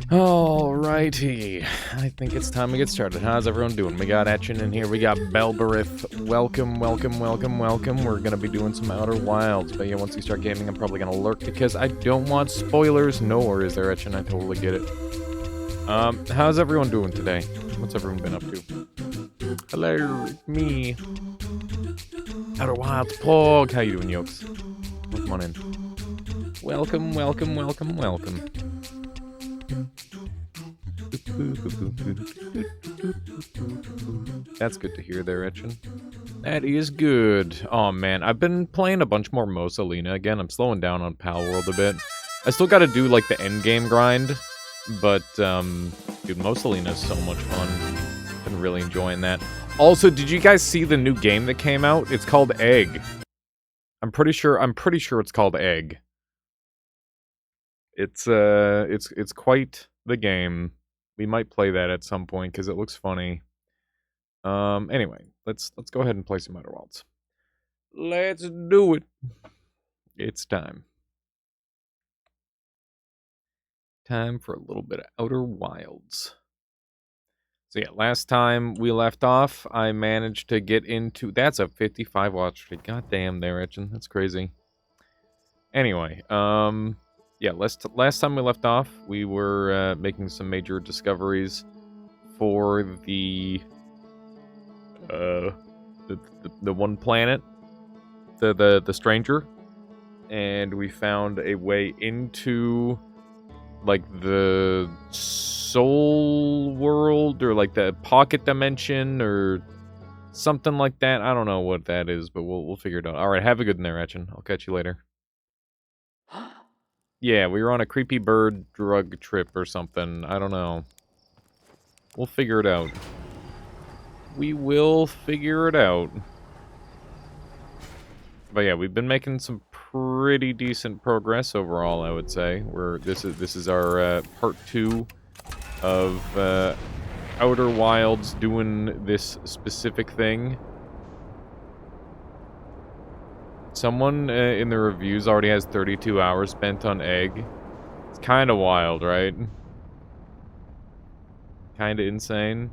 Alrighty, I think it's time to get started. How's everyone doing? We got Etchin in here, we got Belberith. Welcome, welcome, welcome, welcome. We're gonna be doing some Outer Wilds, but yeah, once we start gaming, I'm probably gonna lurk because I don't want spoilers. No worries there, Etchin, I totally get it. How's everyone doing today? What's everyone been up to? Hello, it's me. Outer Wilds Pog. How you doing, Yokes? Come on in. Welcome, welcome, welcome, welcome. That's good to hear there, Etchin. That is good. Oh man, I've been playing a bunch more Mosalina again. I'm slowing down on Pal World a bit. I still gotta do like the end game grind, but dude, Mosalina is so much fun. Been really enjoying that. Also, did you guys see the new game that came out? It's called Egg. I'm pretty sure it's called Egg. It's quite the game. We might play that at some point because it looks funny. Anyway, let's go ahead and play some Outer Wilds. Let's do it. It's time. Time for a little bit of Outer Wilds. So yeah, last time we left off, I managed to get into... That's a 55 watch rate. God damn there, Etchin. That's crazy. Anyway, yeah, last time we left off, we were making some major discoveries for the one planet, the stranger, and we found a way into like the soul world or like the pocket dimension or something like that. I don't know what that is, but we'll figure it out. All right, have a good one there, Etchin. I'll catch you later. Yeah, we were on a creepy bird drug trip or something. I don't know. We'll figure it out. We will figure it out. But yeah, we've been making some pretty decent progress overall, I would say. This is our part 2 of Outer Wilds doing this specific thing. Someone in the reviews already has 32 hours spent on Egg. It's kind of wild, right? Kind of insane.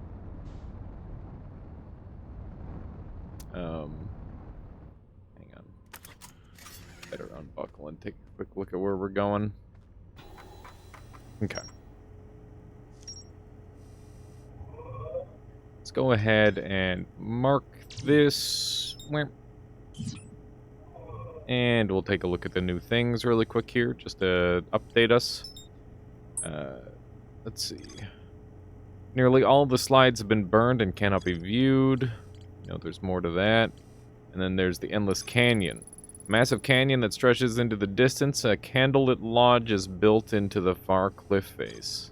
Hang on. Better unbuckle and take a quick look at where we're going. Okay. Let's go ahead and mark this. And we'll take a look at the new things really quick here, just to update us. Let's see. Nearly all the slides have been burned and cannot be viewed. There's more to that. And then there's the Endless Canyon. Massive canyon that stretches into the distance. A candlelit lodge is built into the far cliff face.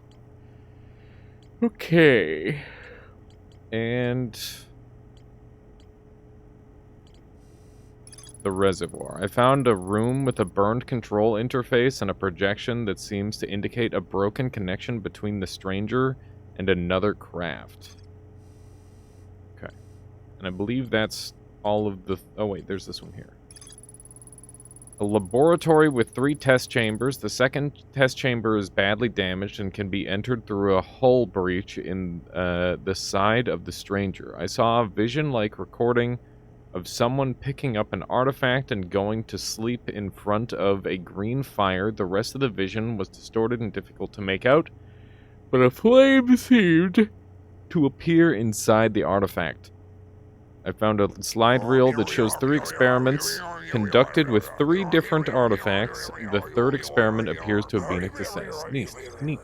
Okay. And the reservoir. I found a room with a burned control interface and a projection that seems to indicate a broken connection between the stranger and another craft. Okay. And I believe that's all of the... Oh, wait, there's this one here. A laboratory with 3 test chambers. The second test chamber is badly damaged and can be entered through a hull breach in the side of the stranger. I saw a vision-like recording of someone picking up an artifact and going to sleep in front of a green fire. The rest of the vision was distorted and difficult to make out, but a flame seemed to appear inside the artifact. I found a slide reel that shows 3 experiments conducted with 3 different artifacts. The 3rd experiment appears to have been a success. Neat.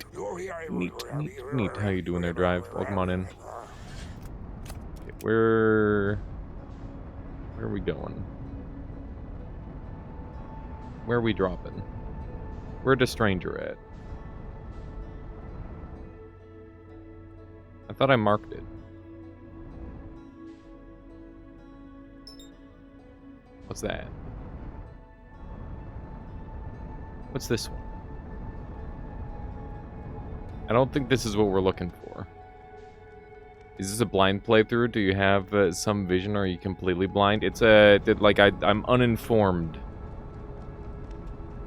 How you doing there, Drive? Welcome on in. Okay, where are we going? Where are we dropping? Where'd the stranger at? I thought I marked it. What's that? What's this one? I don't think this is what we're looking for. Is this a blind playthrough? Do you have some vision, or are you completely blind? It's I'm uninformed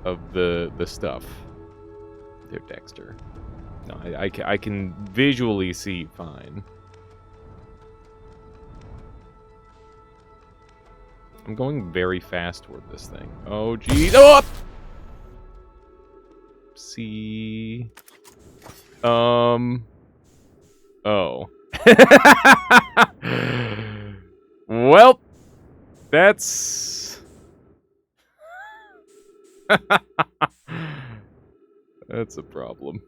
of the stuff. There, Dexter. No, I can visually see fine. I'm going very fast toward this thing. Oh, geez. Oh! See. Oh. Well, that's... that's a problem.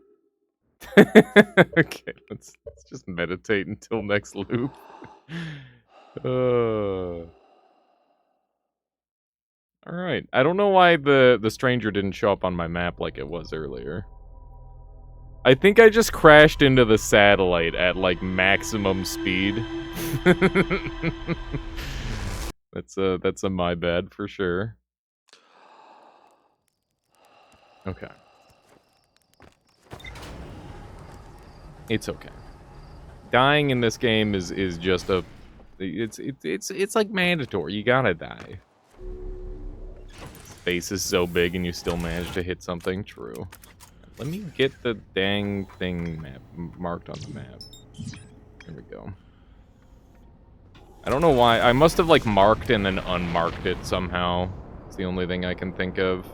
Okay, let's just meditate until next loop. Alright, I don't know why the stranger didn't show up on my map like it was earlier. I think I just crashed into the satellite at, like, maximum speed. That's a my bad for sure. Okay. It's okay. Dying in this game is just a... It's like mandatory. You gotta die. Space is so big and you still manage to hit something. True. Let me get the dang thing marked on the map. There we go. I don't know why. I must have, like, marked and then unmarked it somehow. It's the only thing I can think of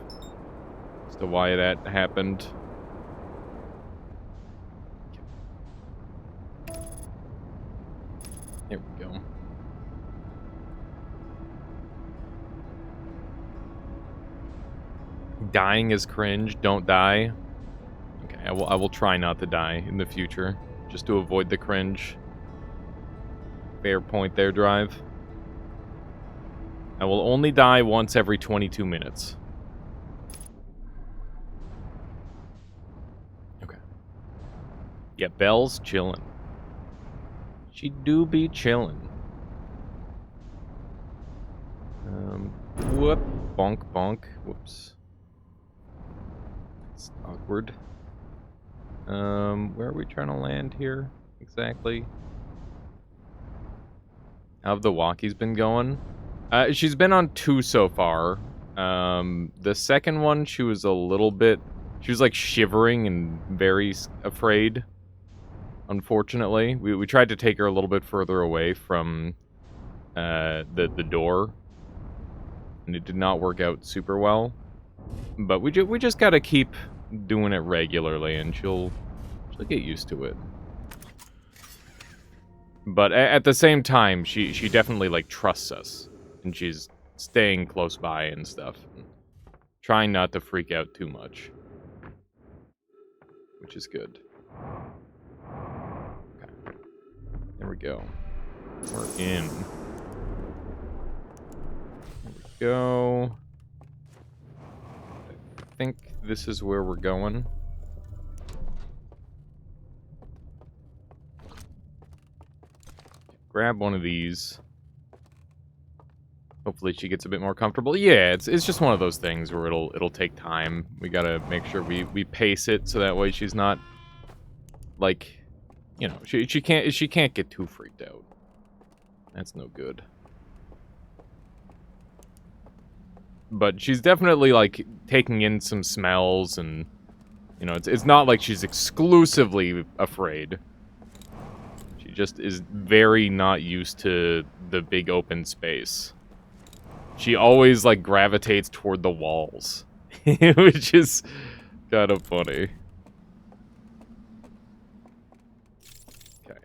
as to why that happened. There we go. Dying is cringe. Don't die. Okay, I will try not to die in the future, just to avoid the cringe. Fair point there, Drive. I will only die once every 22 minutes. Okay. Yeah, Belle's chillin'. She do be chillin'. Whoop. Bonk, bonk. Whoops. It's awkward. Where are we trying to land here? Exactly. How have the walkies been going? She's been on 2 so far. The second one, she was a little bit... She was, like, shivering and very afraid, unfortunately. We tried to take her a little bit further away from the door, and it did not work out super well. But we just gotta keep doing it regularly, and she'll get used to it. But at the same time, she definitely, like, trusts us, and she's staying close by and stuff. Trying not to freak out too much. Which is good. Okay. There we go. We're in. There we go. I think this is where we're going. Grab one of these. Hopefully she gets a bit more comfortable. Yeah, it's just one of those things where it'll take time. We gotta make sure we pace it so that way she's not like, you know, she can't get too freaked out. That's no good. But she's definitely like taking in some smells, and you know, it's not like she's exclusively afraid. She just is very not used to the big open space. She always, like, gravitates toward the walls. Which is kind of funny. Okay.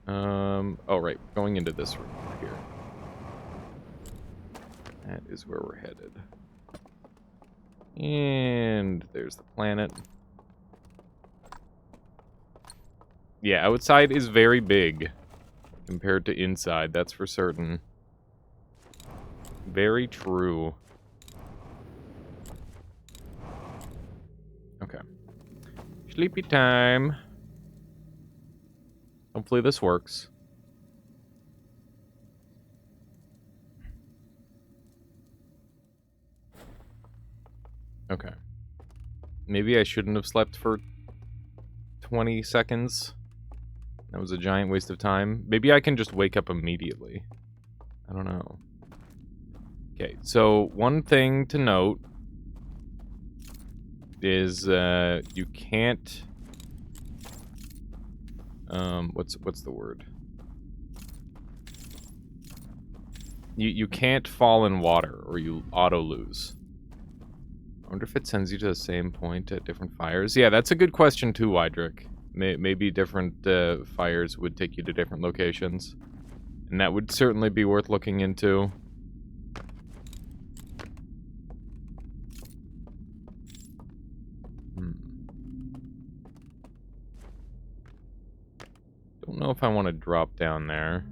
Oh, right. Going into this room here. That is where we're headed. And there's the planet. Yeah, outside is very big compared to inside, that's for certain. Very true. Okay. Sleepy time. Hopefully this works. Okay. Maybe I shouldn't have slept for 20 seconds. That was a giant waste of time. Maybe I can just wake up immediately. I don't know. Okay, so one thing to note is you can't what's the word? You can't fall in water or you auto lose. I wonder if it sends you to the same point at different fires. Yeah, that's a good question too, Wydrick. Maybe different fires would take you to different locations. And that would certainly be worth looking into. Don't know if I want to drop down there.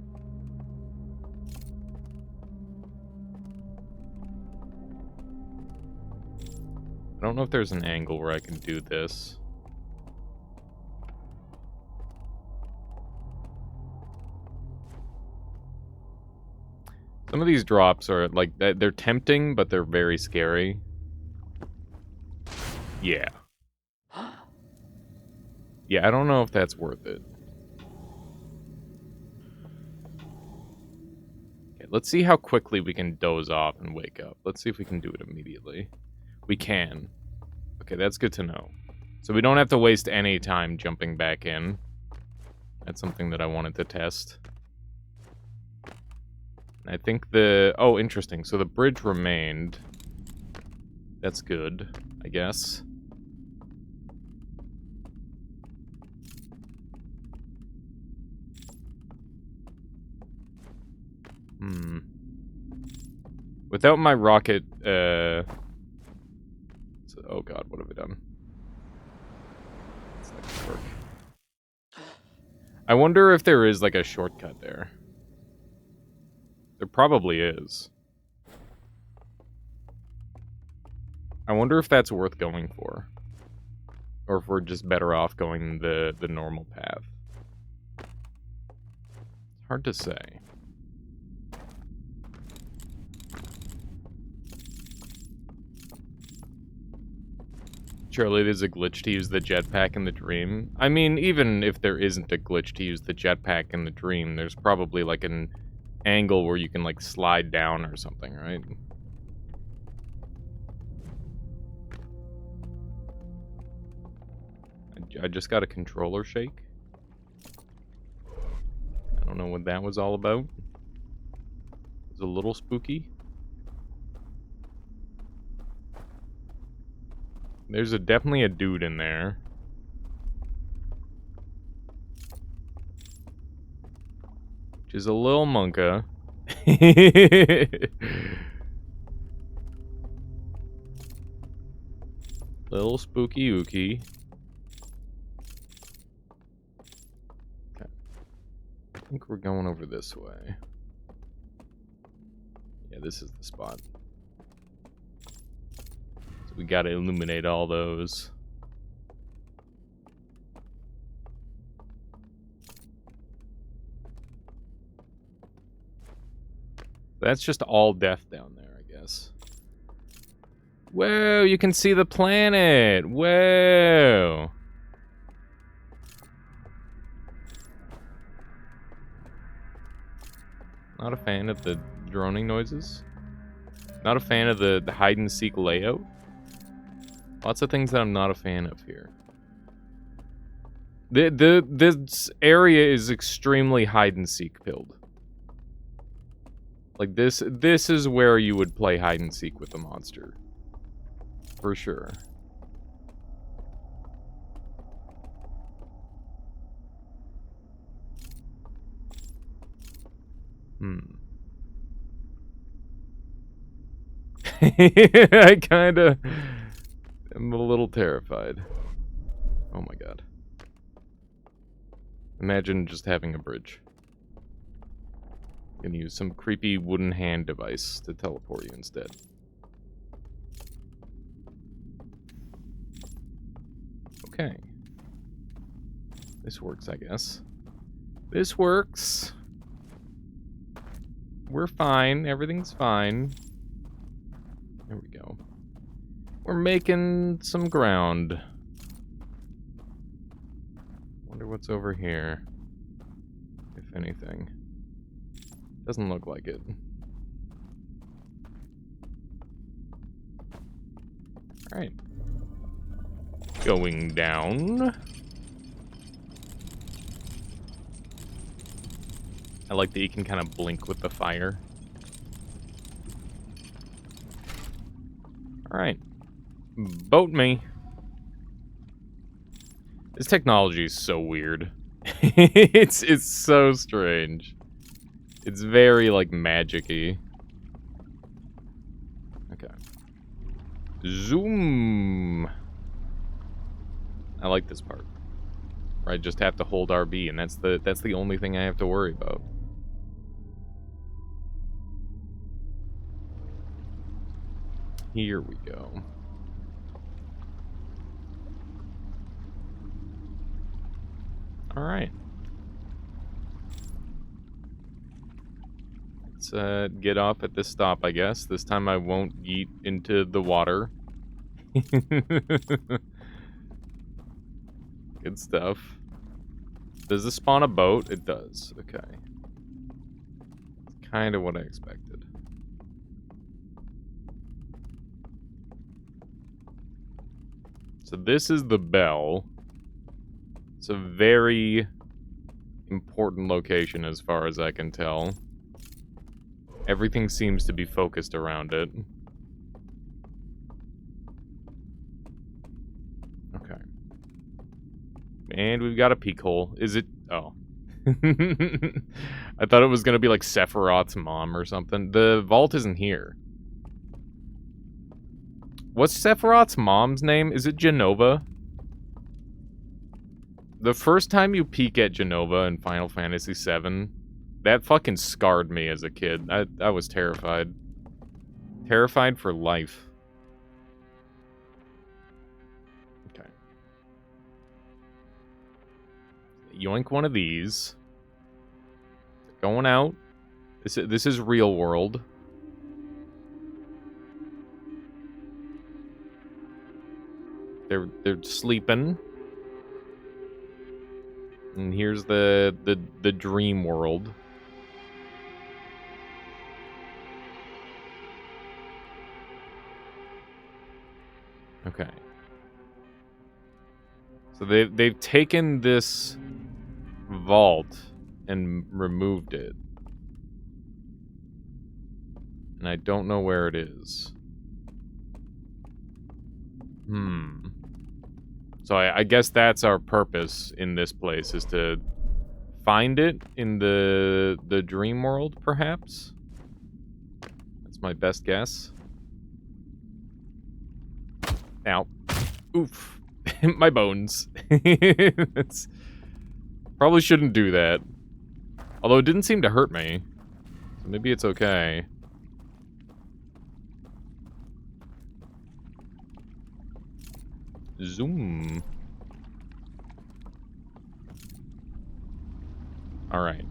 I don't know if there's an angle where I can do this. Some of these drops are, like, they're tempting, but they're very scary. Yeah. Yeah, I don't know if that's worth it. Okay, let's see how quickly we can doze off and wake up. Let's see if we can do it immediately. We can. Okay, that's good to know. So we don't have to waste any time jumping back in. That's something that I wanted to test. I think the... Oh, interesting. So the bridge remained. That's good, I guess. Without my rocket, oh god, what have I done? It's not gonna work. I wonder if there is, like, a shortcut there. There probably is. I wonder if that's worth going for. Or if we're just better off going the normal path. It's hard to say. Surely there's a glitch to use the jetpack in the dream. I mean, even if there isn't a glitch to use the jetpack in the dream, there's probably, like, an angle where you can, like, slide down or something, right? I just got a controller shake. I don't know what that was all about. It was a little spooky. There's definitely a dude in there. Which is a little monka. Little spooky ooky. Okay. I think we're going over this way. Yeah, this is the spot. So we gotta illuminate all those. That's just all death down there, I guess. Whoa, you can see the planet! Whoa! Not a fan of the droning noises. Not a fan of the hide-and-seek layout. Lots of things that I'm not a fan of here. This area is extremely hide-and-seek pilled. Like, this is where you would play hide-and-seek with the monster. For sure. I kinda am a little terrified. Oh my god. Imagine just having a bridge. Gonna use some creepy wooden hand device to teleport you instead. Okay. This works, I guess. This works. We're fine. Everything's fine. There we go. We're making some ground. Wonder what's over here. If anything. Doesn't look like it. Alright. Going down. I like that you can kind of blink with the fire. Alright. Boat me. This technology is so weird. it's so strange. It's very, like, magic-y. Okay. Zoom! I like this part. Where I just have to hold RB, and that's the only thing I have to worry about. Here we go. Alright. Let's get off at this stop, I guess. This time I won't yeet into the water. Good stuff. Does this spawn a boat? It does. Okay. It's kind of what I expected. So this is the bell. It's a very important location as far as I can tell. Everything seems to be focused around it. Okay. And we've got a peek hole. Is it? Oh. I thought it was going to be like Sephiroth's mom or something. The vault isn't here. What's Sephiroth's mom's name? Is it Genova? The first time you peek at Genova in Final Fantasy VII, that fucking scarred me as a kid. I was terrified. Terrified for life. Okay. Yoink one of these. Going out. This is real world. They're sleeping. And here's the dream world. Okay. So they've taken this vault and removed it. And I don't know where it is. So I guess that's our purpose in this place, is to find it in the dream world, perhaps? That's my best guess. Ow. Oof. My bones. Probably shouldn't do that. Although it didn't seem to hurt me. So maybe it's okay. Zoom. Alright.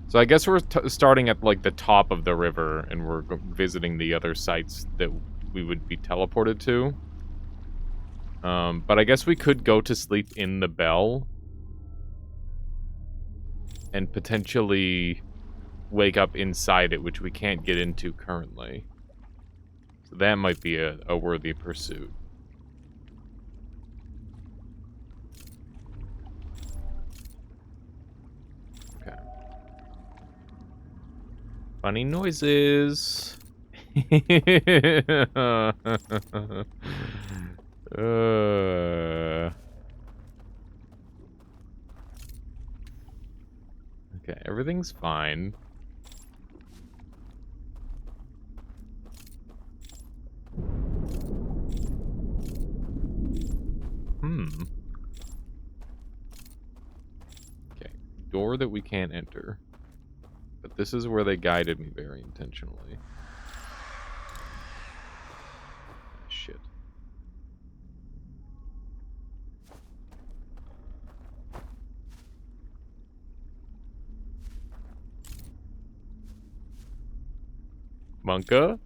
So I guess we're starting at, like, the top of the river, and we're visiting the other sites that we would be teleported to. But I guess we could go to sleep in the bell. And potentially wake up inside it, which we can't get into currently. So that might be a worthy pursuit. Okay. Funny noises. Okay, everything's fine. Okay, door that we can't enter. But this is where they guided me very intentionally. Shit. Monka?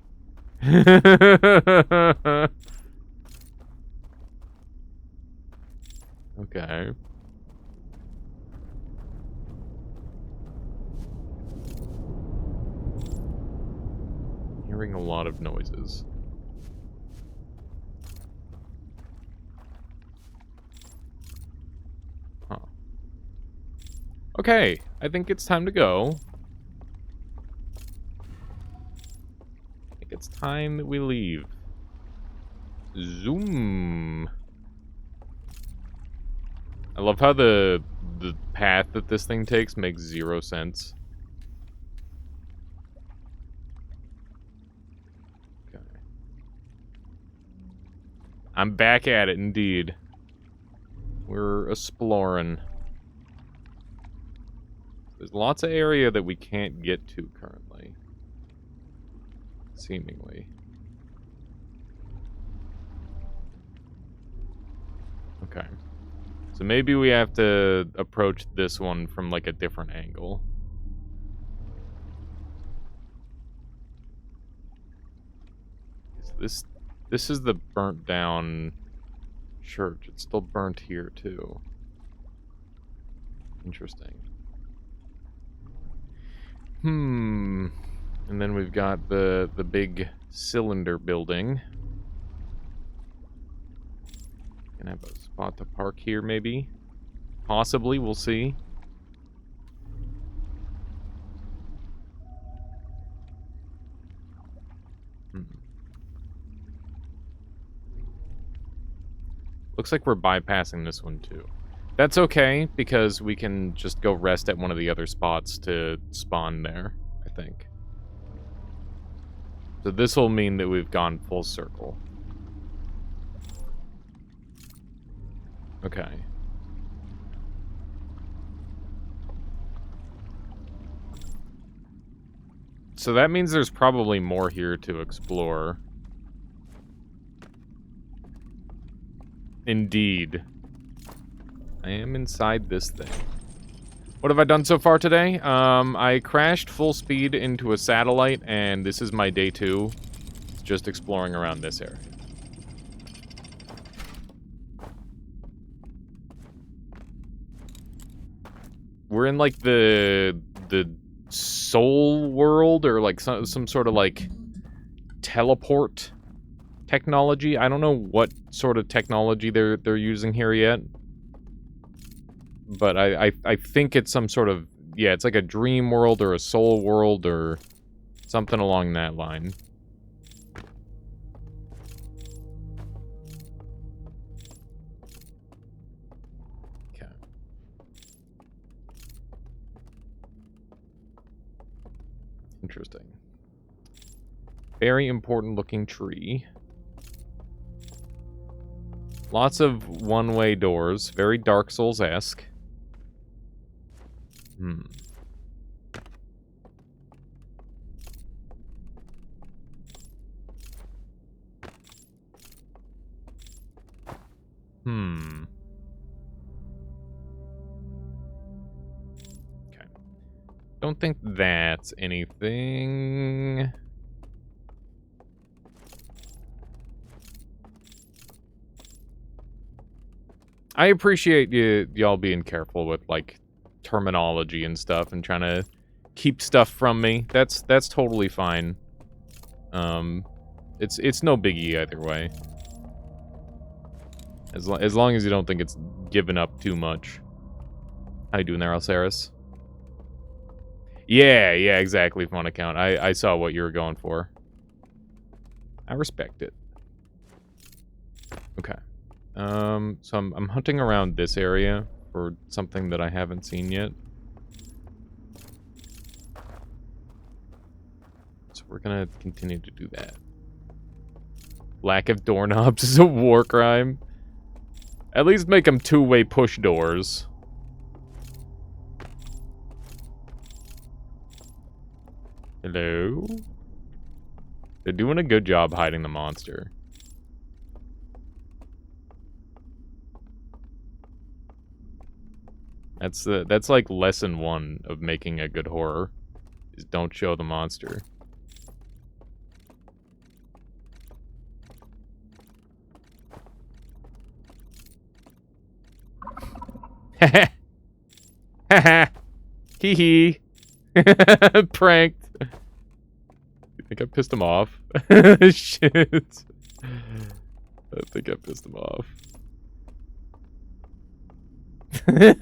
Okay. Hearing a lot of noises. Huh. Okay, I think it's time to go. I think it's time that we leave. Zoom. I love how the path that this thing takes makes 0 sense. Okay. I'm back at it, indeed. We're exploring. There's lots of area that we can't get to currently. Seemingly. Okay. So maybe we have to approach this one from, like, a different angle. This is the burnt down church. It's still burnt here, too. Interesting. And then we've got the big cylinder building. Gonna have a spot to park here, maybe? Possibly, we'll see. Looks like we're bypassing this one, too. That's okay, because we can just go rest at one of the other spots to spawn there, I think. So this will mean that we've gone full circle. Okay. So that means there's probably more here to explore. Indeed. I am inside this thing. What have I done so far today? I crashed full speed into a satellite, and this is my day 2. It's just exploring around this area. We're in, like, the soul world, or, like, some sort of, like, teleport technology. I don't know what sort of technology they're using here yet. But I think it's some sort of... Yeah, it's like a dream world or a soul world or something along that line. Okay. Interesting. Very important looking tree. Lots of one-way doors. Very Dark Souls-esque. Okay. Don't think that's anything. I appreciate y'all being careful with, like, terminology and stuff and trying to keep stuff from me. That's totally fine. It's no biggie either way. As long as you don't think it's given up too much. How you doing there, Alceris? Yeah, exactly, phone account. I saw what you were going for. I respect it. Okay. So I'm hunting around this area for something that I haven't seen yet. So we're gonna continue to do that. Lack of doorknobs is a war crime. At least make them two-way push doors. Hello? They're doing a good job hiding the monster. That's like lesson 1 of making a good horror. Is don't show the monster. Haha. Haha. Hee hee. Pranked. You think I pissed him off? Shit. I think I pissed him off. Oh my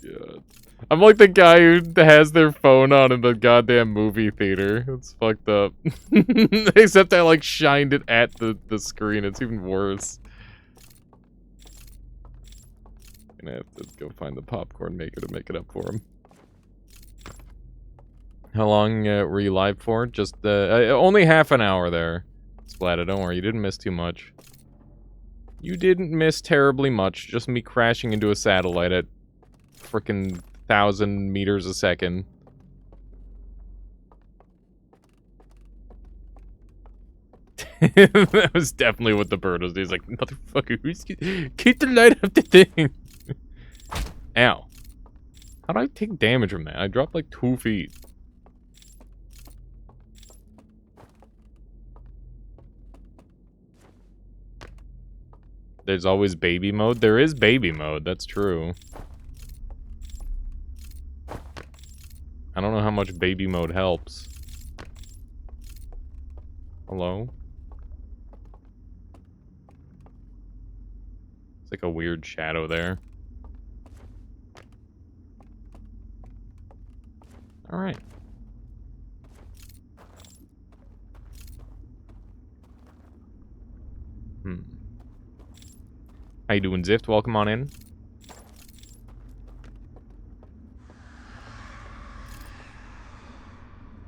god. I'm like the guy who has their phone on in the goddamn movie theater. It's fucked up. Except I like shined it at the screen. It's even worse. Gonna have to go find the popcorn maker to make it up for him. How long were you live for? Just only half an hour there. Splatter, don't worry, you didn't miss too much. You didn't miss terribly much. Just me crashing into a satellite at frickin' 1,000 meters a second. That was definitely what the bird was. He's like, motherfucker, keep the light up the thing. Ow. How do I take damage from that? I dropped like 2 feet. There's always baby mode? There is baby mode, that's true. I don't know how much baby mode helps. Hello? It's like a weird shadow there. Alright. How you doing, Zift? Welcome on in.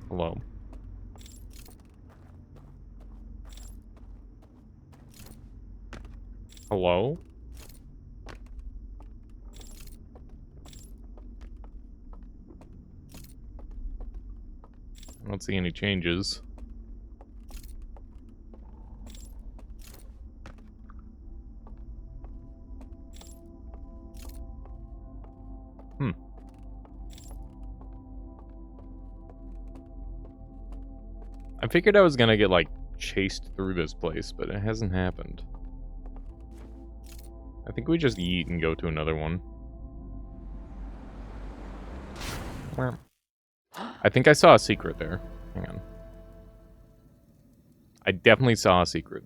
Hello. Hello? I don't see any changes. I figured I was gonna get, like, chased through this place, but it hasn't happened. I think we just eat and go to another one. I think I saw a secret there. Hang on. I definitely saw a secret.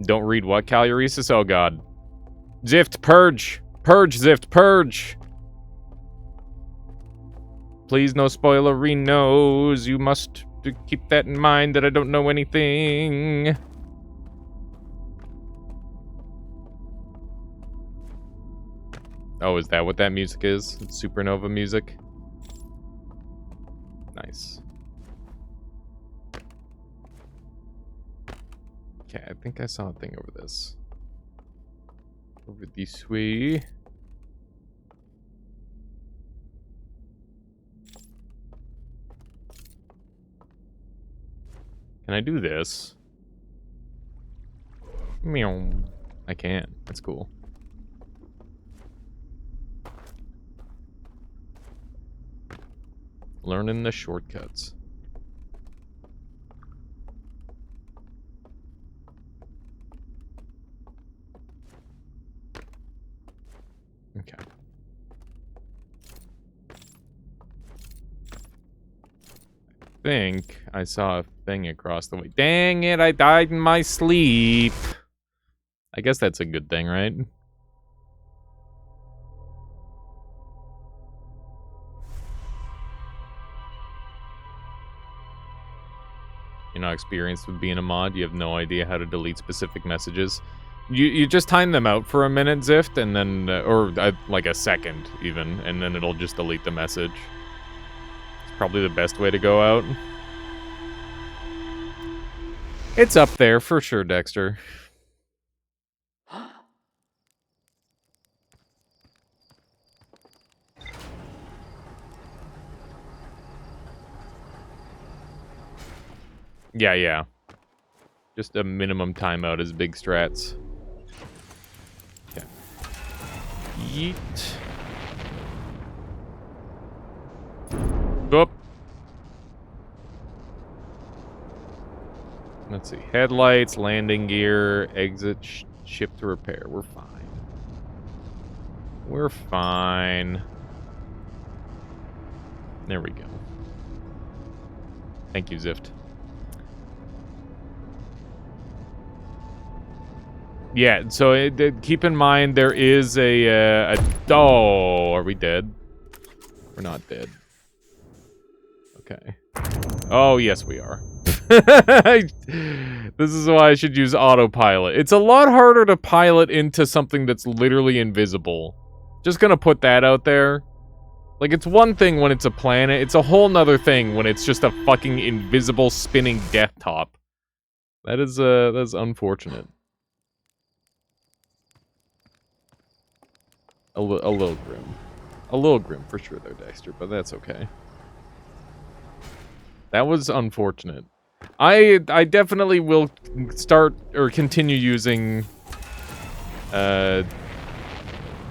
Don't read what, Caluresis? Oh god. Zift, purge! Purge, Zift, purge! Please, no spoilerinos. You must keep that in mind that I don't know anything. Oh, is that what that music is? It's supernova music? Nice. Okay, I think I saw a thing over this. Over this way. Can I do this? Meow. I can. That's cool. Learning the shortcuts. Okay. I think I saw a thing across the way. Dang it, I died in my sleep. I guess that's a good thing, right? You're not experienced with being a mod. You have no idea how to delete specific messages. You just time them out for a minute, Zift, and then, like a second, even, and then it'll just delete the message. It's probably the best way to go out. It's up there, for sure, Dexter. Yeah. Just a minimum timeout is big strats. Okay. Yeet. Boop. Let's see. Headlights, landing gear, exit, ship to repair. We're fine. We're fine. There we go. Thank you, Zift. Yeah, so keep in mind there is oh, are we dead? We're not dead. Okay. Oh, yes, we are. This is why I should use autopilot. It's a lot harder to pilot into something that's literally invisible. Just gonna put that out there. Like, it's one thing when it's a planet. It's a whole nother thing when it's just a fucking invisible spinning death top. That's unfortunate. A little grim. A little grim for sure though, Dexter, but that's okay. That was unfortunate. I definitely will start or continue using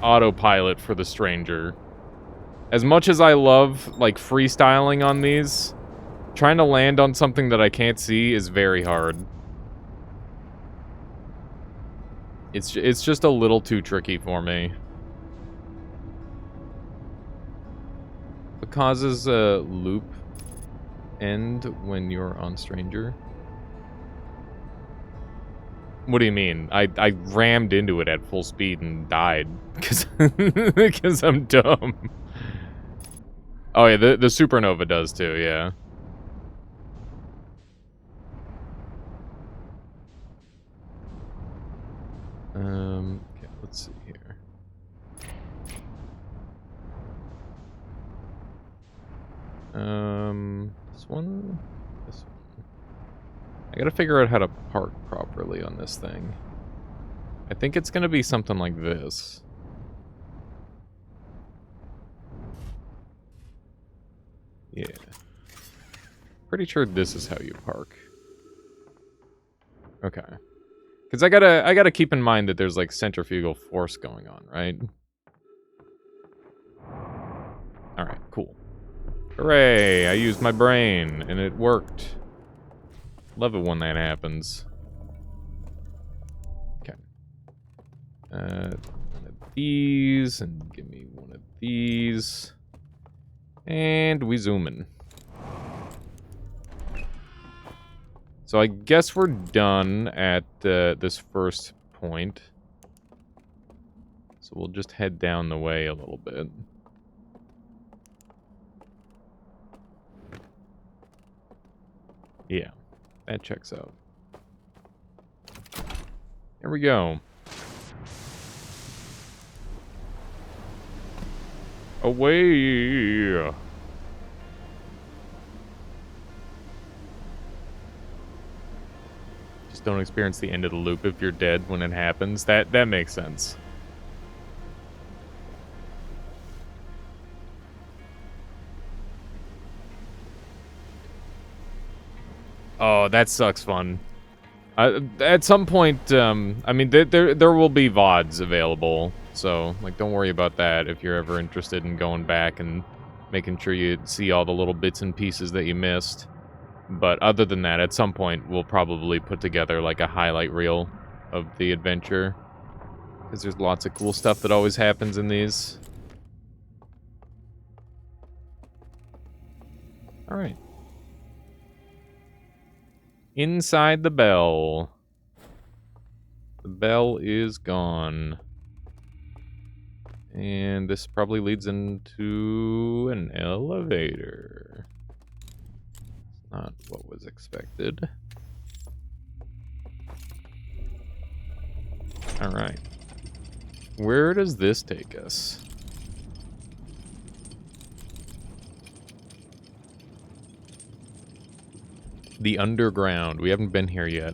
autopilot for the stranger. As much as I love like freestyling on these, trying to land on something that I can't see is very hard. It's just a little too tricky for me. What causes a loop end when you're on stranger? What do you mean? I rammed into it at full speed and died because I'm dumb. Oh yeah, the supernova does too, yeah. Okay, let's see here. This one? This one. I gotta figure out how to park properly on this thing. I think it's gonna be something like this. Yeah. Pretty sure this is how you park. Okay. Because I gotta keep in mind that there's like centrifugal force going on, right? Alright, cool. Hooray! I used my brain, and it worked. Love it when that happens. Okay. One of these, and give me one of these. And we zoom in. So I guess we're done at this first point. So we'll just head down the way a little bit. Yeah, that checks out. Here we go. Away! Just don't experience the end of the loop if you're dead when it happens. That makes sense. Oh, that sucks fun. At some point, I mean, there will be VODs available, so, like, don't worry about that if you're ever interested in going back and making sure you see all the little bits and pieces that you missed. But other than that, at some point, we'll probably put together, like, a highlight reel of the adventure. Because there's lots of cool stuff that always happens in these. Alright. Inside the bell. The bell is gone. And this probably leads into an elevator. It's not what was expected. Alright. Where does this take us? The underground. We haven't been here yet.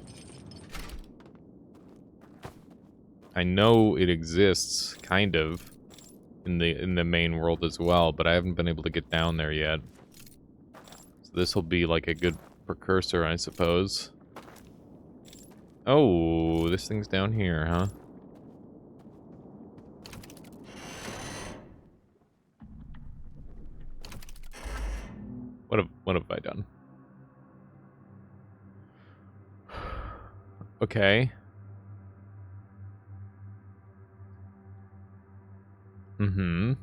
I know it exists, kind of, in the main world as well, but I haven't been able to get down there yet. So this will be like a good precursor, I suppose. Oh, this thing's down here, huh? What have I done? Okay. Mm-hmm.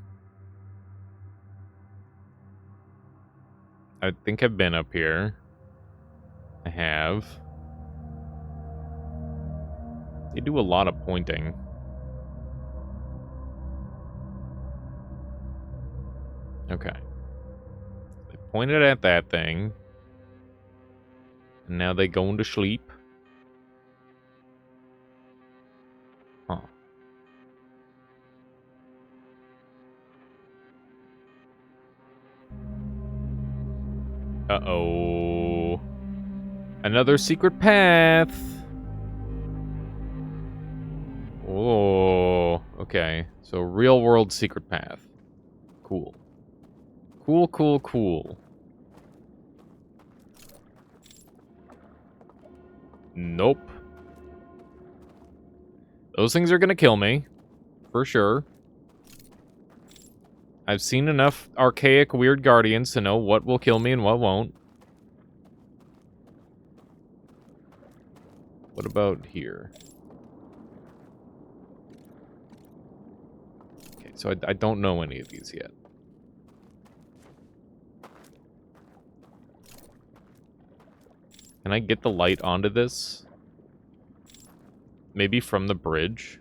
I think I've been up here. I have. They do a lot of pointing. Okay. They pointed at that thing. And now they going to sleep. Huh. Uh-oh. Another secret path. Oh, okay. So real world secret path. Cool. Cool, cool, cool. Nope. Those things are gonna kill me. For sure. I've seen enough archaic weird guardians to know what will kill me and what won't. What about here? Okay, so I don't know any of these yet. Can I get the light onto this? Maybe from the bridge?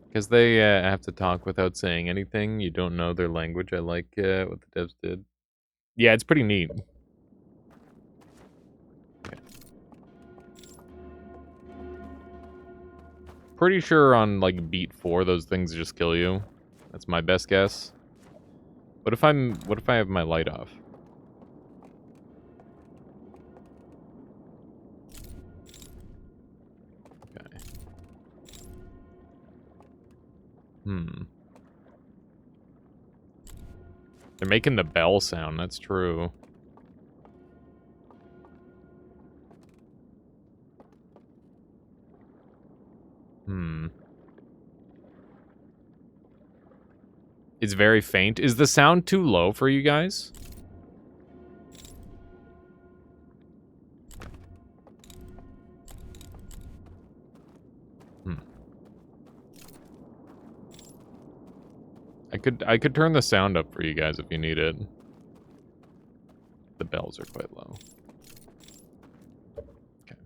Because they have to talk without saying anything. You don't know their language. I like what the devs did. Yeah, it's pretty neat. Okay. Pretty sure on, like, beat 4, those things just kill you. That's my best guess. What if I have my light off? They're making the bell sound, that's true. It's very faint. Is the sound too low for you guys? I could turn the sound up for you guys if you need it. The bells are quite low. Okay.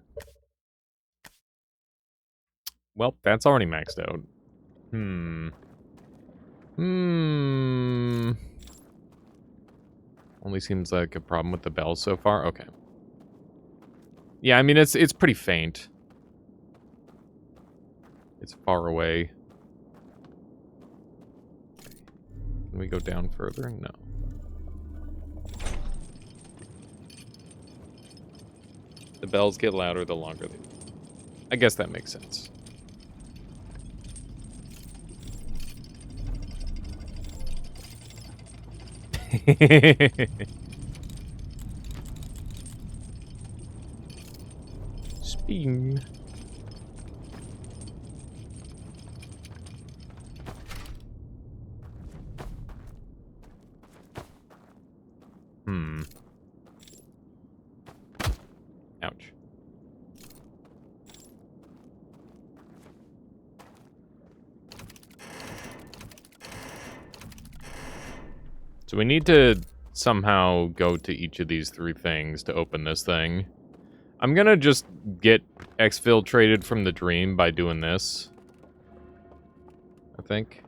Well, that's already maxed out. Only seems like a problem with the bells so far. Okay. Yeah, I mean it's pretty faint. It's far away. Can we go down further? No. The bells get louder the longer they... I guess that makes sense. Spin. Ouch. So we need to somehow go to each of these 3 things to open this thing. I'm gonna just get exfiltrated from the dream by doing this. I think.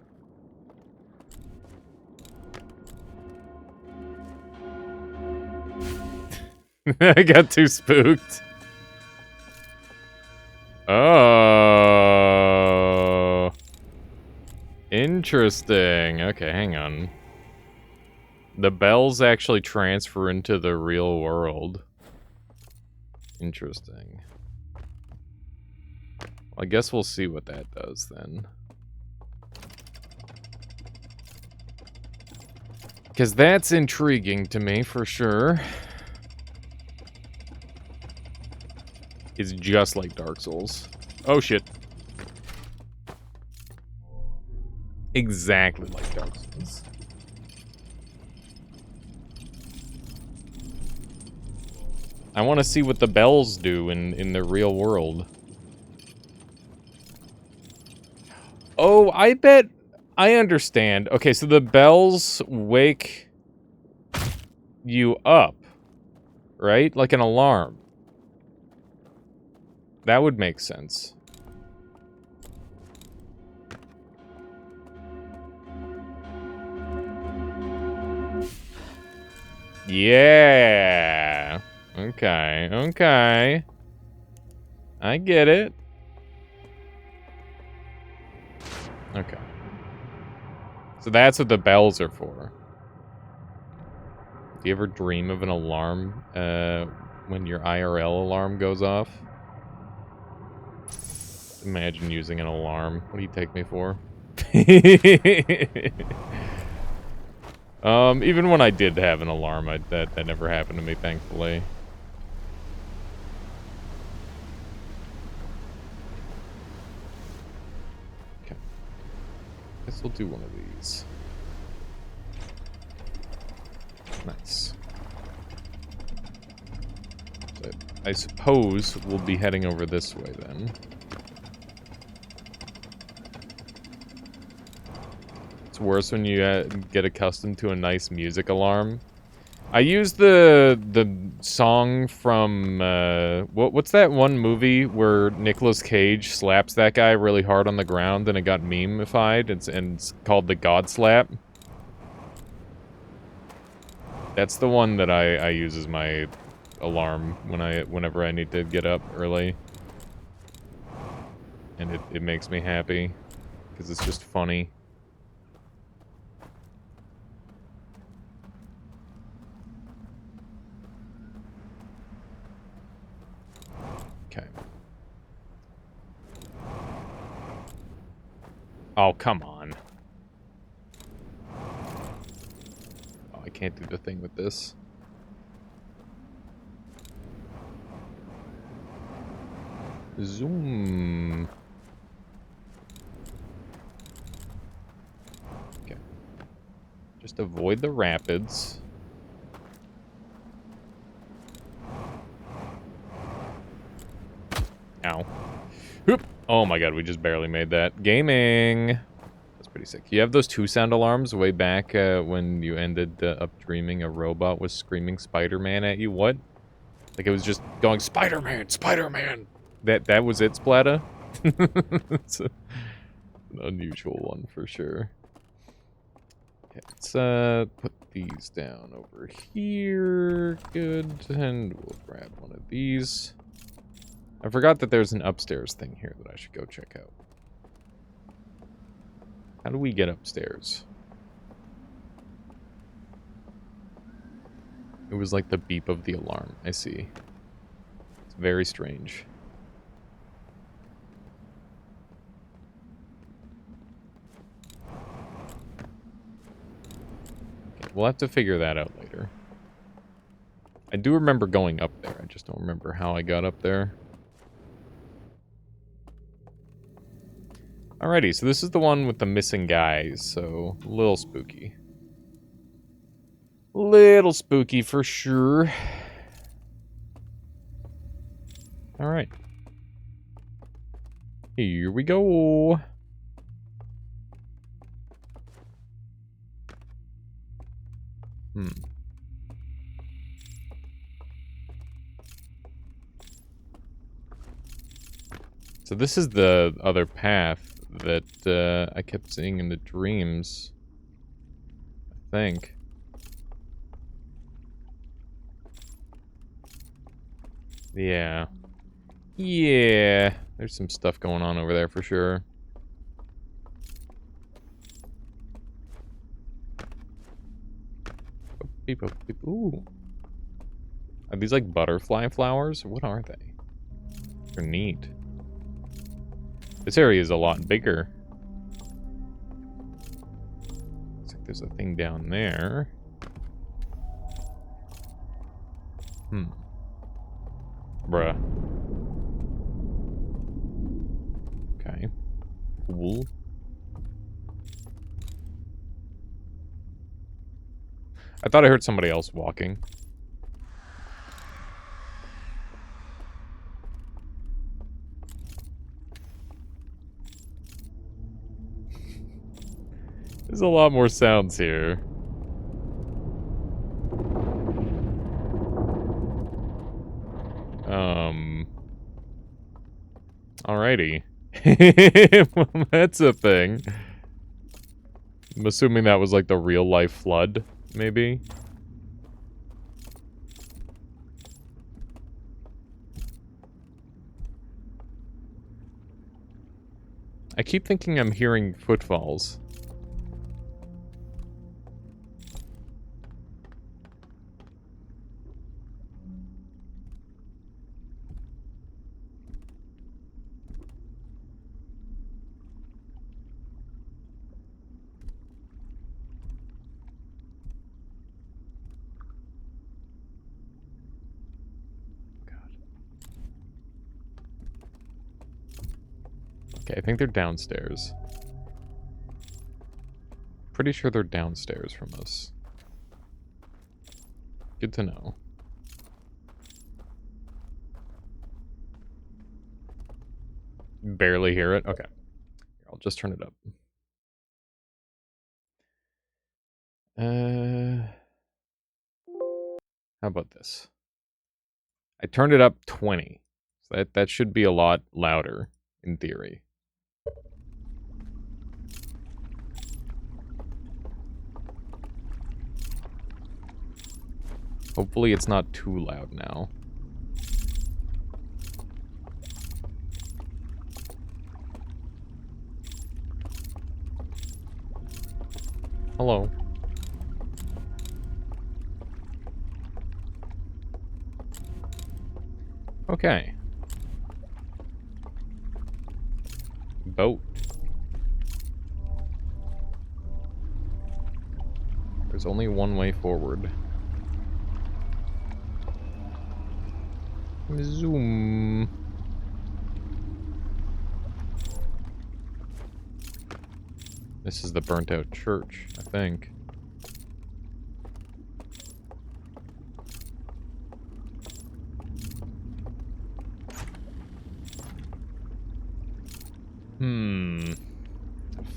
I got too spooked. Oh. Interesting. Okay, hang on. The bells actually transfer into the real world. Interesting. Well, I guess we'll see what that does then. Because that's intriguing to me, for sure. It's just like Dark Souls. Oh, shit. Exactly like Dark Souls. I want to see what the bells do in the real world. Oh, I bet... I understand. Okay, so the bells wake you up, right? Like an alarm. That would make sense. Yeah. Okay, okay. I get it. Okay. So that's what the bells are for. Do you ever dream of an alarm when your IRL alarm goes off? Imagine using an alarm. What do you take me for? Even when I did have an alarm, that never happened to me, thankfully. Okay. Guess we'll do one of these. Nice. So I suppose we'll be heading over this way then. It's worse when you get accustomed to a nice music alarm. I used the song from what's that one movie where Nicolas Cage slaps that guy really hard on the ground and it got meme-ified? It's called the God Slap. That's the one that I use as my alarm whenever I need to get up early, and it makes me happy because it's just funny. Okay. Oh, come on. Oh, I can't do the thing with this. Zoom. Okay. Just avoid the rapids. Ow. Oop. Oh my god, we just barely made that. Gaming! That's pretty sick. You have those 2 sound alarms way back when you ended up dreaming a robot was screaming Spider-Man at you? What? Like it was just going, Spider-Man! Spider-Man! That was it, Splatta? It's an unusual one for sure. Okay, let's put these down over here. Good. And we'll grab one of these. I forgot that there's an upstairs thing here that I should go check out. How do we get upstairs? It was like the beep of the alarm. I see. It's very strange. Okay, we'll have to figure that out later. I do remember going up there. I just don't remember how I got up there. Alrighty, so this is the one with the missing guys, so a little spooky. Little spooky for sure. Alright. Here we go. So this is the other path that I kept seeing in the dreams. I think. Yeah. Yeah. There's some stuff going on over there for sure. Ooh. Are these like butterfly flowers? What are they? They're neat. This area is a lot bigger. Looks like there's a thing down there. Bruh. Okay. Cool. I thought I heard somebody else walking. There's a lot more sounds here. Alrighty. Well, that's a thing. I'm assuming that was like the real life flood, maybe? I keep thinking I'm hearing footfalls. Okay, I think they're downstairs. Pretty sure they're downstairs from us. Good to know. Barely hear it? Okay. I'll just turn it up. How about this? I turned it up 20. So that should be a lot louder, in theory. Hopefully it's not too loud now. Hello. Okay. Boat. There's only one way forward. Zoom. This is the burnt out church, I think.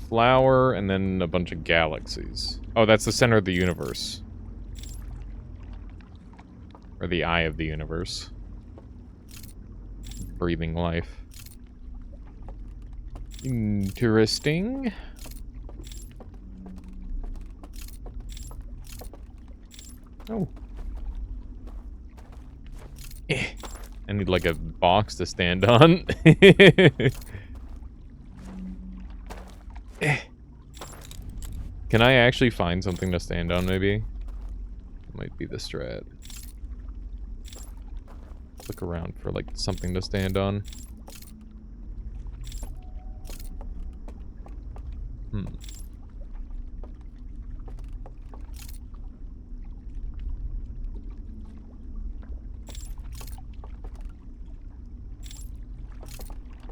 Flower and then a bunch of galaxies. Oh, that's the center of the universe. Or the eye of the universe. Breathing life. Interesting. Oh. I need like a box to stand on. Can I actually find something to stand on, maybe? Might be the strat. Look around for, like, something to stand on.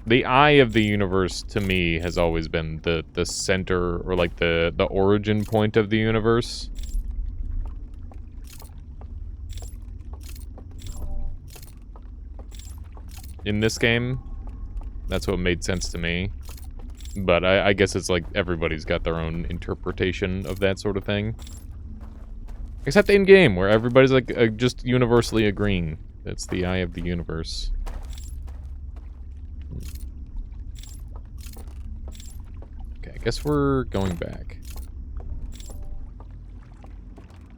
The eye of the universe, to me, has always been the center, or like the origin point of the universe. In this game, that's what made sense to me. But I guess it's like everybody's got their own interpretation of that sort of thing. Except in-game, where everybody's like just universally agreeing. It's the eye of the universe. Okay, I guess we're going back.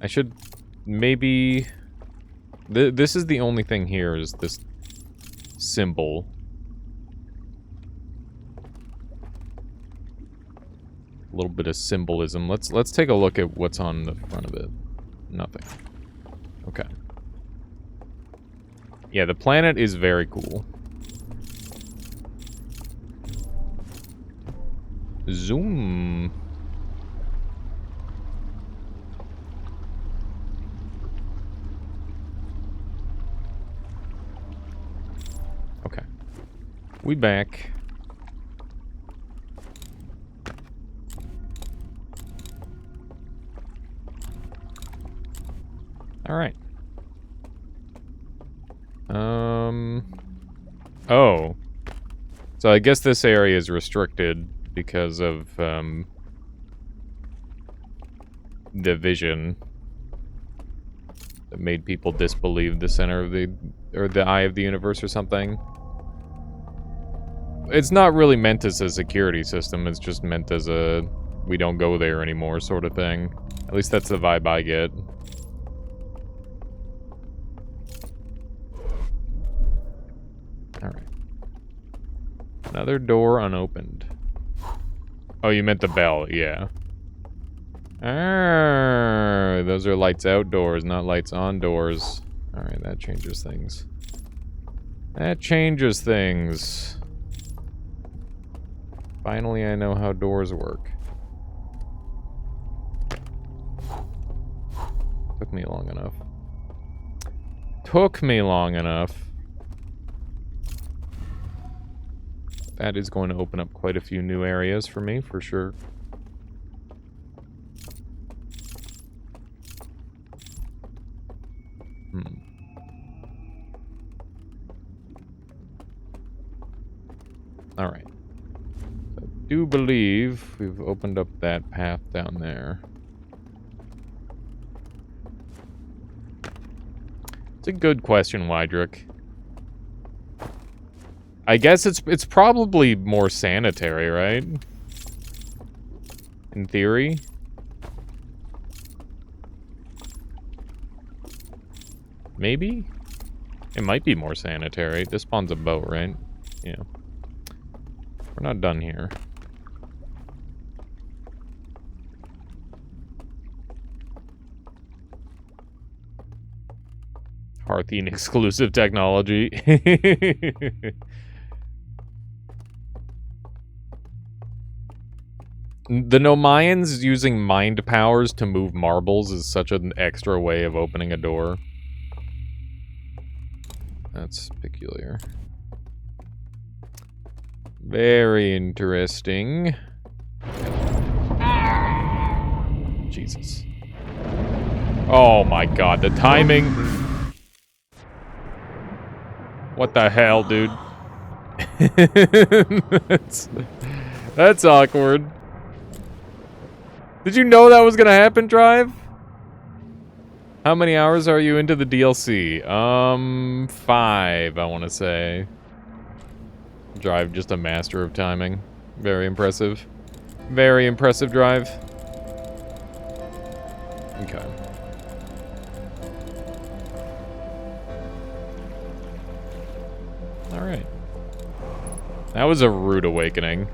I should maybe... This is the only thing here, is this symbol. A little bit of symbolism. Let's take a look at what's on the front of it. Nothing. Okay. Yeah, the planet is very cool. Zoom. Okay. We back. All right. Oh. So I guess this area is restricted because of, the vision that made people disbelieve the center of or the eye of the universe or something. It's not really meant as a security system, it's just meant as a we don't go there anymore sort of thing. At least that's the vibe I get. Alright. Another door unopened. Oh, you meant the bell, yeah. Ah, those are lights outdoors, not lights on doors. Alright, that changes things. That changes things. Finally, I know how doors work. Took me long enough. Took me long enough. That is going to open up quite a few new areas for me, for sure. Alright. I do believe we've opened up that path down there. It's a good question, Wydrick. I guess it's probably more sanitary, right? In theory. Maybe? It might be more sanitary. This spawns a boat, right? Yeah. We're not done here. Hearthine exclusive technology. The Nomayans using mind powers to move marbles is such an extra way of opening a door. That's peculiar. Very interesting. Jesus. Oh my god, the timing. What the hell, dude? That's awkward. Did you know that was gonna happen, Drive? How many hours are you into the DLC? 5, I want to say. Drive, just a master of timing. Very impressive. Very impressive, Drive. Okay. Alright. That was a rude awakening.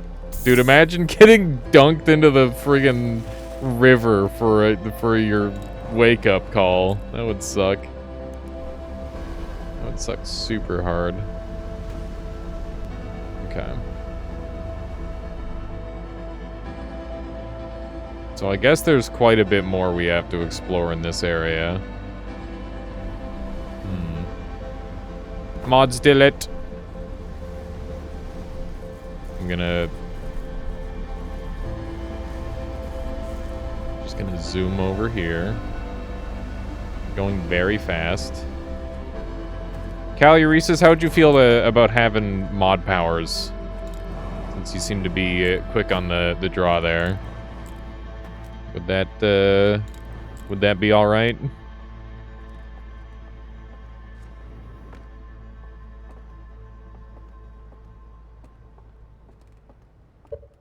Dude, imagine getting dunked into the friggin' river for your wake-up call. That would suck. That would suck super hard. Okay. So I guess there's quite a bit more we have to explore in this area. Mods delete. I'm gonna... just gonna zoom over here. Going very fast. Caluresis, how'd you feel about having mod powers? Since you seem to be quick on the draw there. Would that be alright?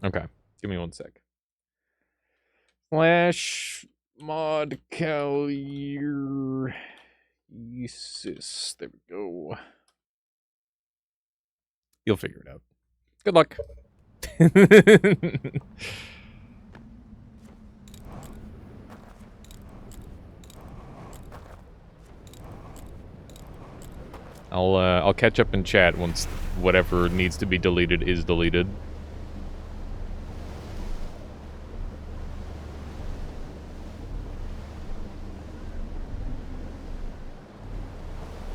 Okay, give me one sec. Slash mod Caluresis. There we go. You'll figure it out. Good luck. I'll catch up in chat once whatever needs to be deleted is deleted.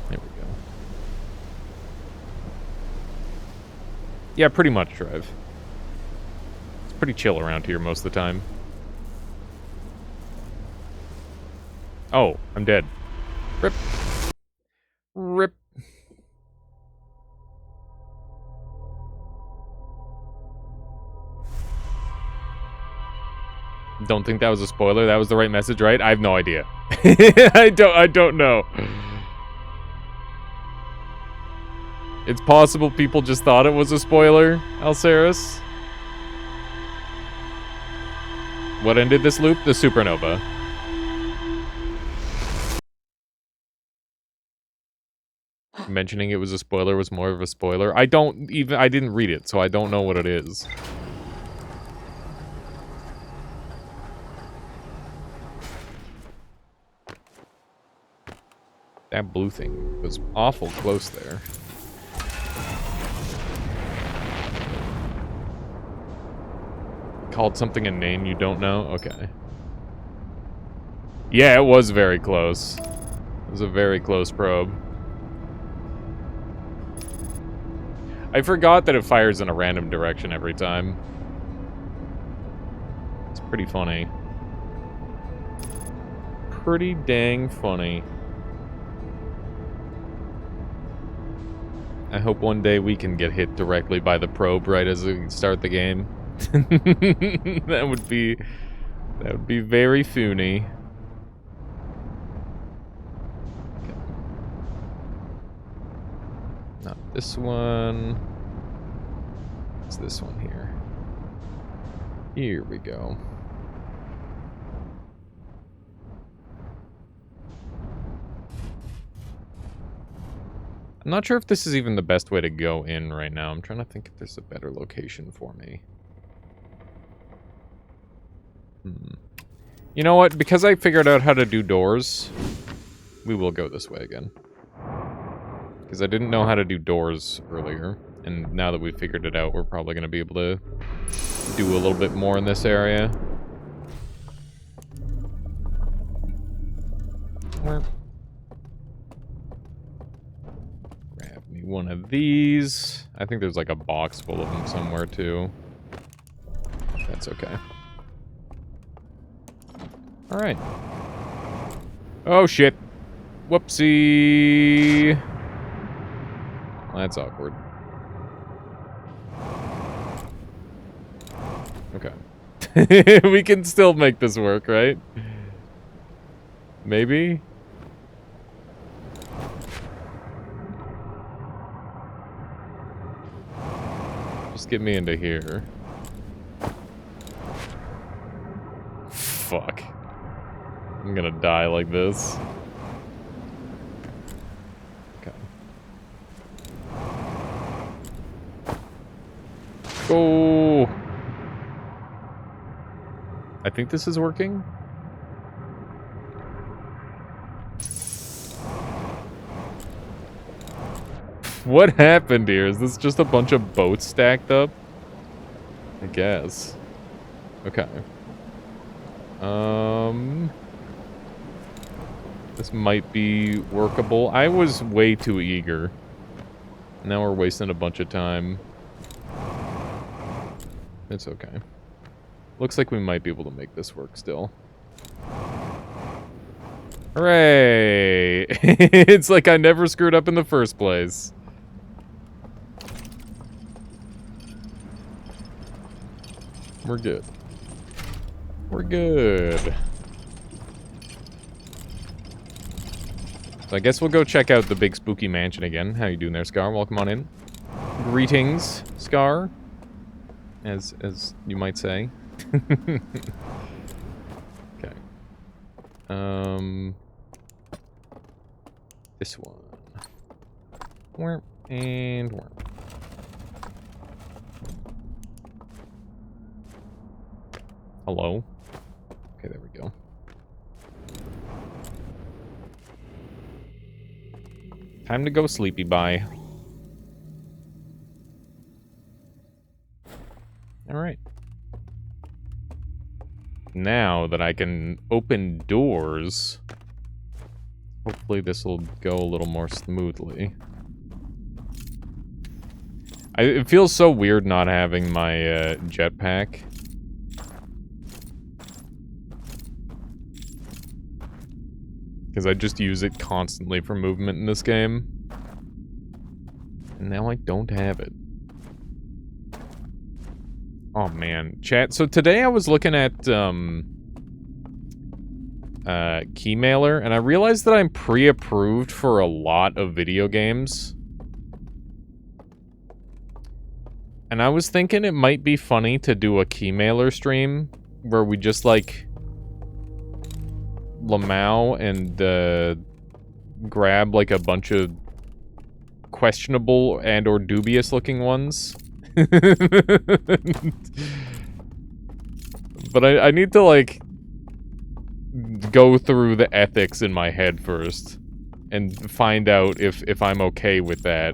There we go. Yeah, pretty much, Drive. It's pretty chill around here most of the time. Oh, I'm dead. Rip. Rip. Don't think that was a spoiler. That was the right message, right? I have no idea. I don't know. It's possible people just thought it was a spoiler, Alceris. What ended this loop? The supernova. Mentioning it was a spoiler was more of a spoiler. I didn't read it, so I don't know what it is. That blue thing was awful close there. Called something a name you don't know? Okay. Yeah, it was very close. It was a very close probe. I forgot that it fires in a random direction every time. It's pretty funny. Pretty dang funny. I hope one day we can get hit directly by the probe right as we start the game. That would be very funny. Okay. Not this one. It's this one here. Here we go. I'm not sure if this is even the best way to go in right now. I'm trying to think if there's a better location for me. You know what? Because I figured out how to do doors, we will go this way again. Because I didn't know how to do doors earlier. And now that we've figured it out, we're probably going to be able to do a little bit more in this area. Grab me one of these. I think there's like a box full of them somewhere too. That's okay. Alright. Oh shit. Whoopsie. Well, that's awkward. Okay. We can still make this work, right? Maybe? Just get me into here. Fuck. I'm gonna die like this. Okay. Go! I think this is working. What happened here? Is this just a bunch of boats stacked up? I guess. Okay. This might be workable. I was way too eager. Now we're wasting a bunch of time. It's okay. Looks like we might be able to make this work still. Hooray! It's like I never screwed up in the first place. We're good. We're good. So I guess we'll go check out the big spooky mansion again. How you doing there, Scar? Welcome on in. Greetings, Scar. As you might say. Okay. This one. Worm and worm. Hello? Okay, there we go. Time to go sleepy bye. Alright. Now that I can open doors, hopefully this will go a little more smoothly. It feels so weird not having my jetpack. Because I just use it constantly for movement in this game. And now I don't have it. Oh man, chat. So today I was looking at Keymailer, and I realized that I'm pre-approved for a lot of video games. And I was thinking it might be funny to do a Keymailer stream where we just like Lamau and grab like a bunch of questionable and or dubious looking ones. But I need to like go through the ethics in my head first and find out if I'm okay with that.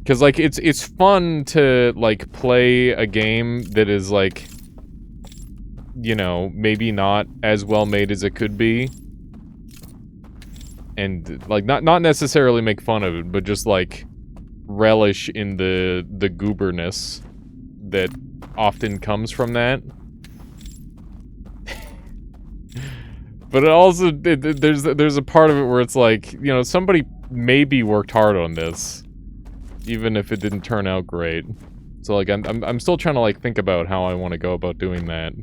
Cause like it's fun to like play a game that is like, you know, maybe not as well made as it could be. And like not necessarily make fun of it, but just like relish in the gooberness that often comes from that. But it also there's a part of it where it's like, you know, somebody maybe worked hard on this, even if it didn't turn out great. So like I'm still trying to like think about how I want to go about doing that.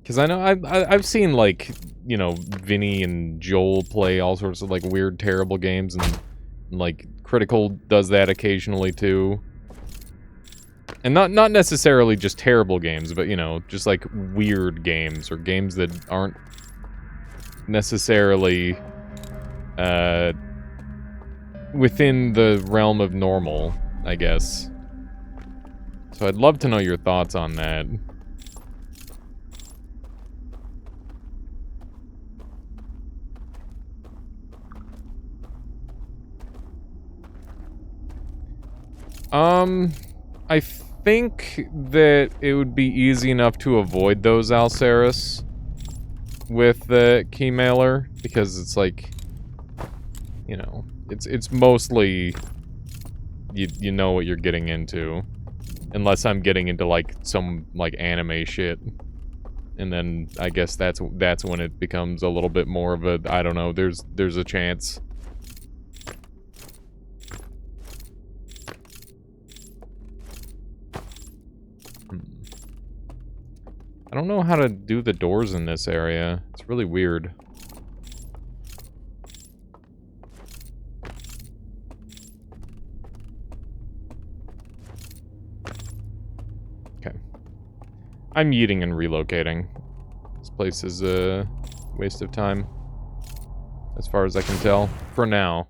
Because I know I've seen like, you know, Vinny and Joel play all sorts of like weird, terrible games, and like Critical does that occasionally too. And not necessarily just terrible games, but you know, just like weird games or games that aren't necessarily within the realm of normal, I guess. So I'd love to know your thoughts on that. I think that it would be easy enough to avoid those Alceris with the Keymailer, because it's like, you know, it's mostly you know what you're getting into, unless I'm getting into like some like anime shit, and then I guess that's when it becomes a little bit more of a, I don't know, there's a chance. I don't know how to do the doors in this area. It's really weird. Okay. I'm yeeting and relocating. This place is a waste of time, as far as I can tell. For now.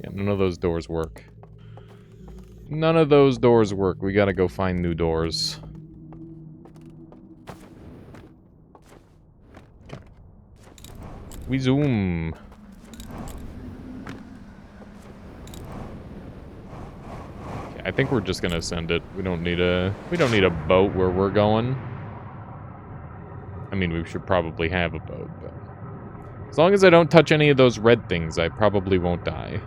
Yeah, none of those doors work. None of those doors work. We gotta go find new doors. We zoom. I think we're just gonna send it. We don't need a boat where we're going. I mean, we should probably have a boat, but as long as I don't touch any of those red things, I probably won't die.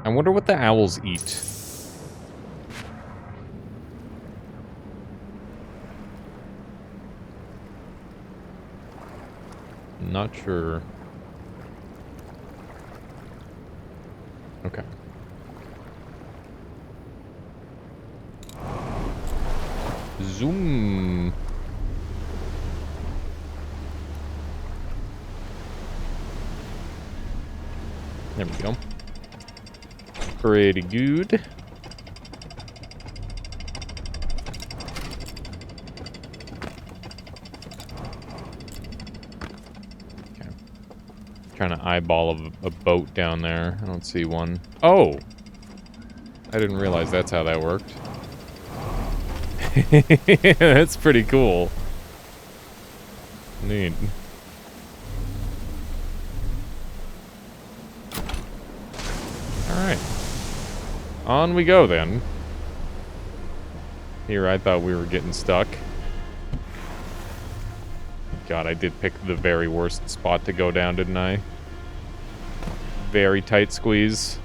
I wonder what the owls eat. Not sure. Okay. Zoom. There we go. Pretty good. Okay. Trying to eyeball a boat down there. I don't see one. Oh! I didn't realize that's how that worked. That's pretty cool. Neat. Alright. On we go, then. Here, I thought we were getting stuck. God, I did pick the very worst spot to go down, didn't I? Very tight squeeze.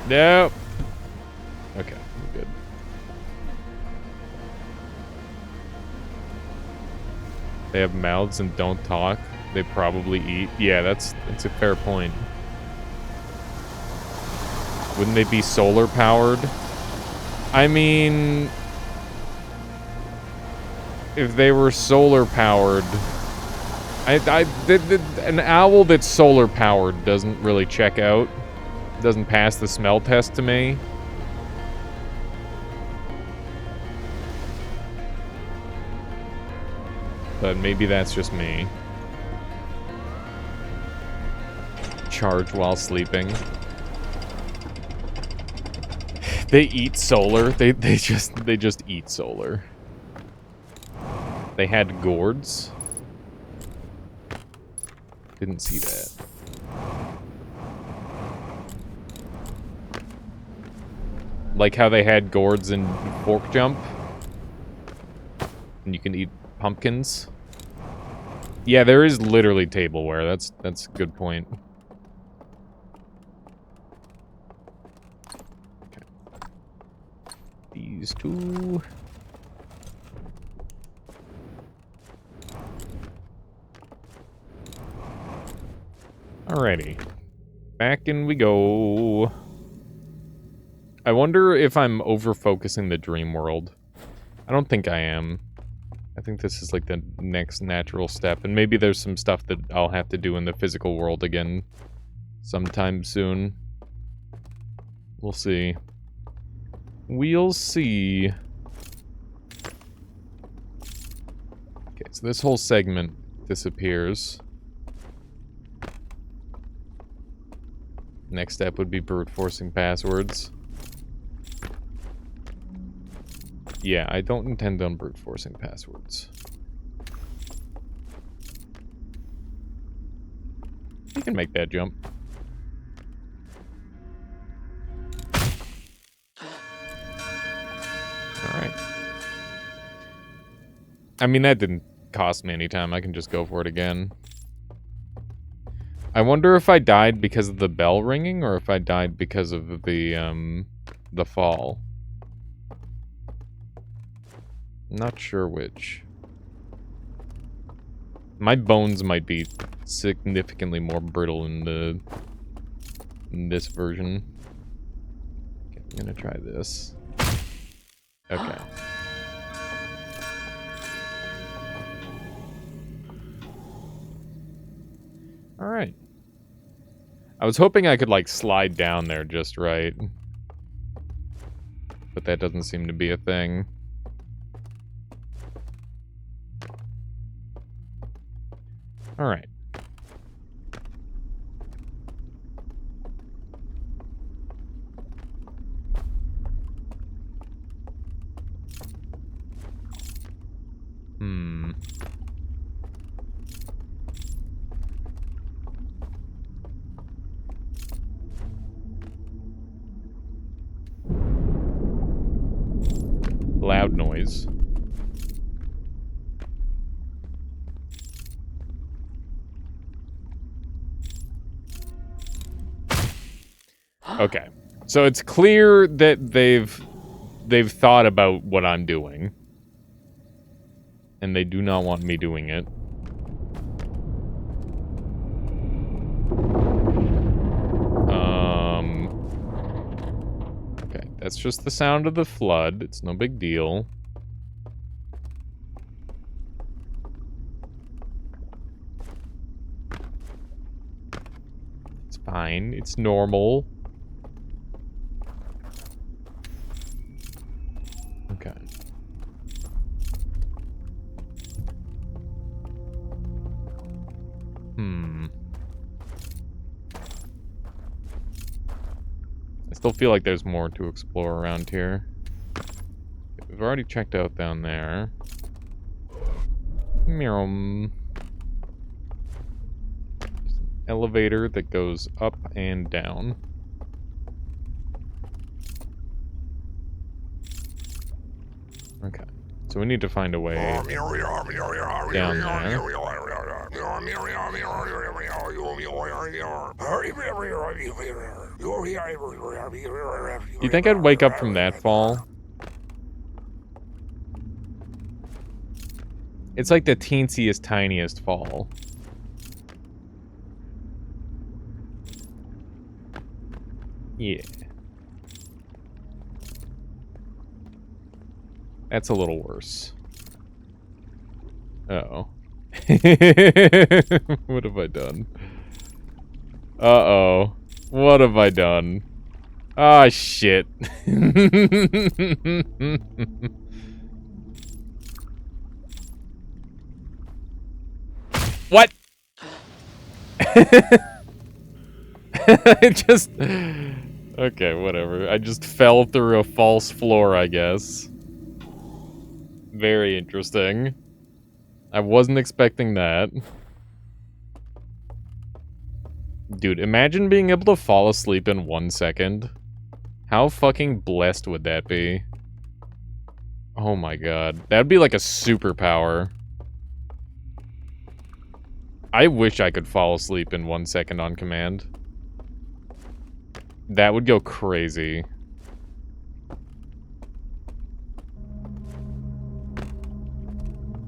Nope. Okay, we're good. They have mouths and don't talk. They probably eat. Yeah, that's a fair point. Wouldn't they be solar powered? I mean, if they were solar powered, an owl that's solar powered doesn't really check out. Doesn't pass the smell test to me. But maybe that's just me. Charge while sleeping. They eat solar. They just eat solar. They had gourds. Didn't see that. Like how they had gourds in Fork Jump. And you can eat pumpkins. Yeah, there is literally tableware. That's a good point. Okay. These two. Alrighty. Back in we go. I wonder if I'm over-focusing the dream world. I don't think I am. I think this is like the next natural step. And maybe there's some stuff that I'll have to do in the physical world again sometime soon. We'll see. We'll see. Okay, so this whole segment disappears. Next step would be brute forcing passwords. Yeah, I don't intend on brute forcing passwords. You can make that jump. Alright. I mean, that didn't cost me any time. I can just go for it again. I wonder if I died because of the bell ringing or if I died because of the fall. Not sure which. My bones might be significantly more brittle in this version. Okay, I'm gonna try this. Okay. Alright. I was hoping I could, like, slide down there just right. But that doesn't seem to be a thing. Alright. loud noise. Okay. So it's clear that they've thought about what I'm doing. And they do not want me doing it. Okay, that's just the sound of the flood. It's no big deal. It's fine. It's normal. Okay. I still feel like there's more to explore around here. We've already checked out down there. There's an elevator that goes up and down. Okay. So we need to find a way down there. You think I'd wake up from that fall? It's like the teensiest, tiniest fall. Yeah. That's a little worse. Uh-oh. What have I done? Uh-oh. What have I done? Ah, shit. What? It just... Okay, whatever. I just fell through a false floor, I guess. Very interesting. I wasn't expecting that. Dude, imagine being able to fall asleep in 1 second. How fucking blessed would that be? Oh my god. That'd be like a superpower. I wish I could fall asleep in 1 second on command. That would go crazy.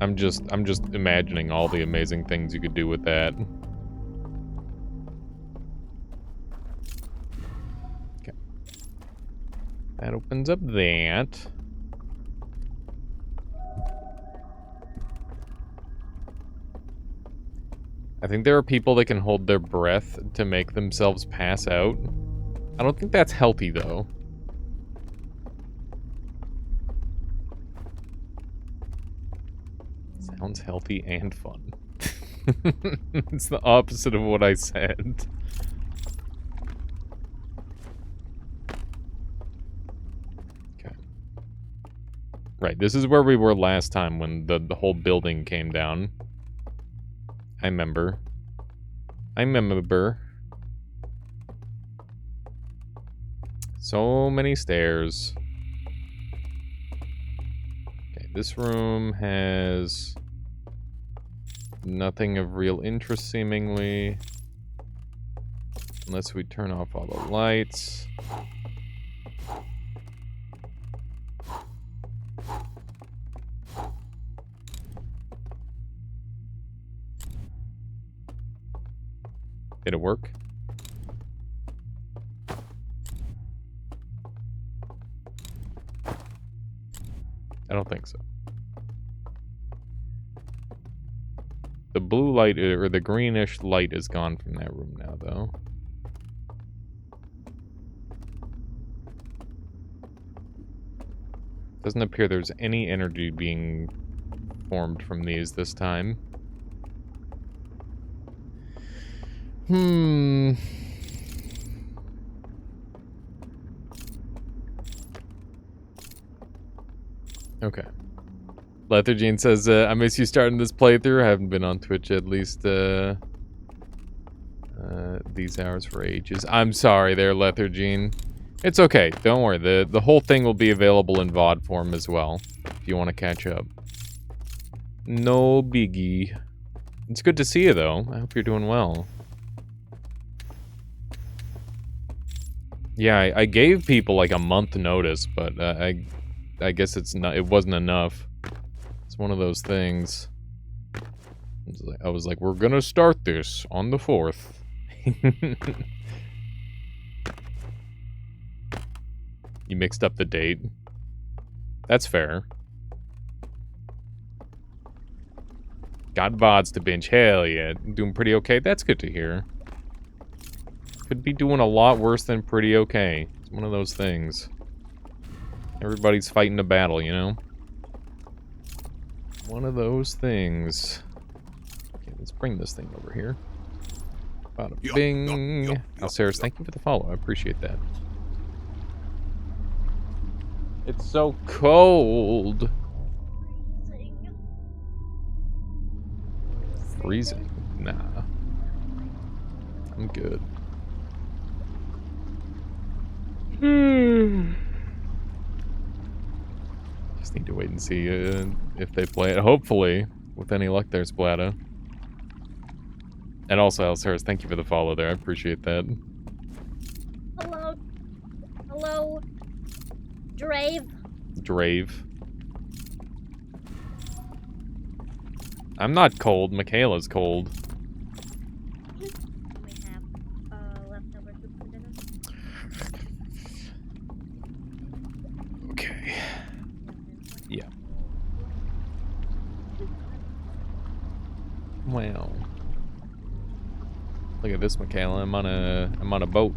I'm just imagining all the amazing things you could do with that. Okay. That opens up that. I think there are people that can hold their breath to make themselves pass out. I don't think that's healthy, though. Sounds healthy and fun. It's the opposite of what I said. Okay. Right, this is where we were last time when the whole building came down. I remember. So many stairs. Okay, this room has nothing of real interest, seemingly. Unless we turn off all the lights. Did it work? I don't think so. The blue light, or the greenish light, is gone from that room now, though. Doesn't appear there's any energy being formed from these this time. Okay. Lethargene says, I miss you starting this playthrough. I haven't been on Twitch at least these hours for ages. I'm sorry there, Lethargene. It's okay. Don't worry. The whole thing will be available in VOD form as well, if you want to catch up. No biggie. It's good to see you, though. I hope you're doing well. Yeah, I gave people like a month notice, but I guess it wasn't enough. It's one of those things. I was like, we're gonna start this on the 4th. You mixed up the date. That's fair. Got VODs to binge. Hell yeah. Doing pretty okay. That's good to hear. Could be doing a lot worse than pretty okay. It's one of those things. Everybody's fighting a battle, you know? One of those things. Okay, let's bring this thing over here. Bada bing. Aliasarchives, thank you for the follow. I appreciate that. It's so cold. Freezing? Nah. I'm good. Just need to wait and see if they play it. Hopefully, with any luck, there's Splata. And also, Aliasarchives, thank you for the follow there. I appreciate that. Hello. Hello. Drave. Drave. I'm not cold. Michaela's cold. We have leftover soup for dinner. Okay. Yeah. Well. Look at this, Michaela. I'm on a boat.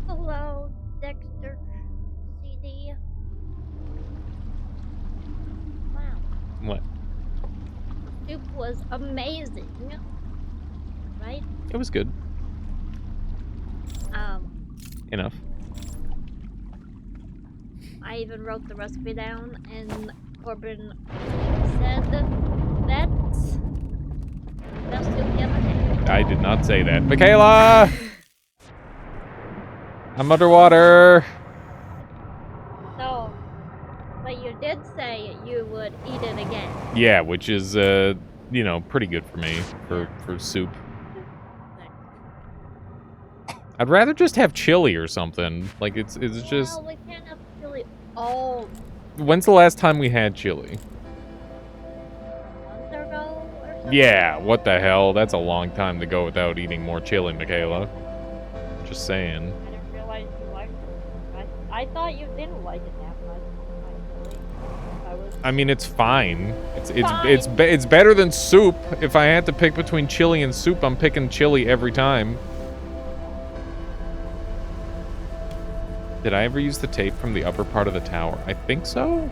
Hello, Dexter. CD. Wow. What? The soup was amazing. Right? It was good. Enough. I even wrote the recipe down, and Corbin said that's the best soup he ever had. I did not say that. Michaela! I'm underwater. So, but you did say you would eat it again. Yeah, which is, you know, pretty good for me, for soup. I'd rather just have chili or something. Like, it's just... Well, we can't have chili all When's the last time we had chili? months ago or something? Yeah, what the hell? That's a long time to go without eating more chili, Michaela. Just saying. I didn't realize you liked it. I thought you didn't like it that much. I mean, it's fine. Fine. It's better than soup. If I had to pick between chili and soup, I'm picking chili every time. Did I ever use the tape from the upper part of the tower? I think so.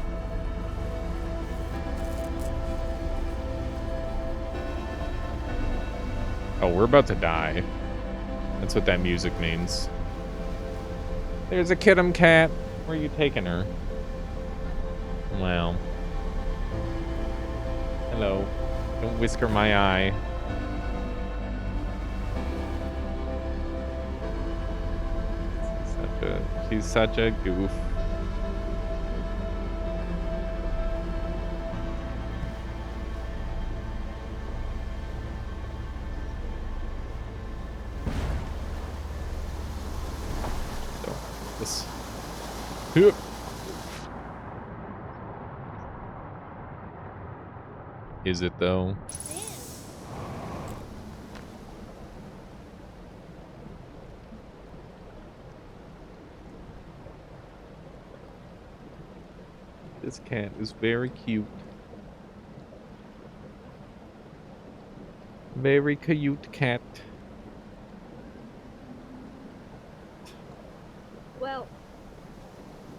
Oh, we're about to die. That's what that music means. There's a kitty cat. Where are you taking her? Well. Hello. Don't whisker my eye. She's such a goof. So, this. Is it though? This cat is very cute. Very cute cat. Well,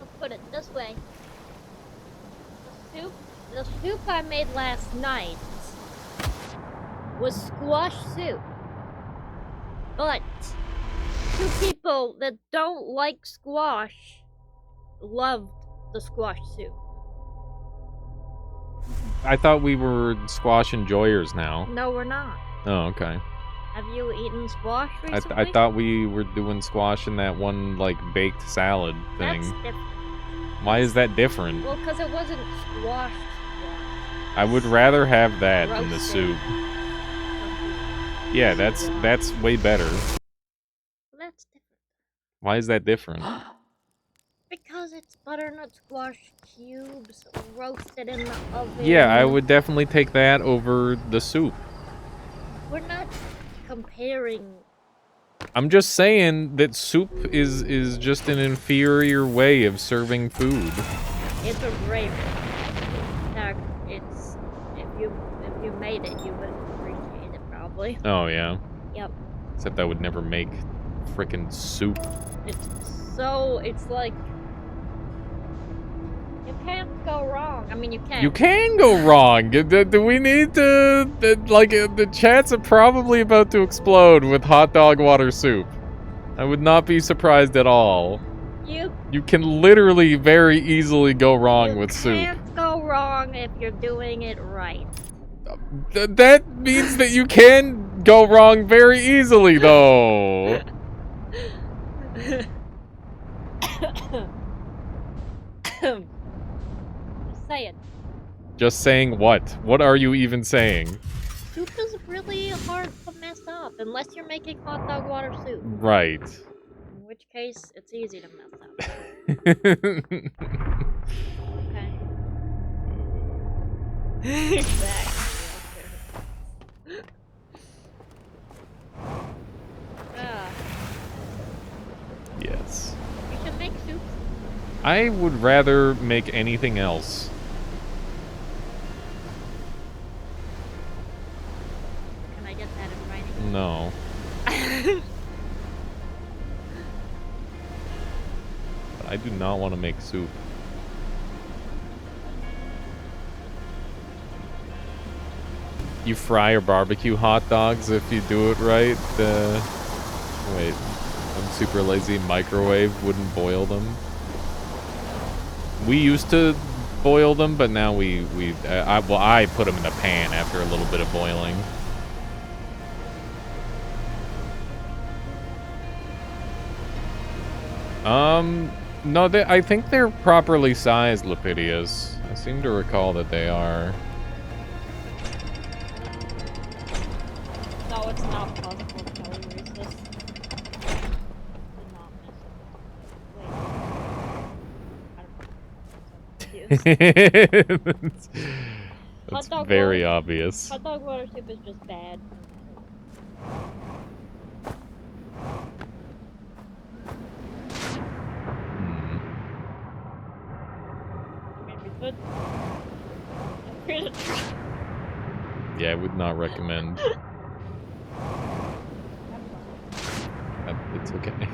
I'll put it this way. The soup I made last night was squash soup. But two people that don't like squash loved the squash soup. I thought we were squash enjoyers now. No, we're not. Oh, okay. Have you eaten squash I recently? thought we were doing squash in that one, like, baked salad thing. That's different. Why is that different? Well, because it wasn't squash. I would rather have that than the Roasted soup. pumpkin Yeah, squash. that's way better. Well, that's different. Why is that different? Because it's butternut squash cubes roasted in the oven. Yeah, I would definitely take that over the soup. We're not comparing. I'm just saying that soup is just an inferior way of serving food. It's a great. In fact, it's if you made it, you would appreciate it probably. Oh yeah. Yep. Except I would never make frickin' soup. It's like you can't go wrong. I mean, you can. You can go wrong. Do we need to the chats are probably about to explode with hot dog water soup. I would not be surprised at all. You can literally very easily go wrong with soup. You can't go wrong if you're doing it right. That means that you can go wrong very easily, though. Just saying. Just saying what? What are you even saying? Soup is really hard to mess up unless you're making hot dog water soup. Right. In which case, it's easy to mess up. Okay. Exactly. Yes. You should make soup. I would rather make anything else. Can I get that in writing? No. I do not want to make soup. You fry or barbecue hot dogs if you do it right. Wait, I'm super lazy. Microwave wouldn't boil them. We used to boil them, but now I put them in a pan after a little bit of boiling. No, I think they're properly sized, Lepidius. I seem to recall that they are. No, it's not possible to erase this. That's very obvious. Hot dog water soup is just bad. Yeah, I would not recommend. It's okay.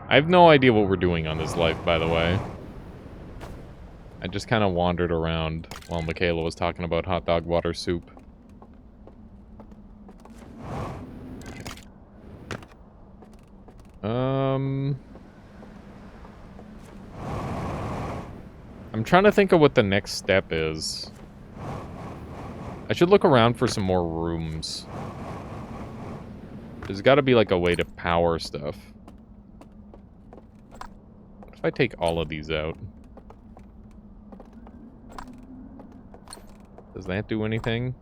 I have no idea what we're doing on this life, by the way. I just kind of wandered around while Michaela was talking about hot dog water soup. I'm trying to think of what the next step is. I should look around for some more rooms. There's got to be like a way to power stuff. What if I take all of these out? Does that do anything?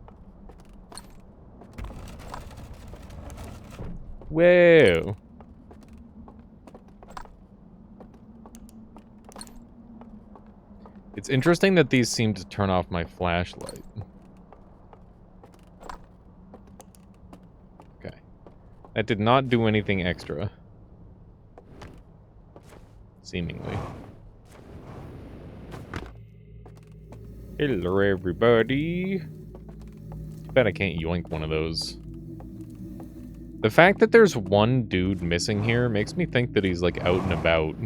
Whoa. It's interesting that these seem to turn off my flashlight. Okay. That did not do anything extra. Seemingly. Hello, everybody. Too bad I can't yoink one of those. The fact that there's one dude missing here makes me think that he's, like, out and about.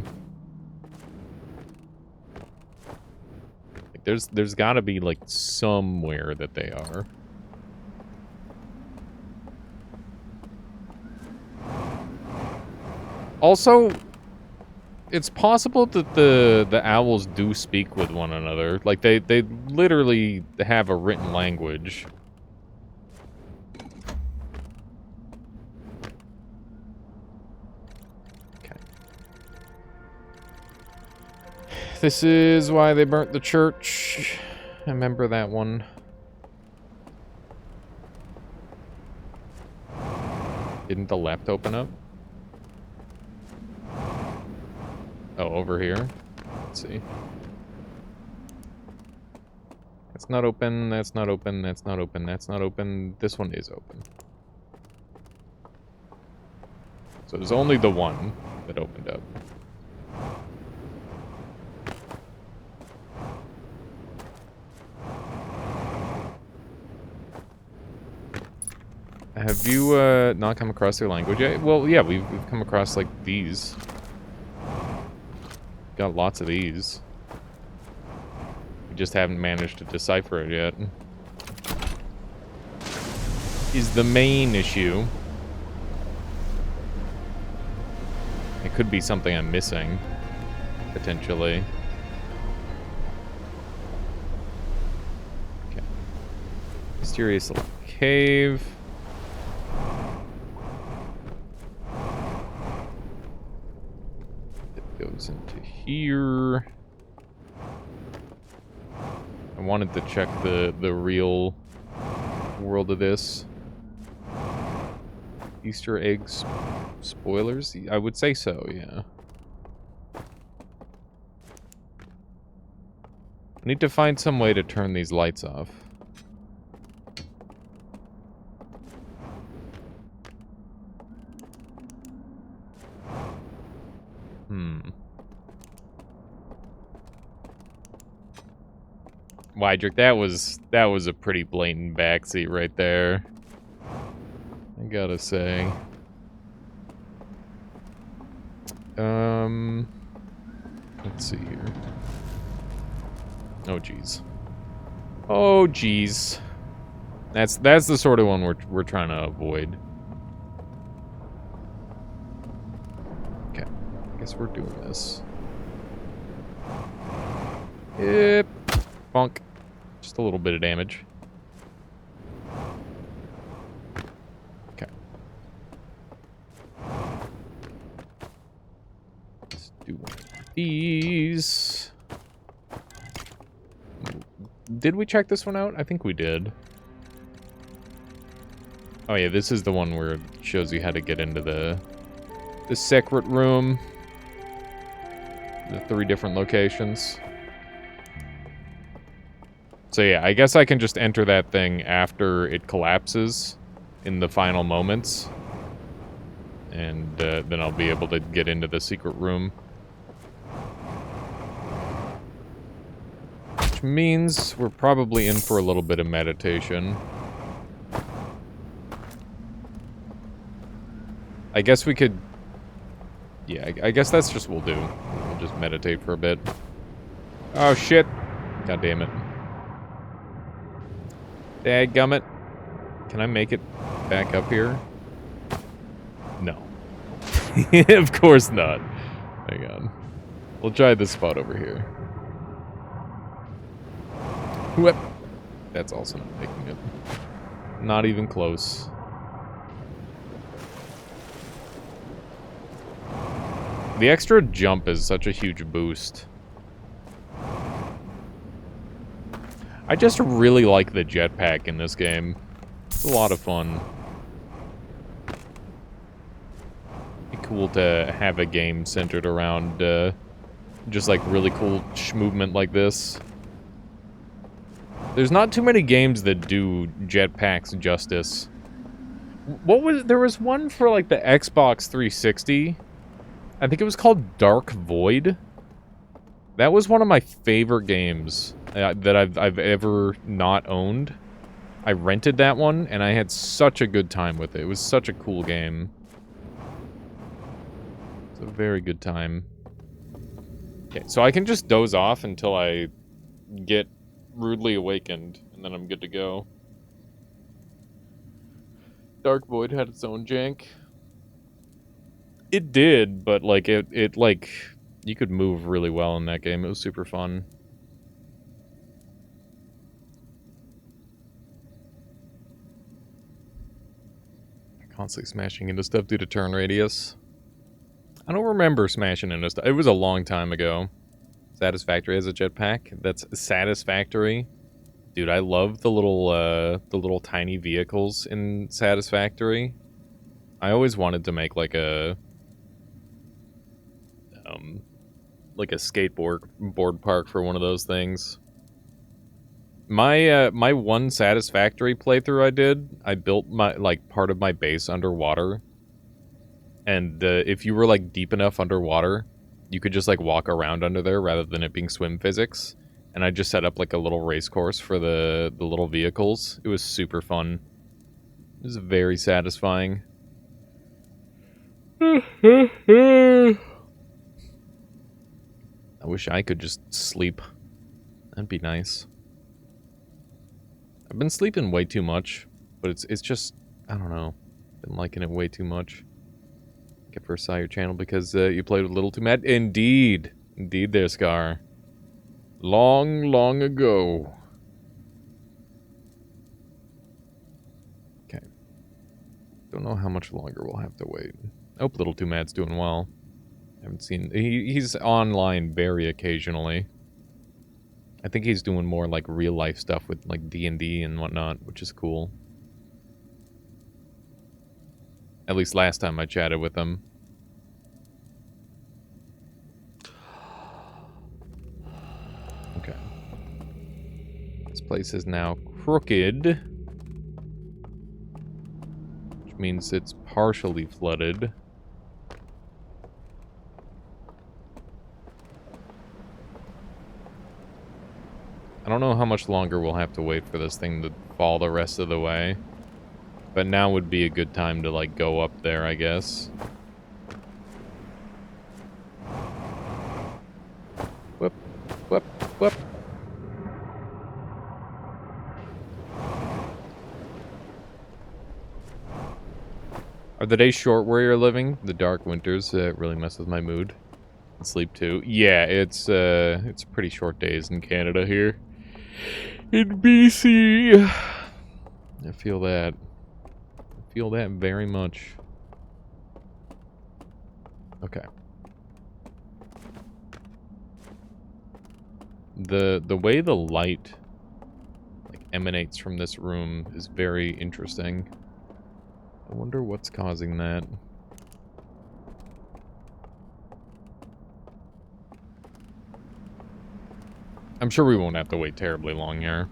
Like, there's gotta be, like, somewhere that they are. Also, it's possible that the owls do speak with one another. Like, they literally have a written language. This is why they burnt the church. I remember that one. Didn't the left open up? Oh, over here. Let's see. That's not open, that's not open, that's not open, that's not open. This one is open. So there's only the one that opened up. Have you not come across their language yet? Well, yeah, we've come across like these. Got lots of these. We just haven't managed to decipher it yet. Is the main issue. It could be something I'm missing, potentially. Okay. Mysterious little cave. It goes into here. I wanted to check the real world of this. Easter eggs spoilers? I would say so, yeah. I need to find some way to turn these lights off. Wydrick, that was a pretty blatant backseat right there. I gotta say. Let's see here. Oh jeez. Oh jeez. That's the sort of one we're trying to avoid. Okay. I guess we're doing this. Yep. Bonk. Just a little bit of damage. Okay. Let's do one of these. Did we check this one out? I think we did. Oh yeah, this is the one where it shows you how to get into the secret room. The 3 different locations. So yeah, I guess I can just enter that thing after it collapses in the final moments. And then I'll be able to get into the secret room. Which means we're probably in for a little bit of meditation. I guess we could... Yeah, I guess that's just what we'll do. We'll just meditate for a bit. Oh shit! God damn it. Dadgummit. Can I make it back up here? No. Of course not. Hang on. We'll try this spot over here. Whoop. That's also not making it. Not even close. The extra jump is such a huge boost. I just really like the jetpack in this game. It's a lot of fun. Be cool to have a game centered around just like really cool movement like this. There's not too many games that do jetpacks justice. There was one for like the Xbox 360. I think it was called Dark Void. That was one of my favorite games that I've ever not owned. I rented that one, and I had such a good time with it. It was such a cool game. It's a very good time. Okay, so I can just doze off until I get rudely awakened, and then I'm good to go. Dark Void had its own jank. It did, but like it like you could move really well in that game. It was super fun. Constantly smashing into stuff due to turn radius. I don't remember smashing into stuff. It was a long time ago. Satisfactory has a jetpack. That's Satisfactory. Dude, I love the little tiny vehicles in Satisfactory. I always wanted to make like a skateboard park for one of those things. My one Satisfactory playthrough I built my part of my base underwater. And if you were like deep enough underwater, you could just like walk around under there rather than it being swim physics. And I just set up like a little race course for the little vehicles. It was super fun. It was very satisfying. I wish I could just sleep. That'd be nice. I've been sleeping way too much, but it's just, I don't know. Been liking it way too much. I first saw your channel because you played with Little Too Mad. Indeed. Indeed there, Scar. Long, long ago. Okay. Don't know how much longer we'll have to wait. I hope Little Too Mad's doing well. Haven't seen... He's online very occasionally. I think he's doing more, like, real-life stuff with, like, D&D and whatnot, which is cool. At least last time I chatted with him. Okay. This place is now crooked. Which means it's partially flooded. I don't know how much longer we'll have to wait for this thing to fall the rest of the way. But now would be a good time to, like, go up there, I guess. Whoop, whoop, whoop. Are the days short where you're living? The dark winters really mess with my mood. And sleep, too. Yeah, it's pretty short days in Canada here. In BC. I feel that. Feel that very much. Okay. The way the light like emanates from this room is very interesting. I wonder what's causing that. I'm sure we won't have to wait terribly long here.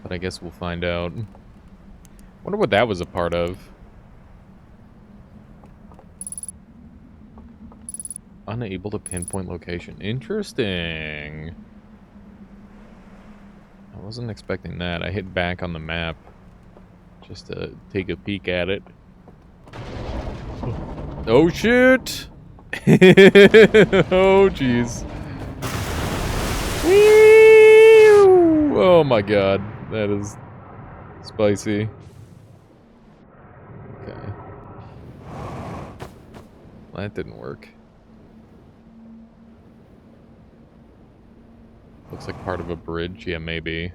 But I guess we'll find out. Wonder what that was a part of. Unable to pinpoint location. Interesting. I wasn't expecting that. I hit back on the map just to take a peek at it. Oh shit! Oh jeez. Oh my god. That is spicy. Okay. Well, that didn't work. Looks like part of a bridge. Yeah, maybe.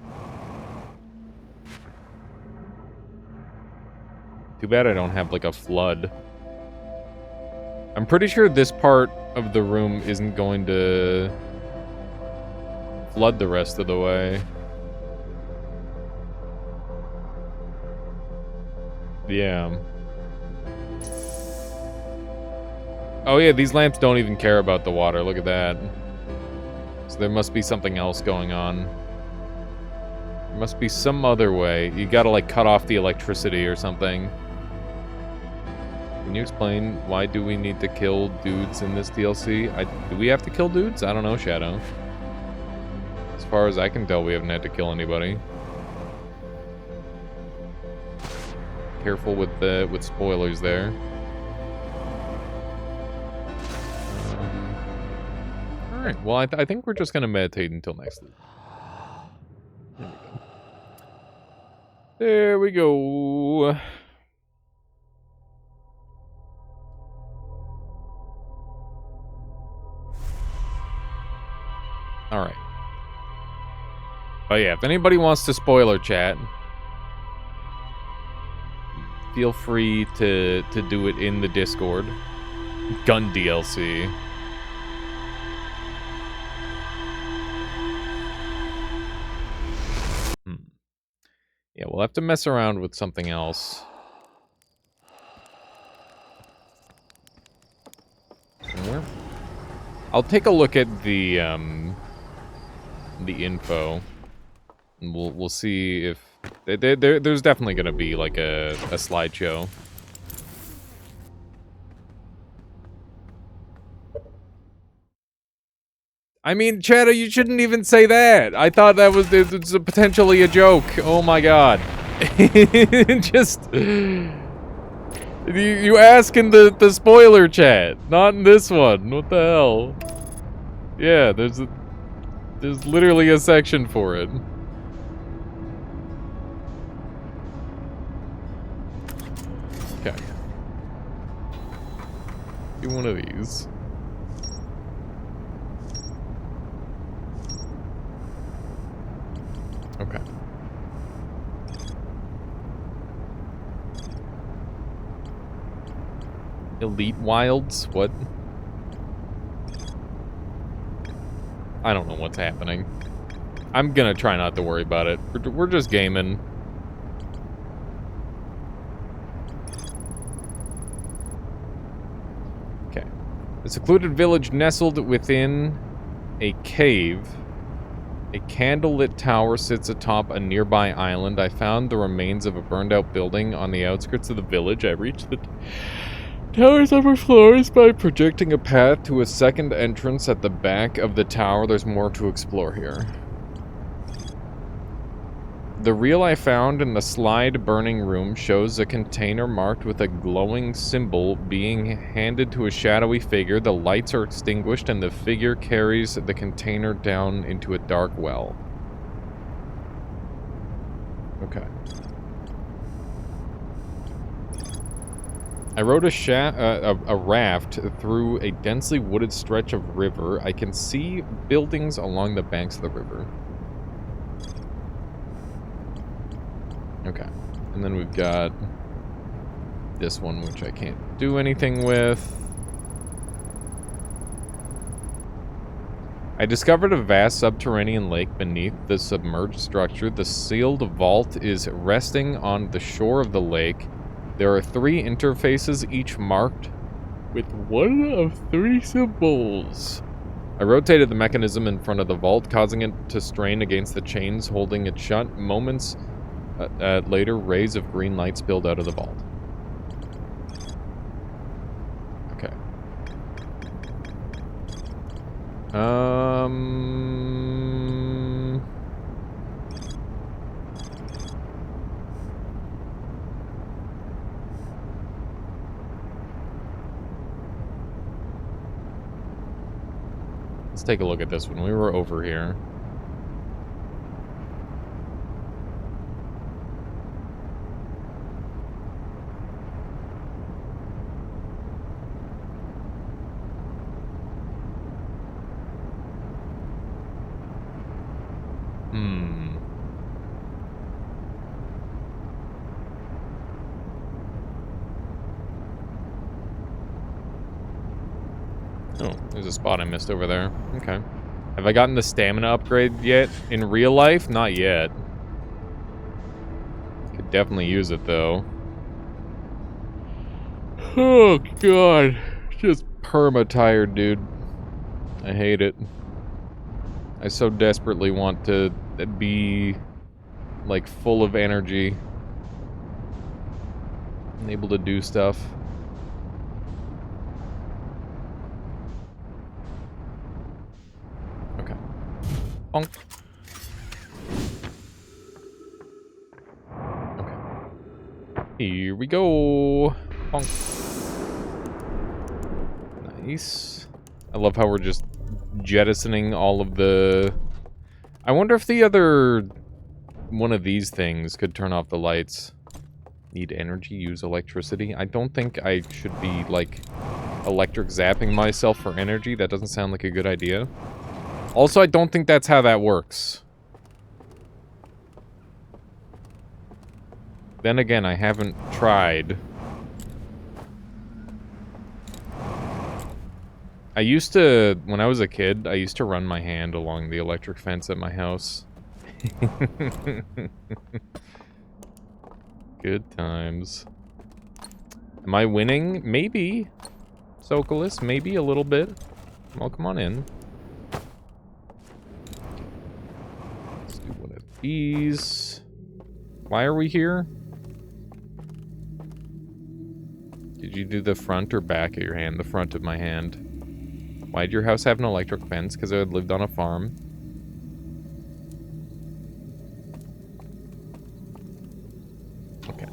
Too bad I don't have, like, a flood. I'm pretty sure this part of the room isn't going to flood the rest of the way. Yeah. Oh yeah, these lamps don't even care about the water. Look at that. So there must be something else going on. There must be some other way. You gotta, like, cut off the electricity or something. Can you explain why do we need to kill dudes in this DLC? Do we have to kill dudes? I don't know, Shadow. As far as I can tell, we haven't had to kill anybody. Careful with spoilers there. All right. Well, I think we're just gonna meditate until next week. There we go. All right. But yeah, if anybody wants to spoiler chat, feel free to do it in the Discord. Gun DLC. We'll have to mess around with something else. Somewhere? I'll take a look at the info. And we'll see if... There's definitely gonna be, like, a slideshow. I mean, Chad, you shouldn't even say that. I thought that was potentially a joke. Oh my god. Just... You ask in the spoiler chat, not in this one. What the hell? Yeah, there's literally a section for it. Okay. Do one of these. Okay. Elite Wilds? What? I don't know what's happening. I'm gonna try not to worry about it. We're just gaming. Okay. A secluded village nestled within a cave. A candlelit tower sits atop a nearby island. I found the remains of a burned-out building on the outskirts of the village. I reached the tower's upper floors by projecting a path to a second entrance at the back of the tower. There's more to explore here. The reel I found in the slide burning room shows a container marked with a glowing symbol being handed to a shadowy figure. The lights are extinguished and the figure carries the container down into a dark well. Okay. I rode a raft through a densely wooded stretch of river. I can see buildings along the banks of the river. Okay. And then we've got this one, which I can't do anything with. I discovered a vast subterranean lake beneath the submerged structure. The sealed vault is resting on the shore of the lake. There are 3 interfaces, each marked with one of 3 symbols. I rotated the mechanism in front of the vault, causing it to strain against the chains holding it shut. Moments later, rays of green light spilled out of the vault. Okay. Let's take a look at this one. We were over here. Oh, there's a spot I missed over there. Okay. Have I gotten the stamina upgrade yet in real life? Not yet. Could definitely use it, though. Oh, God. Just perma-tired, dude. I hate it. I so desperately want to be, like, full of energy. And able to do stuff. Okay. Bonk. Okay. Here we go. Bonk. Nice. I love how we're just jettisoning all of the... I wonder if the other one of these things could turn off the lights. Need energy, use electricity. I don't think I should be, like, electric zapping myself for energy. That doesn't sound like a good idea. Also, I don't think that's how that works. Then again, I haven't tried. I used to, when I was a kid, I used to run my hand along the electric fence at my house. Good times. Am I winning? Maybe. Sokolis, maybe a little bit. Well, come on in. Let's do one of these. Why are we here? Did you do the front or back of your hand? The front of my hand. Why'd your house have an electric fence? Because I had lived on a farm. Okay.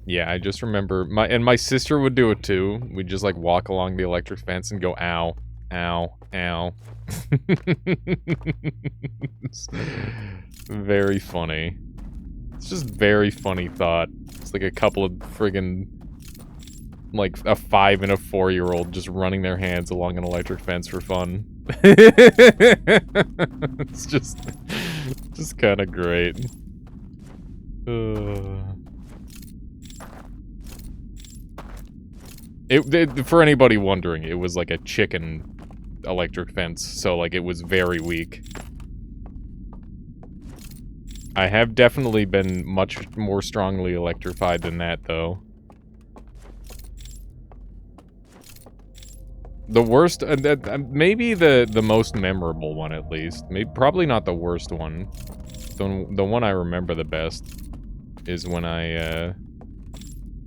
Yeah, I just remember my sister would do it too. We'd just like walk along the electric fence and go ow, ow, ow. It's very funny. It's just very funny thought. It's like a couple of friggin' like a 5 and a 4-year-old just running their hands along an electric fence for fun. It's just kind of great. For anybody wondering, it was like a chicken electric fence, so like it was very weak. I have definitely been much more strongly electrified than that, though. The worst, maybe the most memorable one at least. Maybe probably not the worst one. The one I remember the best is when I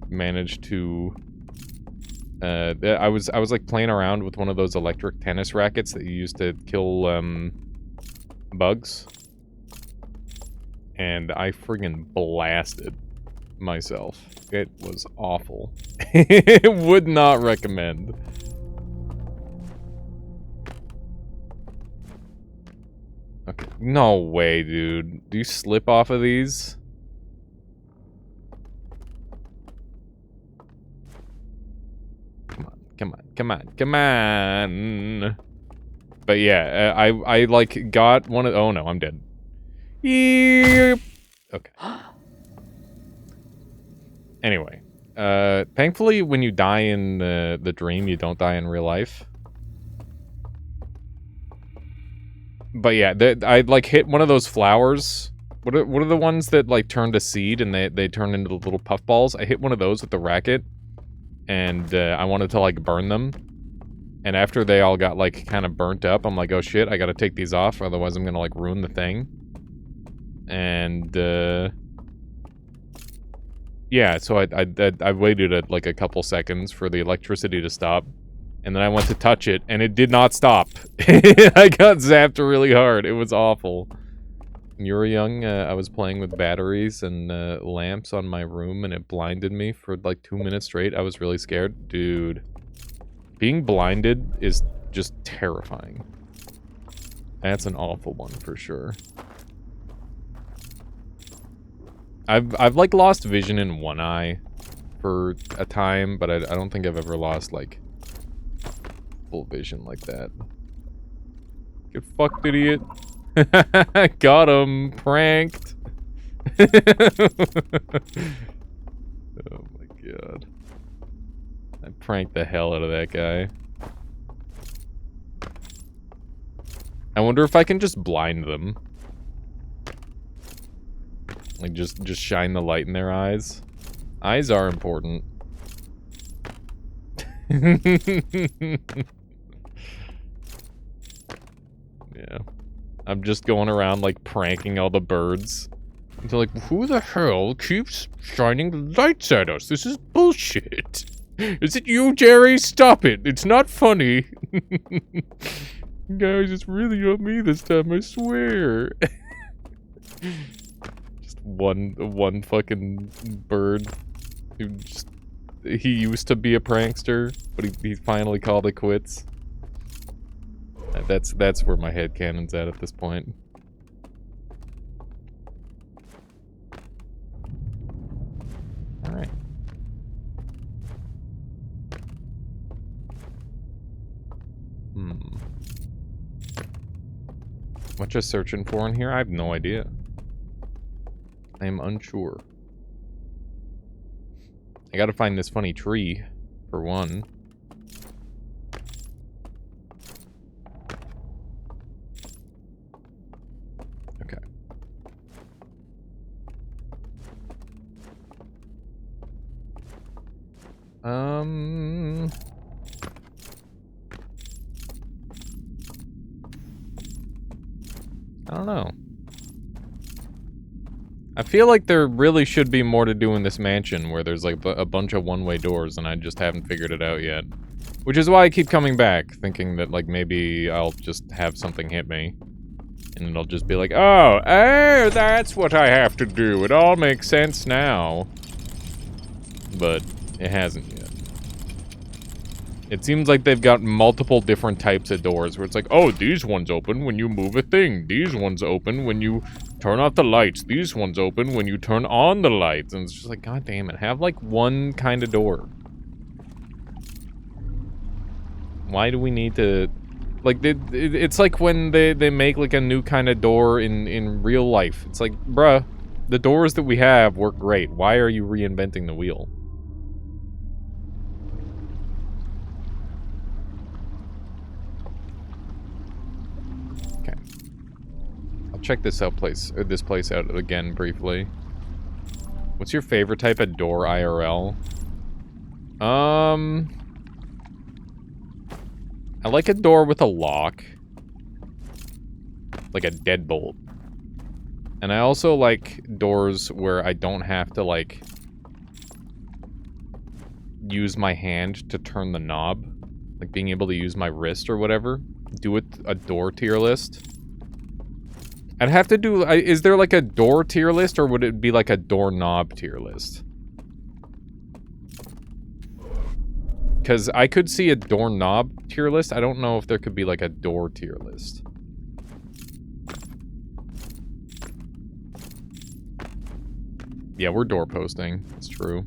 managed to. I was like playing around with one of those electric tennis rackets that you use to kill bugs, and I friggin' blasted myself. It was awful. Would not recommend. Okay. No way, dude. Do you slip off of these? Come on. But yeah, I like got one of. Oh no, I'm dead. Yep. Okay. Anyway, thankfully, when you die in the dream, you don't die in real life. But yeah, I like hit one of those flowers. What are the ones that like turn to seed and they turn into little puffballs? I hit one of those with the racket. And I wanted to, like, burn them. And after they all got, like, kind of burnt up, I'm like, oh shit, I gotta take these off, otherwise I'm gonna, like, ruin the thing. And, yeah, so I waited, like, a couple seconds for the electricity to stop. And then I went to touch it, and it did not stop. I got zapped really hard. It was awful. When you were young, I was playing with batteries and lamps on my room, and it blinded me for like 2 minutes straight. I was really scared. Dude, being blinded is just terrifying. That's an awful one for sure. I've like lost vision in one eye for a time, but I don't think I've ever lost like full vision like that. Get fucked, idiot. Got him. Pranked. Oh my god. I pranked the hell out of that guy. I wonder if I can just blind them. Like, just shine the light in their eyes. Eyes are important. Yeah. I'm just going around, like, pranking all the birds. They're like, who the hell keeps shining lights at us? This is bullshit. Is it you, Jerry? Stop it. It's not funny. Guys, it's really not me this time, I swear. Just one fucking bird. He used to be a prankster, but he finally called it quits. That's where my headcanon's at this point. Alright. What just searching for in here? I have no idea. I am unsure. I gotta find this funny tree, for one. I don't know. I feel like there really should be more to do in this mansion where there's like a bunch of one-way doors and I just haven't figured it out yet. Which is why I keep coming back, thinking that like maybe I'll just have something hit me. And it'll just be like, oh, that's what I have to do. It all makes sense now. But it hasn't yet. It seems like they've got multiple different types of doors where it's like, oh, these ones open when you move a thing. These ones open when you turn off the lights. These ones open when you turn on the lights. And it's just like, god damn it. Have like one kind of door. Why do we need to... Like, it's like when they make like a new kind of door in real life. It's like, bruh, the doors that we have work great. Why are you reinventing the wheel? Check this place out again briefly. What's your favorite type of door IRL? I like a door with a lock. Like a deadbolt. And I also like doors where I don't have to, like, use my hand to turn the knob. Like being able to use my wrist or whatever. Do it a door tier list. I'd have to do... is there like a door tier list, or would it be like a doorknob tier list? Because I could see a doorknob tier list. I don't know if there could be like a door tier list. Yeah, we're door posting. It's true.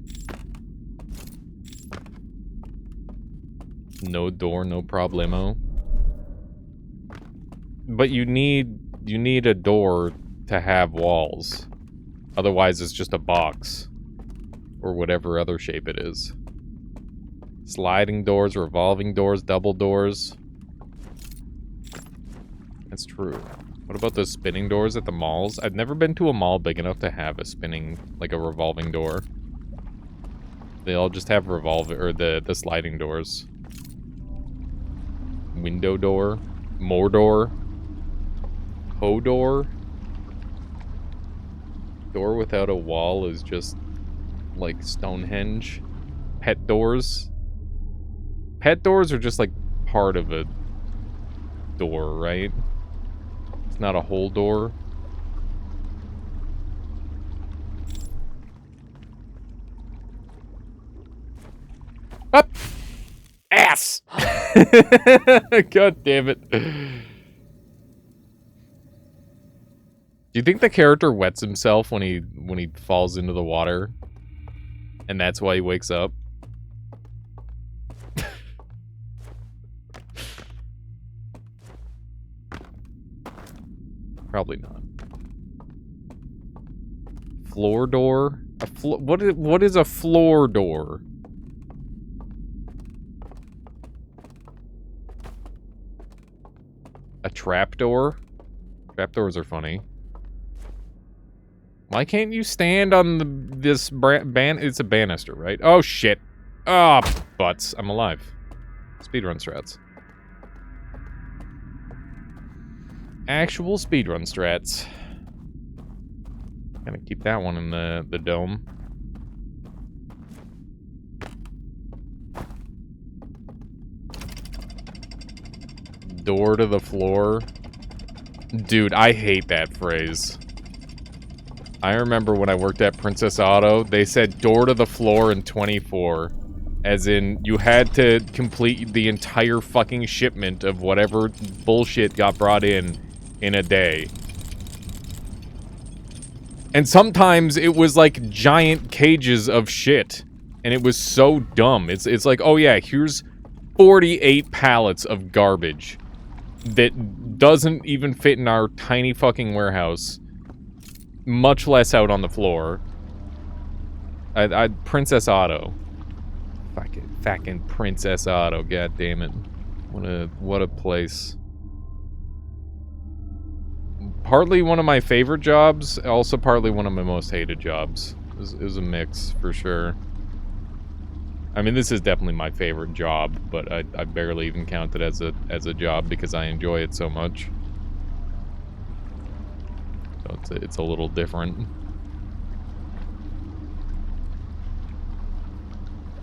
No door, no problemo. But you need a door to have walls. Otherwise, it's just a box. Or whatever other shape it is. Sliding doors, revolving doors, double doors. That's true. What about those spinning doors at the malls? I've never been to a mall big enough to have a spinning, like a revolving door. They all just have the sliding doors. Window door. More door. Door. Door without a wall is just like Stonehenge. Pet doors. Pet doors are just like part of a door, right? It's not a whole door. Up! Ass! God damn it. Do you think the character wets himself when he falls into the water? And that's why he wakes up? Probably not. Floor door? What is a floor door? A trapdoor? Trapdoors are funny. Why can't you stand on this it's a banister, right? Oh, shit. Oh, butts. I'm alive. Speedrun strats. Actual speedrun strats. Gotta keep that one in the dome. Door to the floor. Dude, I hate that phrase. I remember when I worked at Princess Auto, they said door to the floor in 24. As in, you had to complete the entire fucking shipment of whatever bullshit got brought in a day. And sometimes it was like giant cages of shit. And it was so dumb. It's like, oh yeah, here's 48 pallets of garbage that doesn't even fit in our tiny fucking warehouse. Much less out on the floor. Princess Auto. Fucking Princess Auto, god damn it. What a place. Partly one of my favorite jobs, also partly one of my most hated jobs. It was a mix, for sure. I mean, this is definitely my favorite job, but I barely even count it as a job because I enjoy it so much. So it's a little different.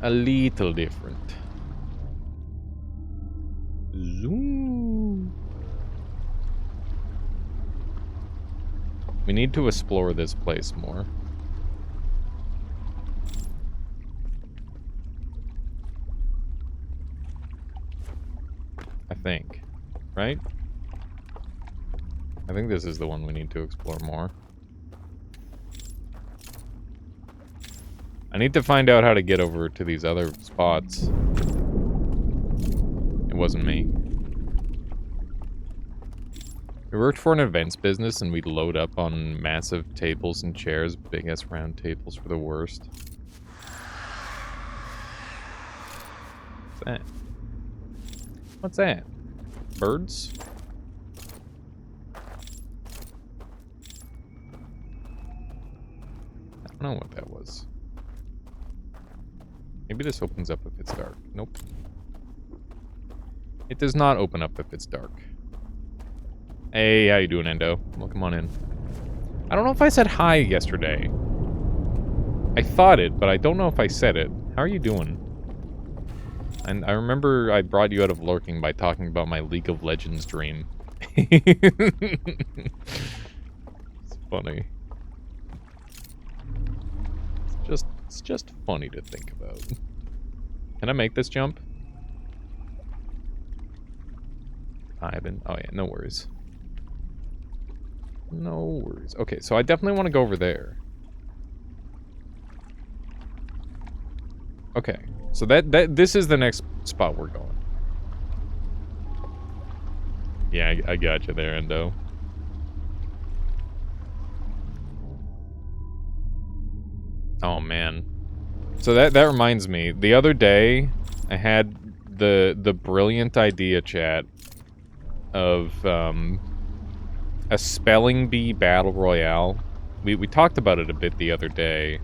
A little different. Zoom. We need to explore this place more. I think. Right? I think this is the one we need to explore more. I need to find out how to get over to these other spots. It wasn't me. We worked for an events business and we'd load up on massive tables and chairs, big ass round tables for the worst. What's that? What's that? Birds? I don't know what that was. Maybe this opens up if it's dark. Nope. It does not open up if it's dark. Hey, how you doing, Endo? Welcome on in. I don't know if I said hi yesterday. I thought it, but I don't know if I said it. How are you doing? And I remember I brought you out of lurking by talking about my League of Legends dream. It's funny. It's just funny to think about. Can I make this jump? Oh yeah, no worries. No worries. Okay, so I definitely want to go over there. Okay, so this is the next spot we're going. Yeah, I got you there, Endo. Oh man. So that reminds me. The other day, I had the brilliant idea, chat, of a spelling bee battle royale. We talked about it a bit the other day,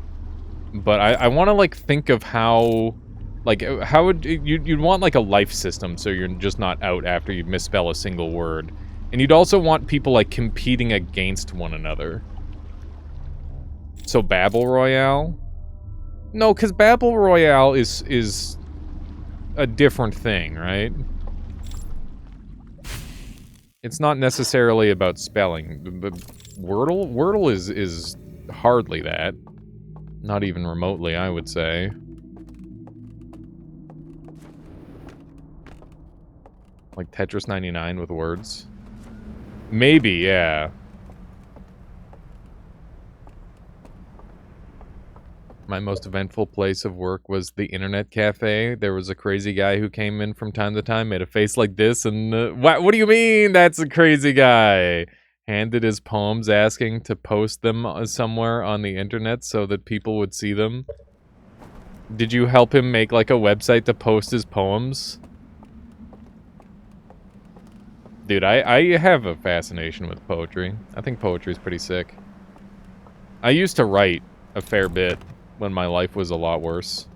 but I want to like think of how, like, how would you'd want like a life system so you're just not out after you misspell a single word, and you'd also want people like competing against one another. So Babel Royale? No, because Babel Royale is a different thing, right? It's not necessarily about spelling. But Wordle is hardly that. Not even remotely, I would say. Like Tetris 99 with words? Maybe, yeah. My most eventful place of work was the internet cafe. There was a crazy guy who came in from time to time, made a face like this, and what do you mean that's a crazy guy? Handed his poems asking to post them somewhere on the internet so that people would see them. Did you help him make like a website to post his poems? Dude, I have a fascination with poetry. I think poetry is pretty sick. I used to write a fair bit when my life was a lot worse.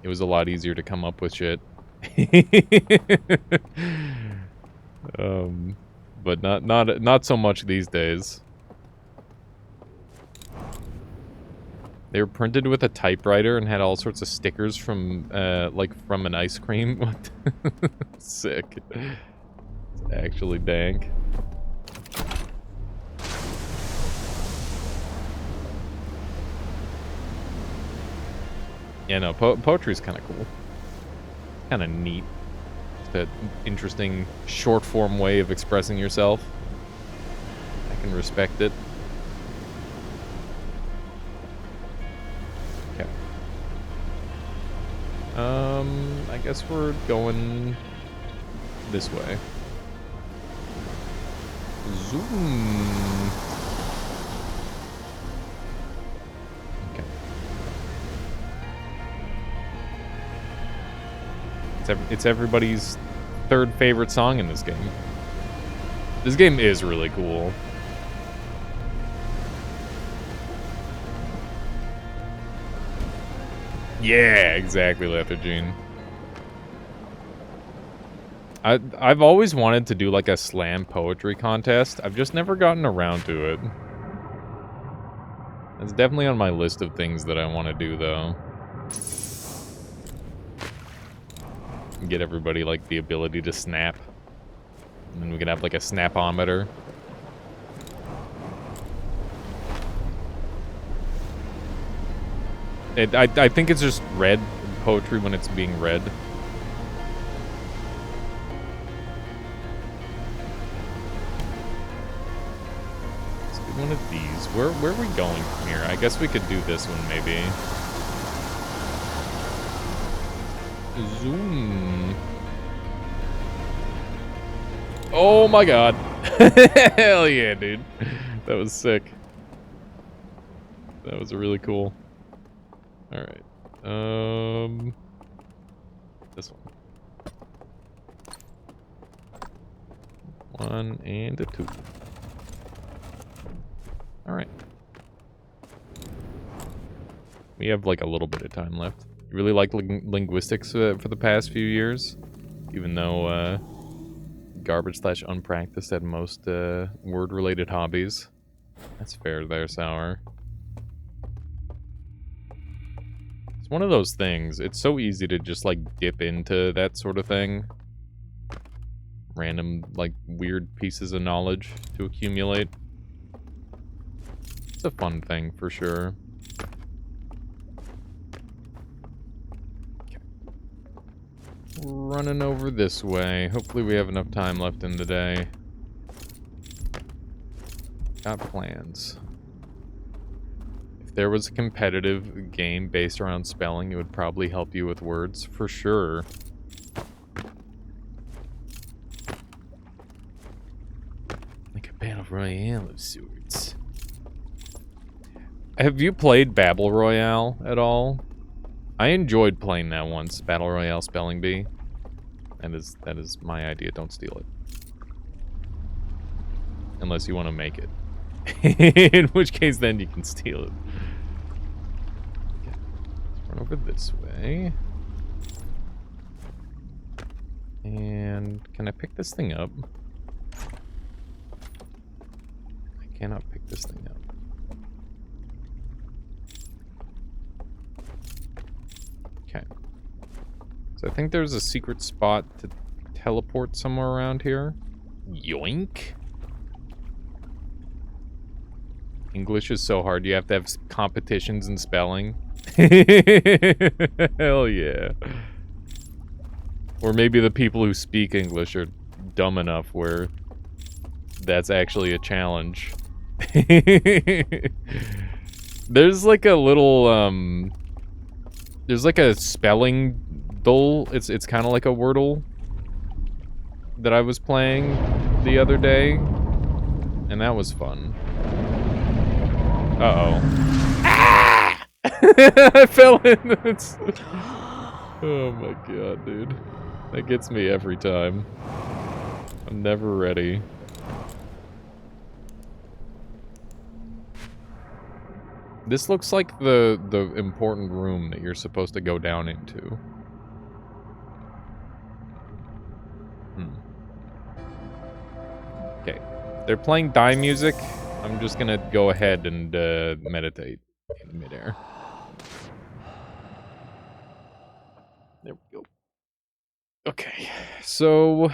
It was a lot easier to come up with shit. But not so much these days. They were printed with a typewriter and had all sorts of stickers from like from an ice cream. What? Sick. It's actually dank. Yeah, no, poetry's kind of cool. Kind of neat. It's an interesting short-form way of expressing yourself. I can respect it. Okay. I guess we're going this way. Zoom. It's everybody's third favorite song in this game. This game is really cool. Yeah, exactly, Lethargene. I've always wanted to do like a slam poetry contest. I've just never gotten around to it. It's definitely on my list of things that I want to do, though. Get everybody like the ability to snap. And then we can have like a snapometer. I think it's just read poetry when it's being read. Let's do one of these. Where are we going from here? I guess we could do this one maybe. Zoom. Oh my god. Hell yeah, dude. That was sick. That was really cool. Alright. This one. 1 and a 2. Alright. We have like a little bit of time left. You really like linguistics for the past few years? Even though, garbage/unpracticed at most, word-related hobbies. That's fair there, Sour. It's one of those things. It's so easy to just, like, dip into that sort of thing. Random, like, weird pieces of knowledge to accumulate. It's a fun thing, for sure. Running over this way. Hopefully we have enough time left in the day. Got plans. If there was a competitive game based around spelling, it would probably help you with words, for sure. Like a battle royale of sorts. Have you played Babel Royale at all? I enjoyed playing that once, Battle Royale Spelling Bee. That is my idea, don't steal it. Unless you want to make it. In which case, then you can steal it. Okay. Let's run over this way. And can I pick this thing up? I cannot pick this thing up. Okay. So I think there's a secret spot to teleport somewhere around here. Yoink. English is so hard, you have to have competitions in spelling. Hell yeah. Or maybe the people who speak English are dumb enough where that's actually a challenge. There's like a little, there's like a spelling duel. It's kind of like a Wordle that I was playing the other day. And that was fun. Uh-oh. Ah! I fell in this. Oh my god, dude. That gets me every time. I'm never ready. This looks like the important room that you're supposed to go down into. Okay. They're playing die music. I'm just gonna go ahead and meditate in midair. There we go. Okay, so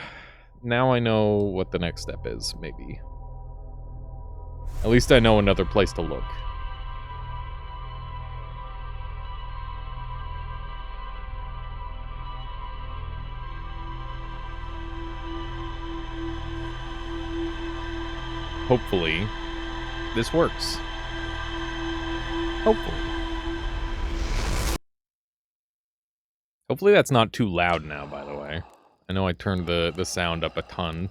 now I know what the next step is, maybe. At least I know another place to look. Hopefully, this works. Hopefully. Hopefully that's not too loud now, by the way. I know I turned the sound up a ton.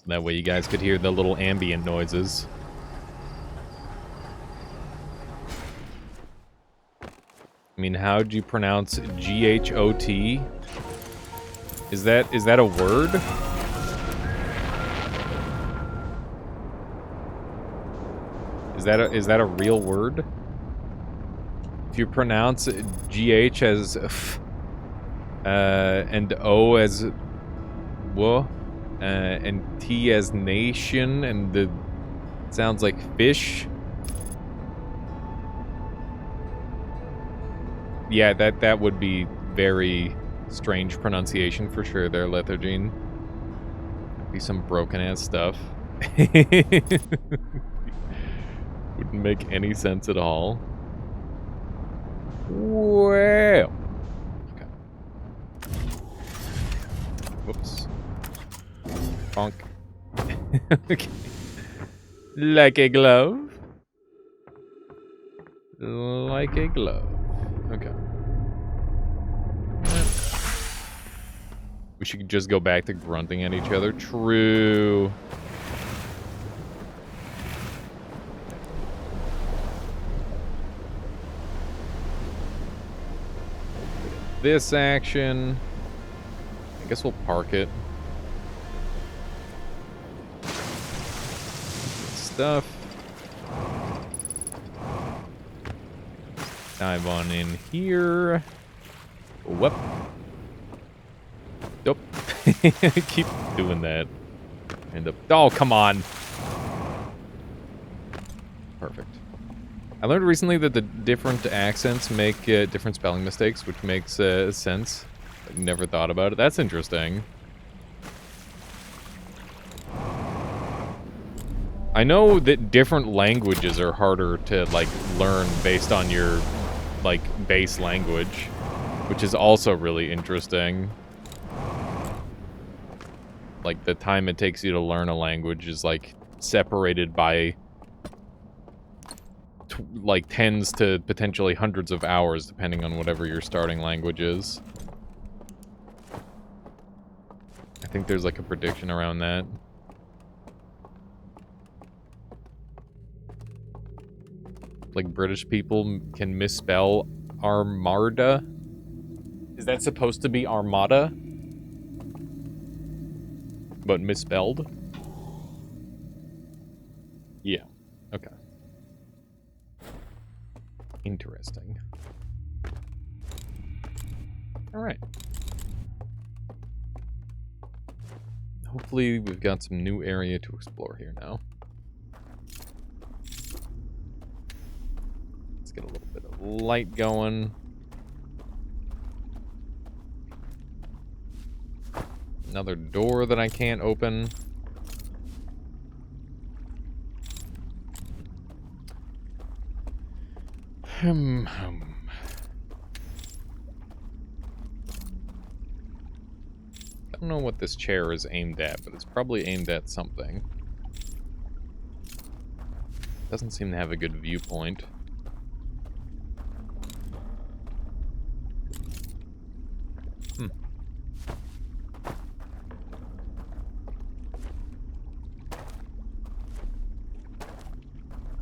That way you guys could hear the little ambient noises. I mean, how'd you pronounce G-H-O-T? Is that a word? Is that a real word? If you pronounce GH as f, and O as w, and T as nation, and the sounds like fish. Yeah, that would be very strange pronunciation for sure there, Lethargene. Be some broken ass stuff. Wouldn't make any sense at all. Well. Okay. Whoops. Bonk. Okay. Like a glove. Like a glove. Okay. We should just go back to grunting at each other. True. This action. I guess we'll park it. Stuff. Dive on in here. Whoop. Nope. Keep doing that. End up. Oh, come on. Perfect. I learned recently that the different accents make different spelling mistakes, which makes sense. I never thought about it. That's interesting. I know that different languages are harder to, like, learn based on your, like, base language, which is also really interesting. Like, the time it takes you to learn a language is, like, separated by, like, tens to potentially hundreds of hours, depending on whatever your starting language is. I think there's, like, a prediction around that. Like, British people can misspell Armada? Is that supposed to be Armada? But misspelled? Yeah. Okay. Interesting. Alright. Hopefully we've got some new area to explore here now. Let's get a little bit of light going. Another door that I can't open. I don't know what this chair is aimed at, but it's probably aimed at something. Doesn't seem to have a good viewpoint.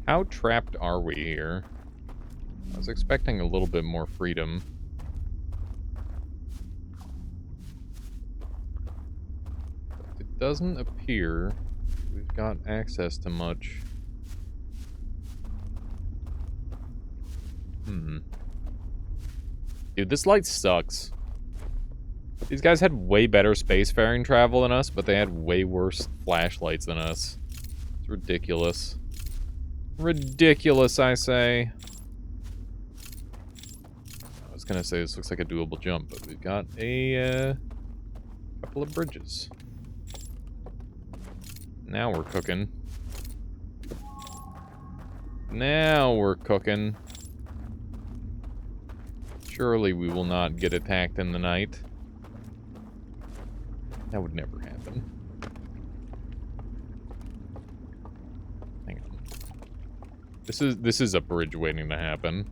How trapped are we here? I was expecting a little bit more freedom. But it doesn't appear we've got access to much. Dude, this light sucks. These guys had way better spacefaring travel than us, but they had way worse flashlights than us. It's ridiculous. Ridiculous, I say. I was gonna say this looks like a doable jump, but we've got a couple of bridges. Now we're cooking. Now we're cooking. Surely we will not get attacked in the night. That would never happen. Hang on. This is a bridge waiting to happen.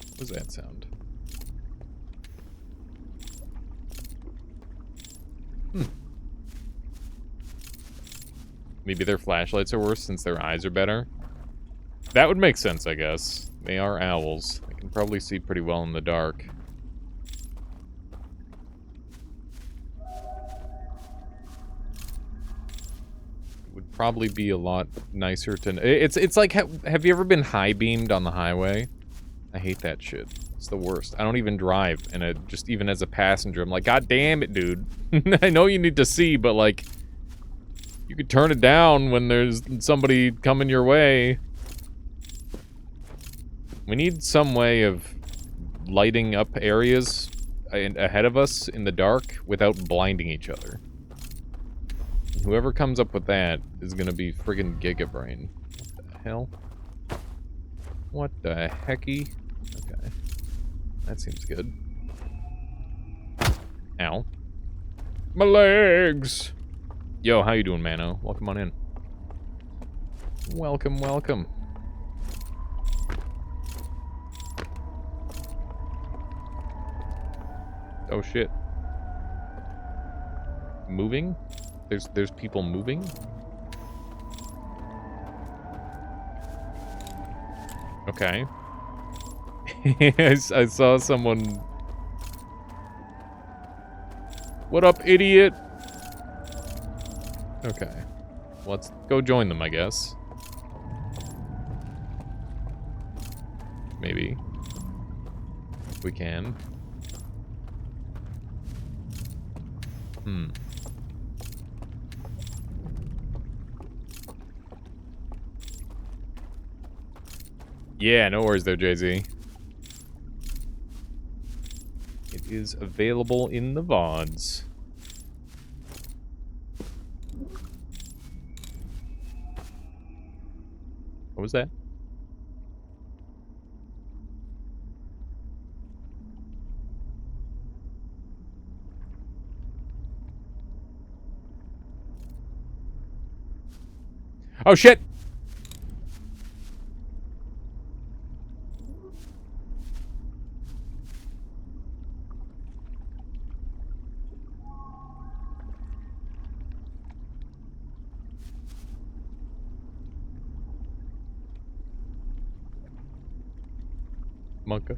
What does that sound? Maybe their flashlights are worse since their eyes are better. That would make sense, I guess. They are owls. They can probably see pretty well in the dark. It would probably be a lot nicer to... It's like, have you ever been high-beamed on the highway? I hate that shit. It's the worst. I don't even drive, and just even as a passenger, I'm like, God damn it, dude. I know you need to see, but like, you could turn it down when there's somebody coming your way. We need some way of lighting up areas ahead of us in the dark without blinding each other. And whoever comes up with that is gonna be friggin' Gigabrain. What the hell? What the hecky? Okay. That seems good. Ow. My legs! Yo, how you doing, Mano? Welcome on in. Welcome, welcome. Oh shit. Moving? There's people moving? Okay. I saw someone... What up, idiot? Okay. Let's go join them, I guess. Maybe. If we can. Yeah, no worries there, Jay-Z. It is available in the VODs. What was that? Oh, shit! Monka.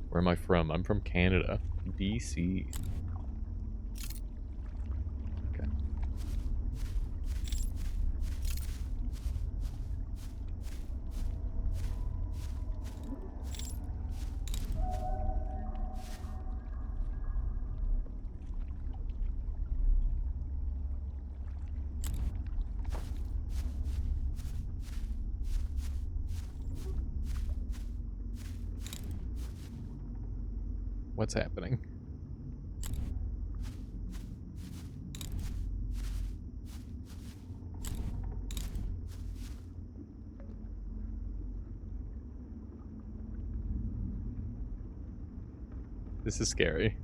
Where am I from? I'm from Canada. BC. Okay. What's happening? This is scary.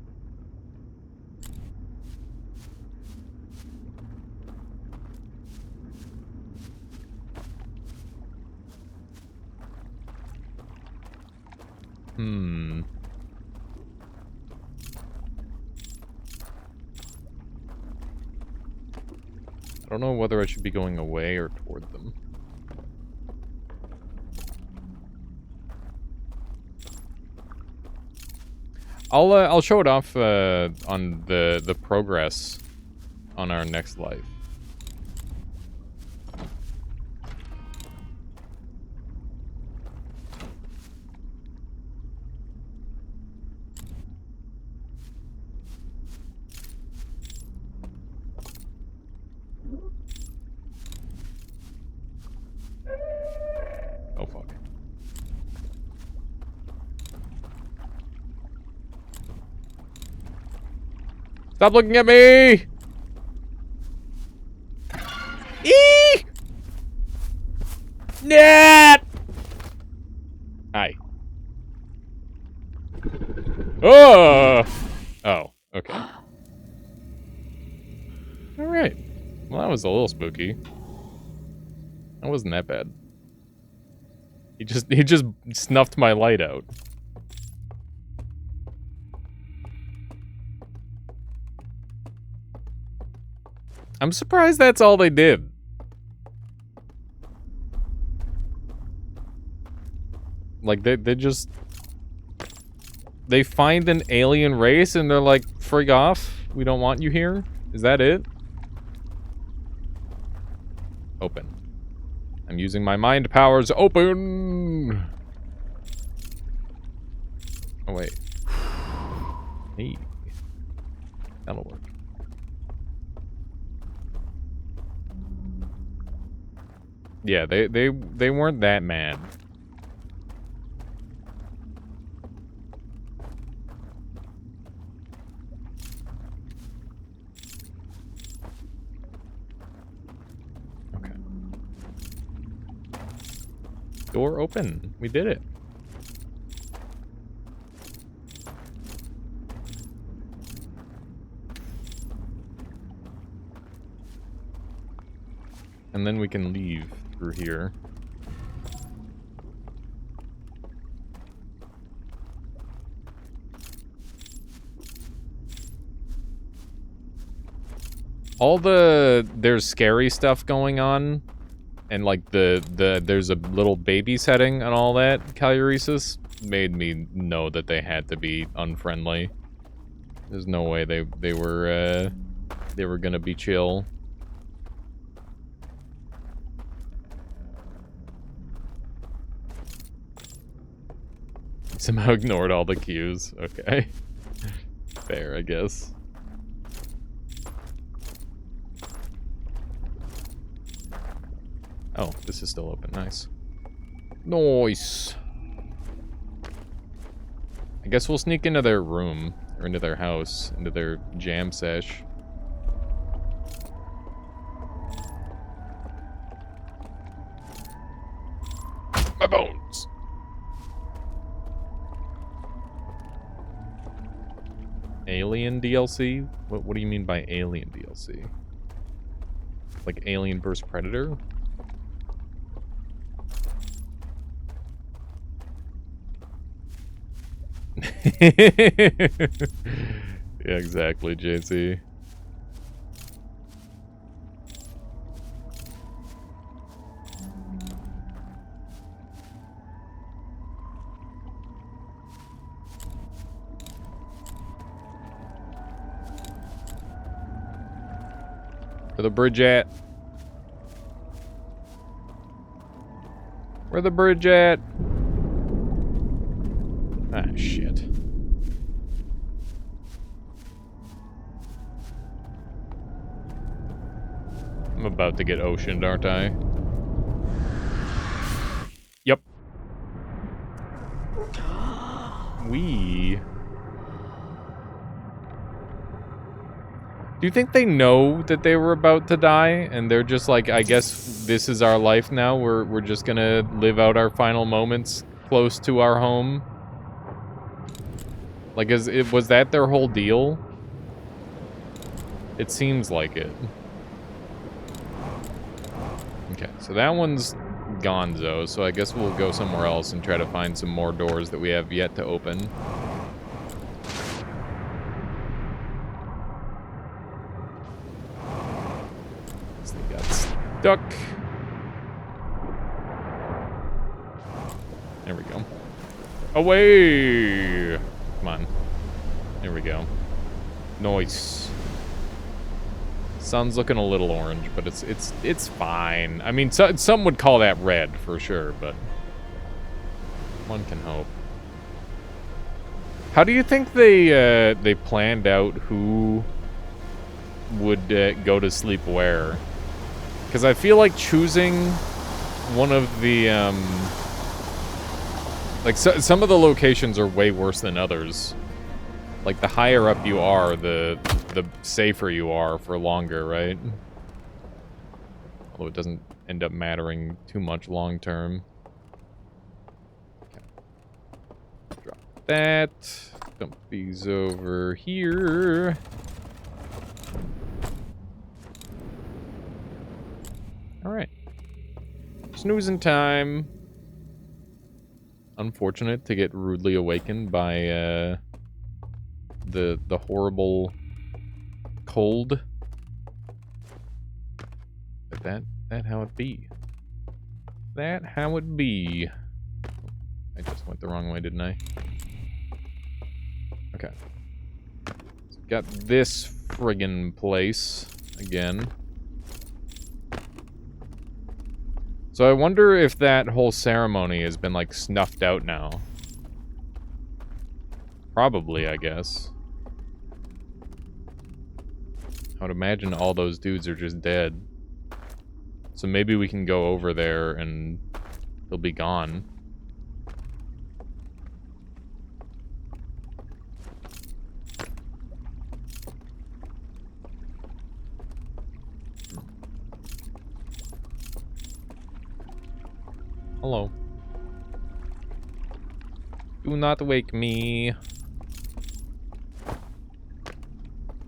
I don't know whether I should be going away or toward them. I'll show it off on the progress on our next life. Oh fuck. Stop looking at me! Eee! Nah! Hi. Oh! Oh, okay. Alright. Well, that was a little spooky. That wasn't that bad. He just snuffed my light out. I'm surprised that's all they did. Like, they just... They find an alien race and they're like, frig off, we don't want you here? Is that it? Open. I'm using my mind powers. Open! Oh, wait. Hey. That'll work. Yeah, they weren't that mad. Okay. Door open. We did it. And then we can leave through here. There's scary stuff going on, and like there's a little baby setting and all that, Caluresis, made me know that they had to be unfriendly. There's no way they were gonna be chill. Somehow ignored all the cues. Okay. Fair, I guess. Oh, this is still open. Nice. Nice. I guess we'll sneak into their room, or into their house, into their jam sesh. My bones! Alien DLC? What do you mean by Alien DLC? Like Alien vs. Predator? Yeah, exactly, JC. Where the bridge at? Where the bridge at? Ah, shit. I'm about to get oceaned, aren't I? Yep. Do you think they know that they were about to die, and they're just like, I guess this is our life now, we're just gonna live out our final moments close to our home? Like, was that their whole deal? It seems like it. Okay, so that one's gonzo, so I guess we'll go somewhere else and try to find some more doors that we have yet to open. So they got stuck. There we go. Away! Come on. There we go. Nice. Sun's looking a little orange, but it's fine. I mean, some would call that red for sure, but one can hope. How do you think they planned out who would go to sleep where? Because I feel like choosing one of the like some of the locations are way worse than others. Like the higher up you are, the safer you are for longer, right? Although it doesn't end up mattering too much long term. Okay. Drop that. Dump these over here. Alright. Snoozing time. Unfortunate to get rudely awakened by the horrible cold. But that how it be. That how it be. I just went the wrong way, didn't I? Okay. So got this friggin' place again. So I wonder if that whole ceremony has been, like, snuffed out now. Probably, I guess. I would imagine all those dudes are just dead. So maybe we can go over there and they'll be gone. Hello. Do not wake me.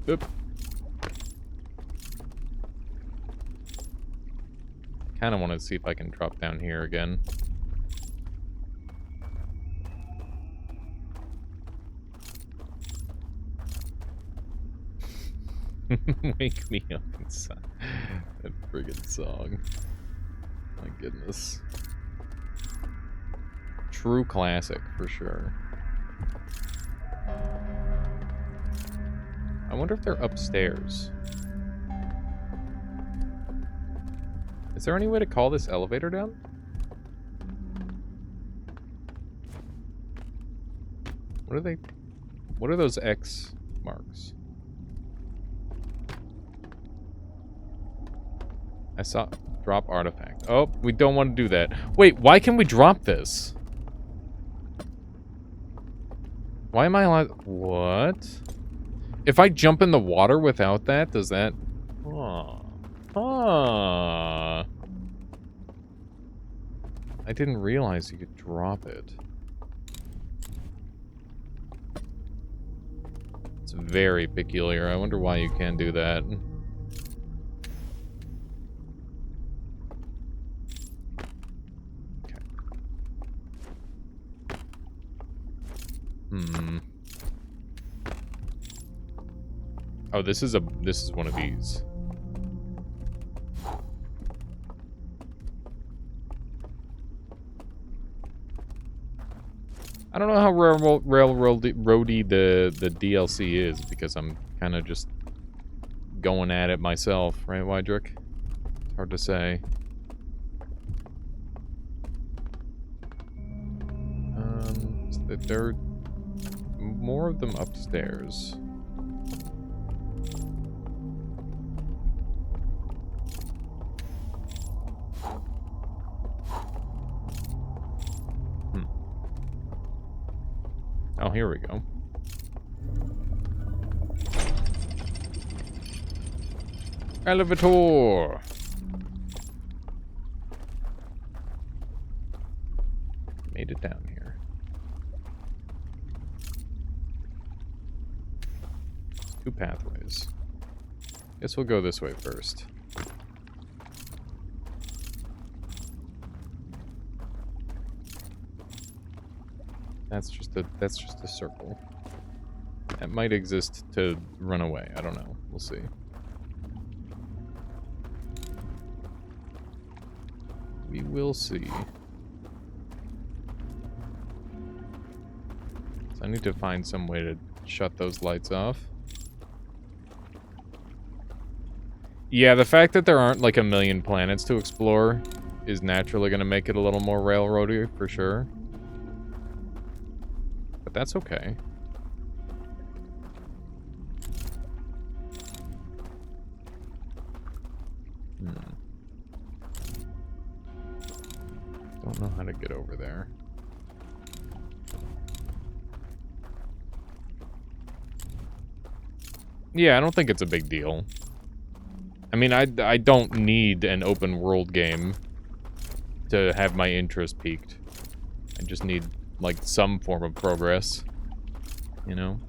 Oop. Kind of want to see if I can drop down here again. Wake me up inside. That friggin' song. My goodness. True classic, for sure. I wonder if they're upstairs. Is there any way to call this elevator down? What are they? What are those X marks? I saw drop artifact. Oh, we don't want to do that. Wait, why can we drop this? Why am I allowed? What? If I jump in the water without that, does that? Oh. Ah. I didn't realize you could drop it. It's very peculiar. I wonder why you can't do that. Okay. Oh, this is one of these. I don't know how railroady the DLC is, because I'm kind of just going at it myself, right, Wydrick? It's hard to say. So there are more of them upstairs. Oh, here we go. Elevator! Made it down here. Two pathways. Guess we'll go this way first. That's just a circle. That might exist to run away. I don't know. We'll see. We will see. So I need to find some way to shut those lights off. Yeah, the fact that there aren't like a million planets to explore is naturally going to make it a little more railroady, for sure. But that's okay. Don't know how to get over there. Yeah, I don't think it's a big deal. I mean, I don't need an open world game to have my interest piqued. I just need, like, some form of progress. You know?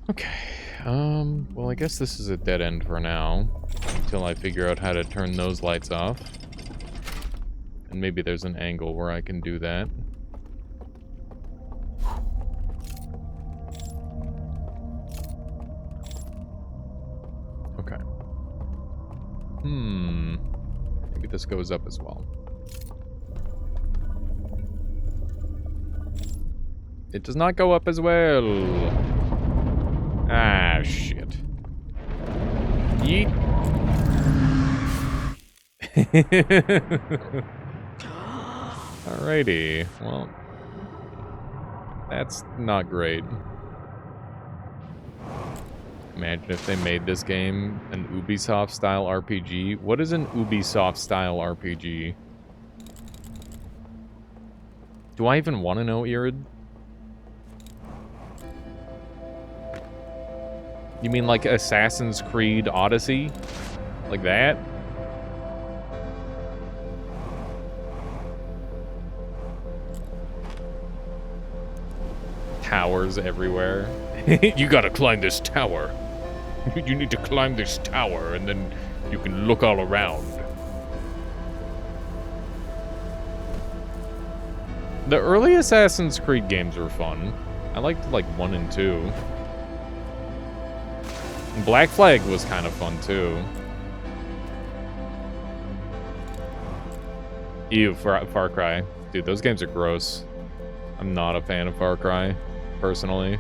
Okay. Well, I guess this is a dead end for now. Until I figure out how to turn those lights off. And maybe there's an angle where I can do that. Okay. Maybe this goes up as well. It does not go up as well. Ah, shit. Yeet. Alrighty, well, that's not great. Imagine if they made this game an Ubisoft-style RPG. What is an Ubisoft-style RPG? Do I even want to know, Irid? You mean like Assassin's Creed Odyssey? Like that? Towers everywhere. You gotta climb this tower. You need to climb this tower, and then you can look all around. The early Assassin's Creed games were fun. I liked, like, 1 and 2. And Black Flag was kind of fun, too. Ew, Far Cry. Dude, those games are gross. I'm not a fan of Far Cry, personally.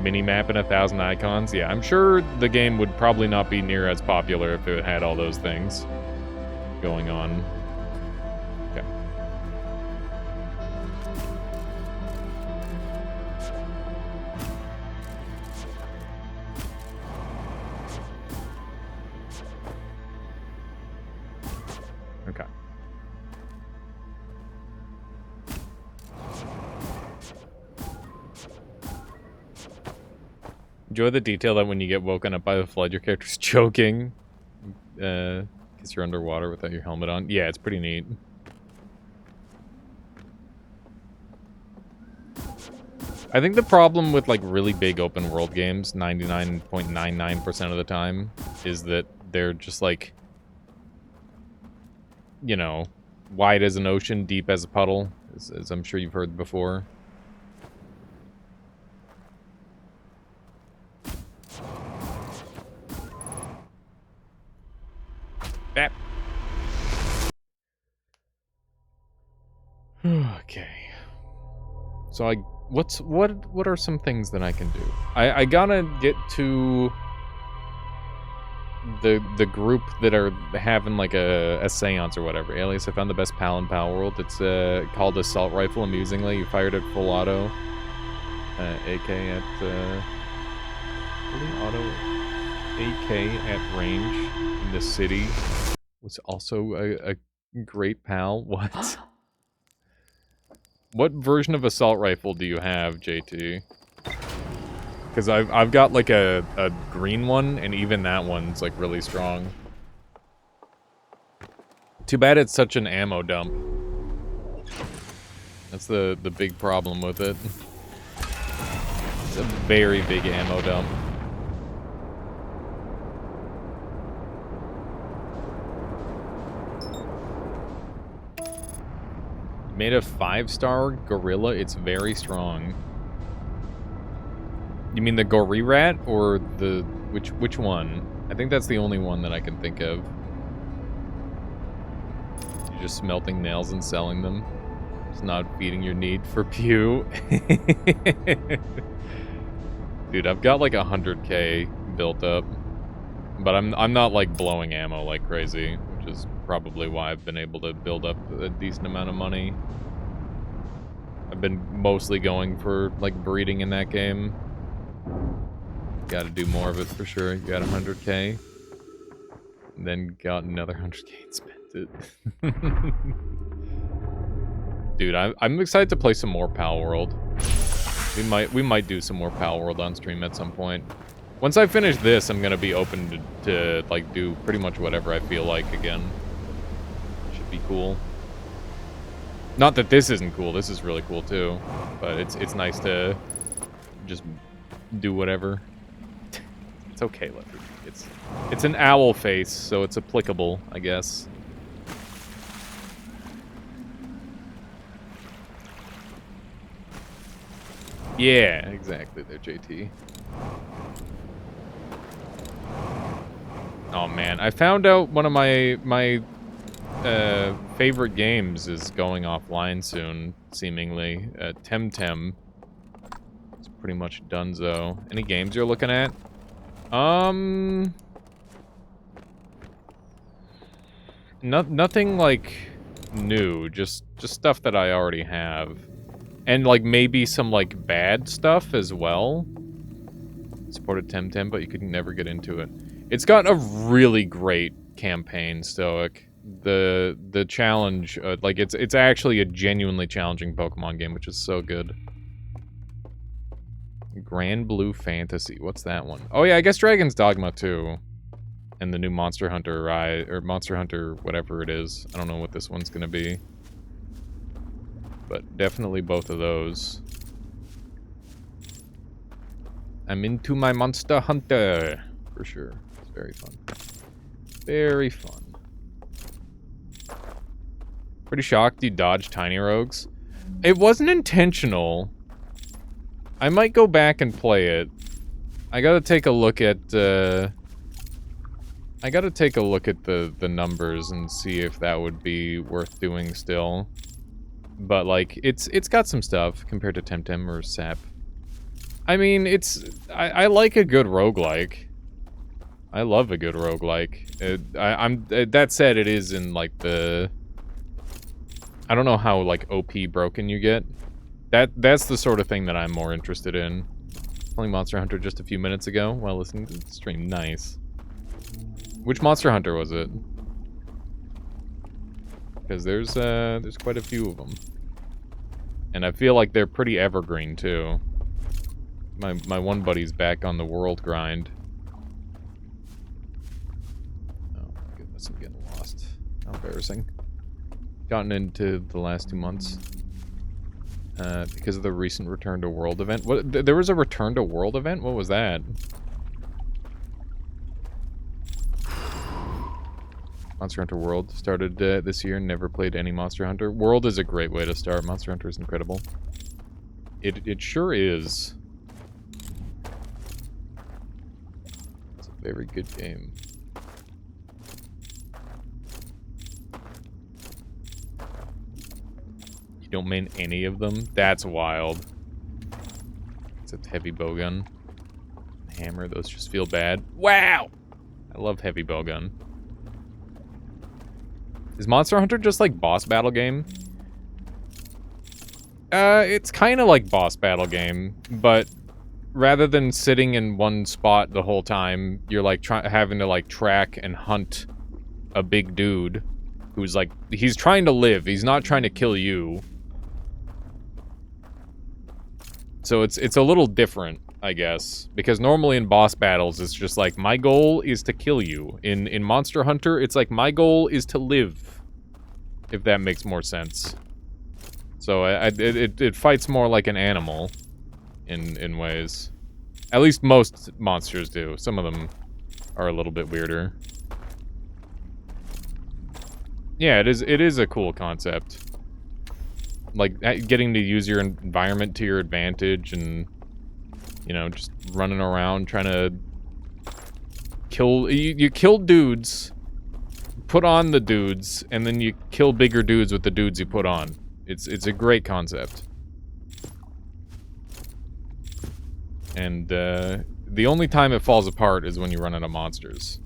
Minimap and 1,000 icons. Yeah, I'm sure the game would probably not be near as popular if it had all those things going on. Okay. Okay. Enjoy the detail that when you get woken up by the flood, your character's choking. Because you're underwater without your helmet on. Yeah, it's pretty neat. I think the problem with, like, really big open world games, 99.99% of the time, is that they're just, like, you know, wide as an ocean, deep as a puddle, as I'm sure you've heard before. Bap. Okay. So what are some things that I can do? I gotta get to the group that are having like a seance or whatever. Alias, I found the best PAL in Pal World. It's called Assault Rifle, amusingly. You fired at full auto. AK at fully auto AK at range in the city was also a great PAL. What? What version of assault rifle do you have, JT? Because I've got like a green one, and even that one's like really strong. Too bad it's such an ammo dump. That's the big problem with it. It's a very big ammo dump. Made a 5-star gorilla. It's very strong. You mean the Gorirat or the which one? I think that's the only one that I can think of. You're just smelting nails and selling them. It's not feeding your need for pew. Dude, I've got like 100k built up, but I'm not like blowing ammo like crazy, which is probably why I've been able to build up a decent amount of money. I've been mostly going for like breeding in that game. Got to do more of it for sure. You got 100k, and then got another 100k and spent it. Dude, I'm excited to play some more Pal World. We might do some more Pal World on stream at some point. Once I finish this, I'm gonna be open to like do pretty much whatever I feel like again. Should be cool. Not that this isn't cool. This is really cool too, but it's nice to just do whatever. It's okay, Leopard. It's an owl face, so it's applicable, I guess. Yeah, exactly there, JT. Oh man, I found out one of my favorite games is going offline soon, seemingly. Temtem. It's pretty much donezo. Any games you're looking at? nothing like new, just stuff that I already have. And like maybe some like bad stuff as well. Supported Temtem, but you could never get into it. It's got a really great campaign, Stoic. The challenge, like it's actually a genuinely challenging Pokemon game, which is so good. Grand Blue Fantasy, what's that one? Oh yeah, I guess Dragon's Dogma too. And the new Monster Hunter Rise, or Monster Hunter whatever it is. I don't know what this one's gonna be. But definitely both of those. I'm into my Monster Hunter, for sure. It's very fun. Very fun. Pretty shocked you dodged Tiny Rogues. It wasn't intentional. I might go back and play it. I gotta take a look at, the numbers and see if that would be worth doing still. But, like, it's got some stuff compared to Temtem or Sap. I mean, I like a good roguelike. I love a good roguelike. That said, it is in, like, I don't know how, like, OP broken you get. That's the sort of thing that I'm more interested in. Playing Monster Hunter just a few minutes ago while listening to the stream. Nice. Which Monster Hunter was it? Because there's quite a few of them. And I feel like they're pretty evergreen, too. My one buddy's back on the world grind. Oh my goodness, I'm getting lost. How embarrassing. Gotten into the last 2 months. Because of the recent Return to World event. What? There was a Return to World event? What was that? Monster Hunter World started this year. Never played any Monster Hunter. World is a great way to start. Monster Hunter is incredible. It sure is. It's a very good game. You don't main any of them? That's wild. Except heavy bowgun. Hammer, those just feel bad. Wow! I love heavy bowgun. Is Monster Hunter just like boss battle game? It's kind of like boss battle game, but rather than sitting in one spot the whole time, you're like having to like track and hunt a big dude who's like, he's trying to live, he's not trying to kill you. So it's a little different, I guess, because normally in boss battles it's just like, my goal is to kill you. In Monster Hunter, it's like, my goal is to live, if that makes more sense. So it fights more like an animal in ways. At least most monsters do. Some of them are a little bit weirder. Yeah, it is a cool concept. Like, getting to use your environment to your advantage and, you know, just running around trying to kill... You kill dudes, put on the dudes, and then you kill bigger dudes with the dudes you put on. It's a great concept. And, the only time it falls apart is when you run out of monsters.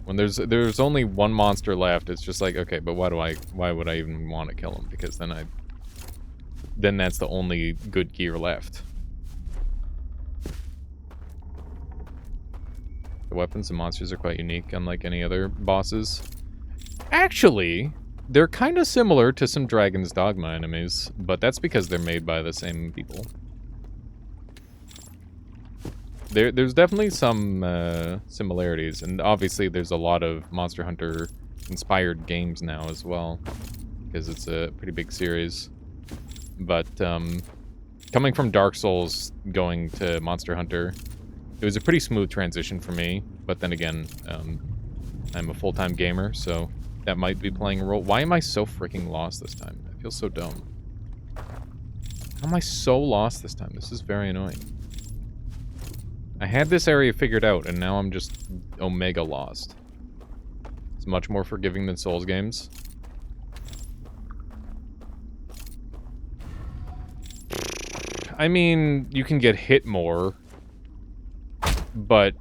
When there's only one monster left, it's just like, okay, but why would I even want to kill him? Because then that's the only good gear left. The weapons and monsters are quite unique, unlike any other bosses. Actually, they're kind of similar to some Dragon's Dogma enemies, but that's because they're made by the same people. There's definitely some similarities, and obviously there's a lot of Monster Hunter inspired games now as well, because it's a pretty big series. But coming from Dark Souls going to Monster Hunter, it was a pretty smooth transition for me. But then again, I'm a full-time gamer, so that might be playing a role. Why am I so freaking lost this time? I feel so dumb. How am I so lost this time? This is very annoying. I had this area figured out, and now I'm just omega lost. It's much more forgiving than Souls games. I mean, you can get hit more, but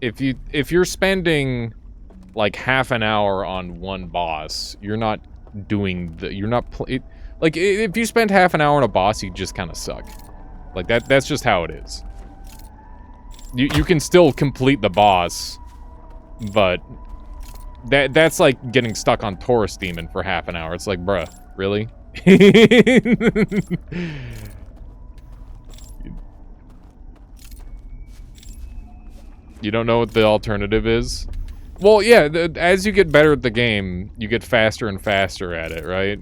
if you're spending like half an hour on one boss, you're not doing the, you're not, like if you spend half an hour on a boss, you just kind of suck. Like that's just how it is. You can still complete the boss, but that's like getting stuck on Taurus Demon for half an hour. It's like, bruh, really? You don't know what the alternative is? Well, yeah, as you get better at the game, you get faster and faster at it, right?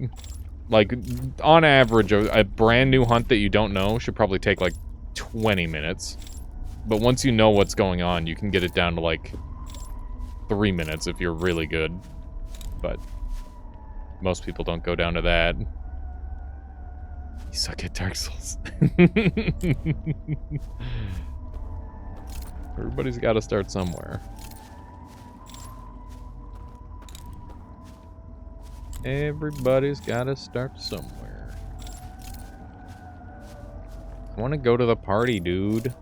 Like, on average, a brand new hunt that you don't know should probably take, like, 20 minutes. But once you know what's going on, you can get it down to, like, 3 minutes if you're really good. But most people don't go down to that. You suck at Dark Souls. Everybody's got to start somewhere. Everybody's got to start somewhere. I want to go to the party, dude.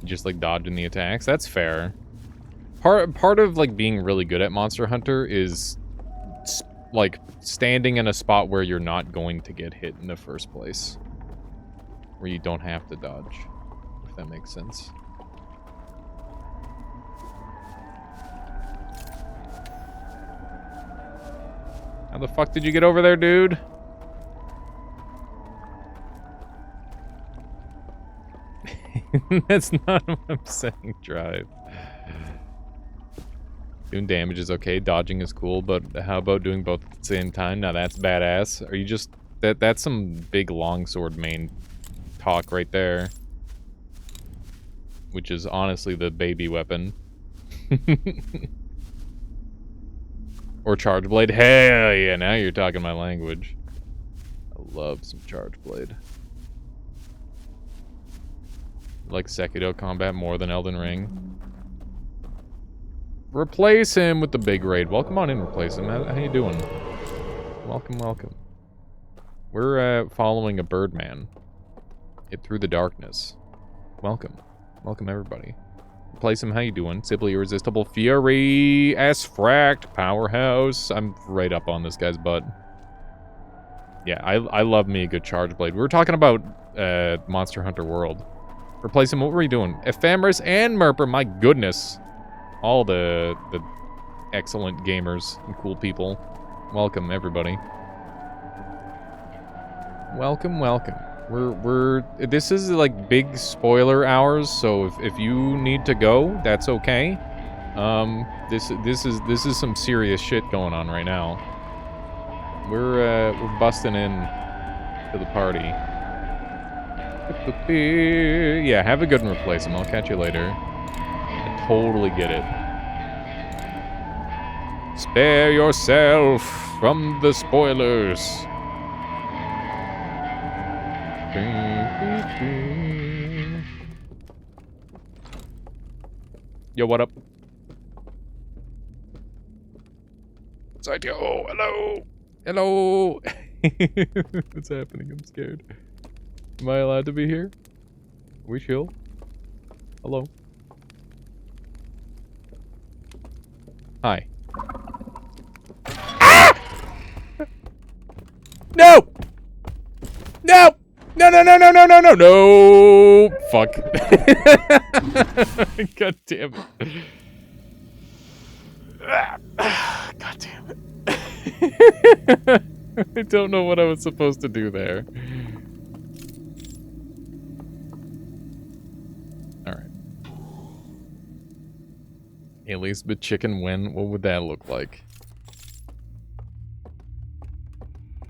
Just like dodging the attacks. That's fair. Part of like being really good at Monster Hunter is like standing in a spot where you're not going to get hit in the first place, where you don't have to dodge, if that makes sense. How the fuck did you get over there, dude? That's not what I'm saying, drive. Doing damage is okay, dodging is cool, but how about doing both at the same time? Now that's badass. Are you just... That's some big longsword main talk right there. Which is honestly the baby weapon. Or charge blade. Hell yeah, now you're talking my language. I love some charge blade. Like Sekiro combat more than Elden Ring. Replace him with the big raid. Welcome on in, replace him. How you doing? Welcome, welcome. We're following a birdman. It through the darkness. Welcome. Welcome, everybody. Replace him, how you doing? Simply Irresistible Fury. S-Fract. Powerhouse. I'm right up on this guy's butt. Yeah, I love me a good charge blade. We were talking about Monster Hunter World. Replace him, what were you doing? Ephemeris and Merper, my goodness. All the excellent gamers and cool people. Welcome, everybody. Welcome, welcome. This is like big spoiler hours, so if you need to go, that's okay. This is some serious shit going on right now. We're busting in to the party. Yeah, have a good one, replace him. I'll catch you later. I totally get it. Spare yourself from the spoilers. Yo, what up? Saito, hello! Hello! What's happening? I'm scared. Am I allowed to be here? Are we chill? Hello? Hi. Ah! No! No! No, no, no, no, no, no, no, no! Fuck. God damn it. God damn it. I don't know what I was supposed to do there. Alright. Elizabeth Chicken win? What would that look like?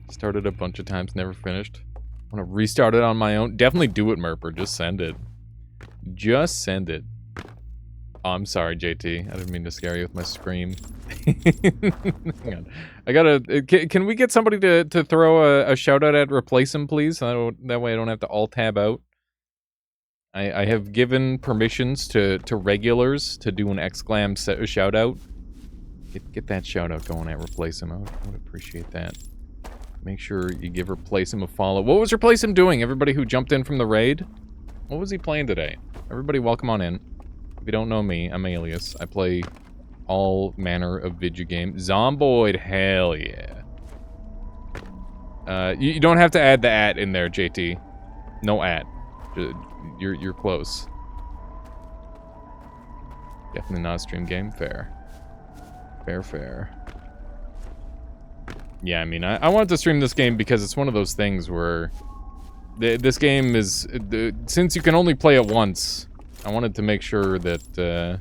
Started a bunch of times, never finished. Want to restart it on my own? Definitely do it, Merper. Just send it. Just send it. Oh, I'm sorry, JT. I didn't mean to scare you with my scream. Hang on. I gotta... Can we get somebody to throw a shout-out at replace him, please? That way I don't have to alt-tab out. I have given permissions to regulars to do an exclam shout-out. Get that shout-out going at replace him. I would appreciate that. Make sure you give Replace'em a follow. What was Replace'em doing? Everybody who jumped in from the raid? What was he playing today? Everybody welcome on in. If you don't know me, I'm Alias. I play all manner of video games. Zomboid, hell yeah. You don't have to add the @ in there, JT. No @ You're close. Definitely not a stream game. Fair. Fair. Yeah, I mean, I wanted to stream this game because it's one of those things where this game is... since you can only play it once, I wanted to make sure that it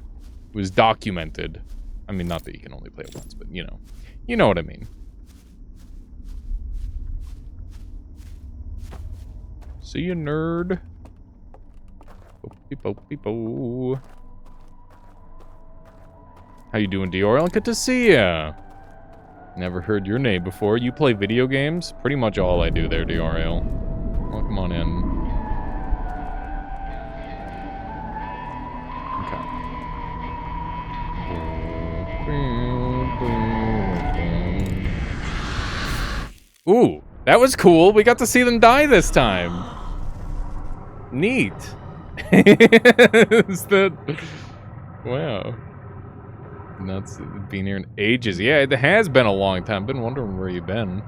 was documented. I mean, not that you can only play it once, but you know. You know what I mean. See you, nerd. Bo-be-bo-be-bo. How you doing, Dior? Good to see ya. Never heard your name before. You play video games? Pretty much all I do there, Dior. Welcome on in. Okay. Ooh, that was cool. We got to see them die this time. Neat. Is that... Wow. Nuts. Been here in ages. Yeah, it has been a long time. Been wondering where you've been.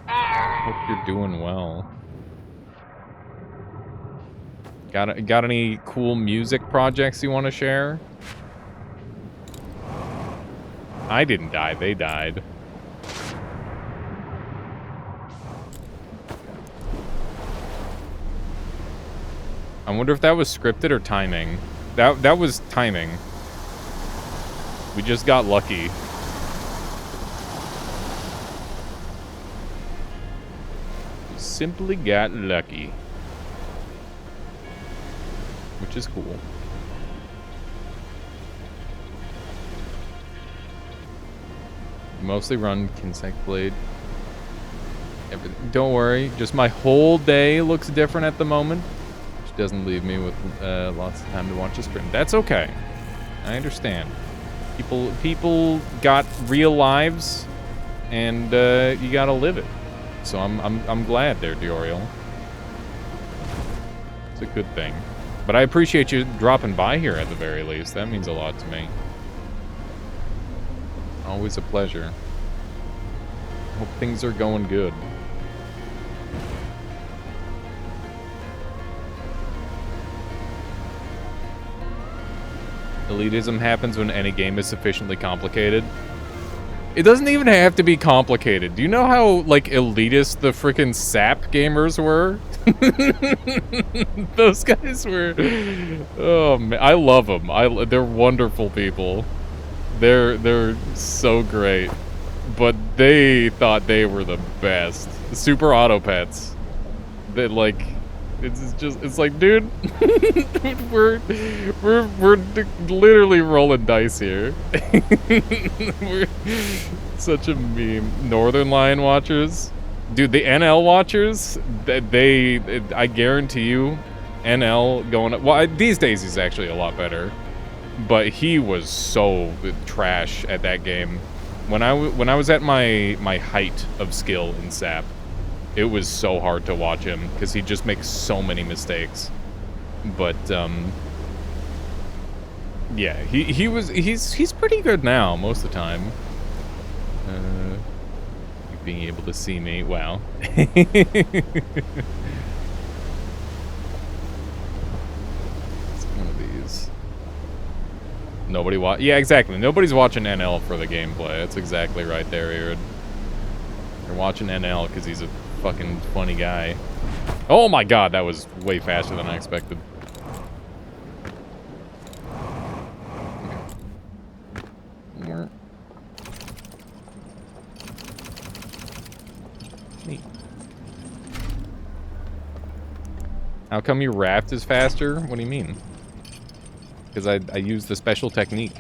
Hope you're doing well. Got any cool music projects you want to share? I didn't die. They died. I wonder if that was scripted or timing. That was timing. We just got lucky. Simply got lucky. Which is cool. Mostly run Kinsec Blade. Everything. Don't worry, just my whole day looks different at the moment. Doesn't leave me with lots of time to watch a stream. That's okay. I understand. People got real lives, and you gotta live it. So I'm glad there, Dioriel. It's a good thing. But I appreciate you dropping by here at the very least. That means a lot to me. Always a pleasure. Hope things are going good. Elitism happens when any game is sufficiently complicated. It doesn't even have to be complicated. Do you know how, like, elitist the frickin' SAP gamers were? Those guys were... Oh, man. I love them. They're wonderful people. They're so great. But they thought they were the best. Super Auto Pets. That, like... It's like, dude, we're literally rolling dice here. We're such a meme. Northern Lion watchers, dude, the NL watchers, I guarantee you, NL going up. Well, these days he's actually a lot better, but he was so trash at that game. When I was at my height of skill in SAP. It was so hard to watch him because he just makes so many mistakes. But yeah, he's pretty good now most of the time. Being able to see me, wow. It's one of these. Nobody yeah, exactly. Nobody's watching NL for the gameplay. That's exactly right there, Aaron. You're watching NL because he's a fucking funny guy. Oh my god, that was way faster than I expected. Okay. Neat. How come your raft is faster? What do you mean? Because I use the special technique.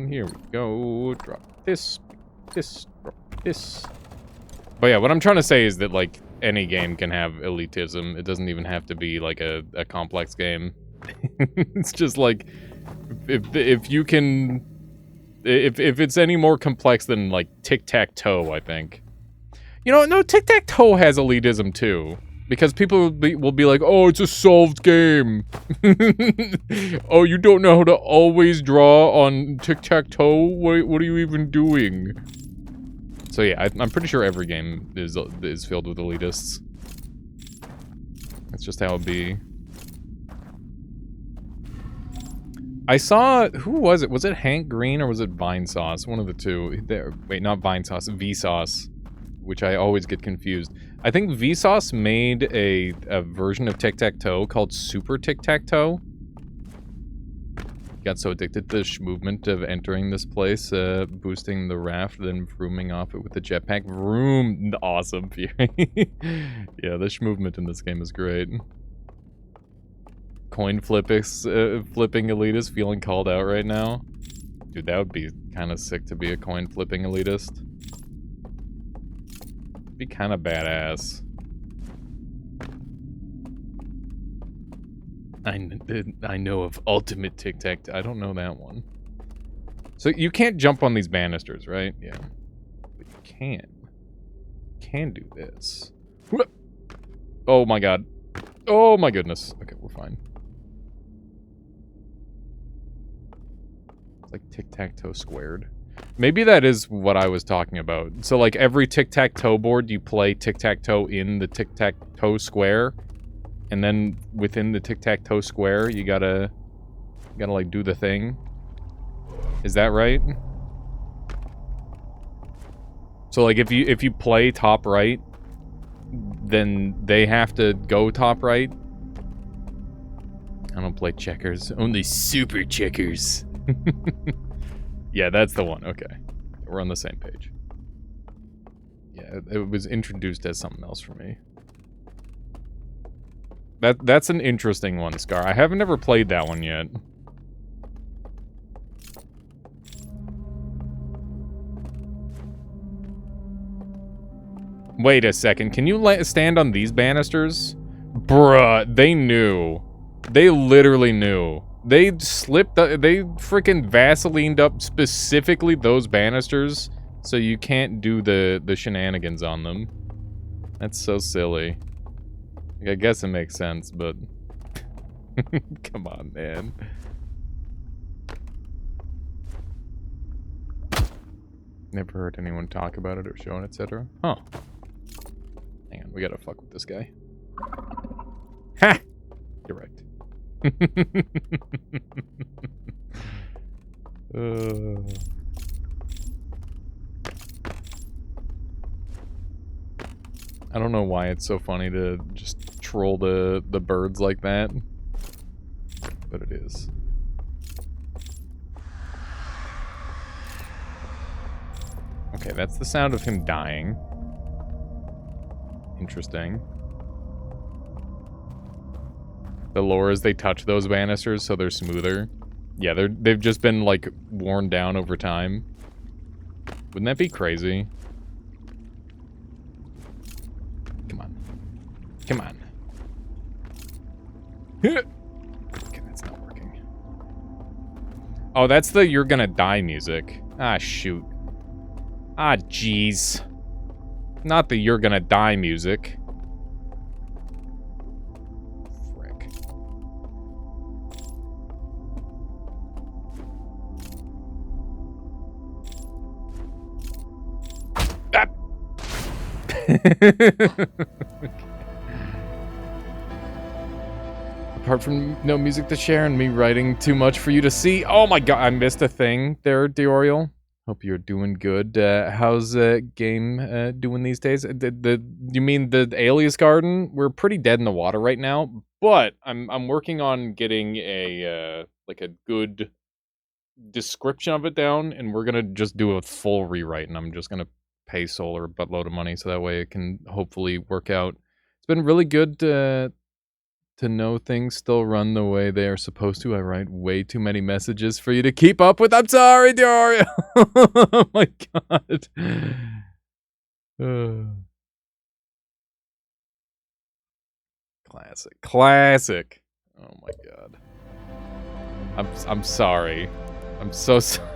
Here we go. Drop this. Drop This. But yeah, what I'm trying to say is that, like, any game can have elitism. It doesn't even have to be, like, a complex game. It's just, like, if you can... If it's any more complex than, like, tic-tac-toe, I think. You know, no, tic-tac-toe has elitism, too. Because people will be like, oh, it's a solved game. Oh, you don't know how to always draw on tic-tac-toe? What are you even doing? So yeah, I'm pretty sure every game is filled with elitists. That's just how it be. I saw... Who was it? Was it Hank Green or was it Vinesauce? One of the two. Wait, not Vinesauce. Vsauce. Which I always get confused. I think Vsauce made a version of Tic-Tac-Toe called Super Tic-Tac-Toe. Got so addicted to the movement of entering this place, boosting the raft, then vrooming off it with the jetpack. Vroom! Awesome, Fury. Yeah, the movement in this game is great. Coin flipping elitist feeling called out right now. Dude, that would be kind of sick to be a coin flipping elitist. Be kind of badass. I know of Ultimate Tic-Tac. I don't know that one. So you can't jump on these banisters, right? Yeah. But you can. You can do this. Oh my god. Oh my goodness. Okay, we're fine. It's like tic-tac-toe squared. Maybe that is what I was talking about. So like every tic-tac-toe board, you play tic-tac-toe in the tic-tac-toe square. And then within the tic-tac-toe square, you gotta like do the thing. Is that right? So like if you play top right, then they have to go top right. I don't play checkers, only super checkers. Yeah, that's the one. Okay, we're on the same page. Yeah, it was introduced as something else for me. That's an interesting one, Scar. I haven't ever played that one yet. Wait a second. Can you stand on these banisters? Bruh, they knew. They literally knew. They slipped... They freaking Vaselined up specifically those banisters so you can't do the shenanigans on them. That's so silly. I guess it makes sense, but... Come on, man. Never heard anyone talk about it or show it, etc. Huh. Hang on, we gotta fuck with this guy. Ha! You're right. I don't know why it's so funny to just troll the birds like that, but it is. Okay, that's the sound of him dying. Interesting. The lore is they touch those banisters so they're smoother. Yeah, they've just been like worn down over time. Wouldn't that be crazy? Come on. Come on. Okay, that's not working. Oh, that's the "you're gonna die" music. Ah, shoot. Ah, jeez. Not the "you're gonna die" music. Frick. Ah! Apart from no music to share and me writing too much for you to see. Oh my god, I missed a thing there, Dioriel. Hope you're doing good. How's game doing these days? You mean the Alias Garden? We're pretty dead in the water right now, but I'm working on getting a like a good description of it down, and we're gonna just do a full rewrite, and I'm just gonna pay Solar a buttload of money so that way it can hopefully work out. It's been really good to know things still run the way they are supposed to. I write way too many messages for you to keep up with. I'm sorry, Dario. Oh my god. Classic. Classic. Oh my god. I'm sorry. I'm so sorry.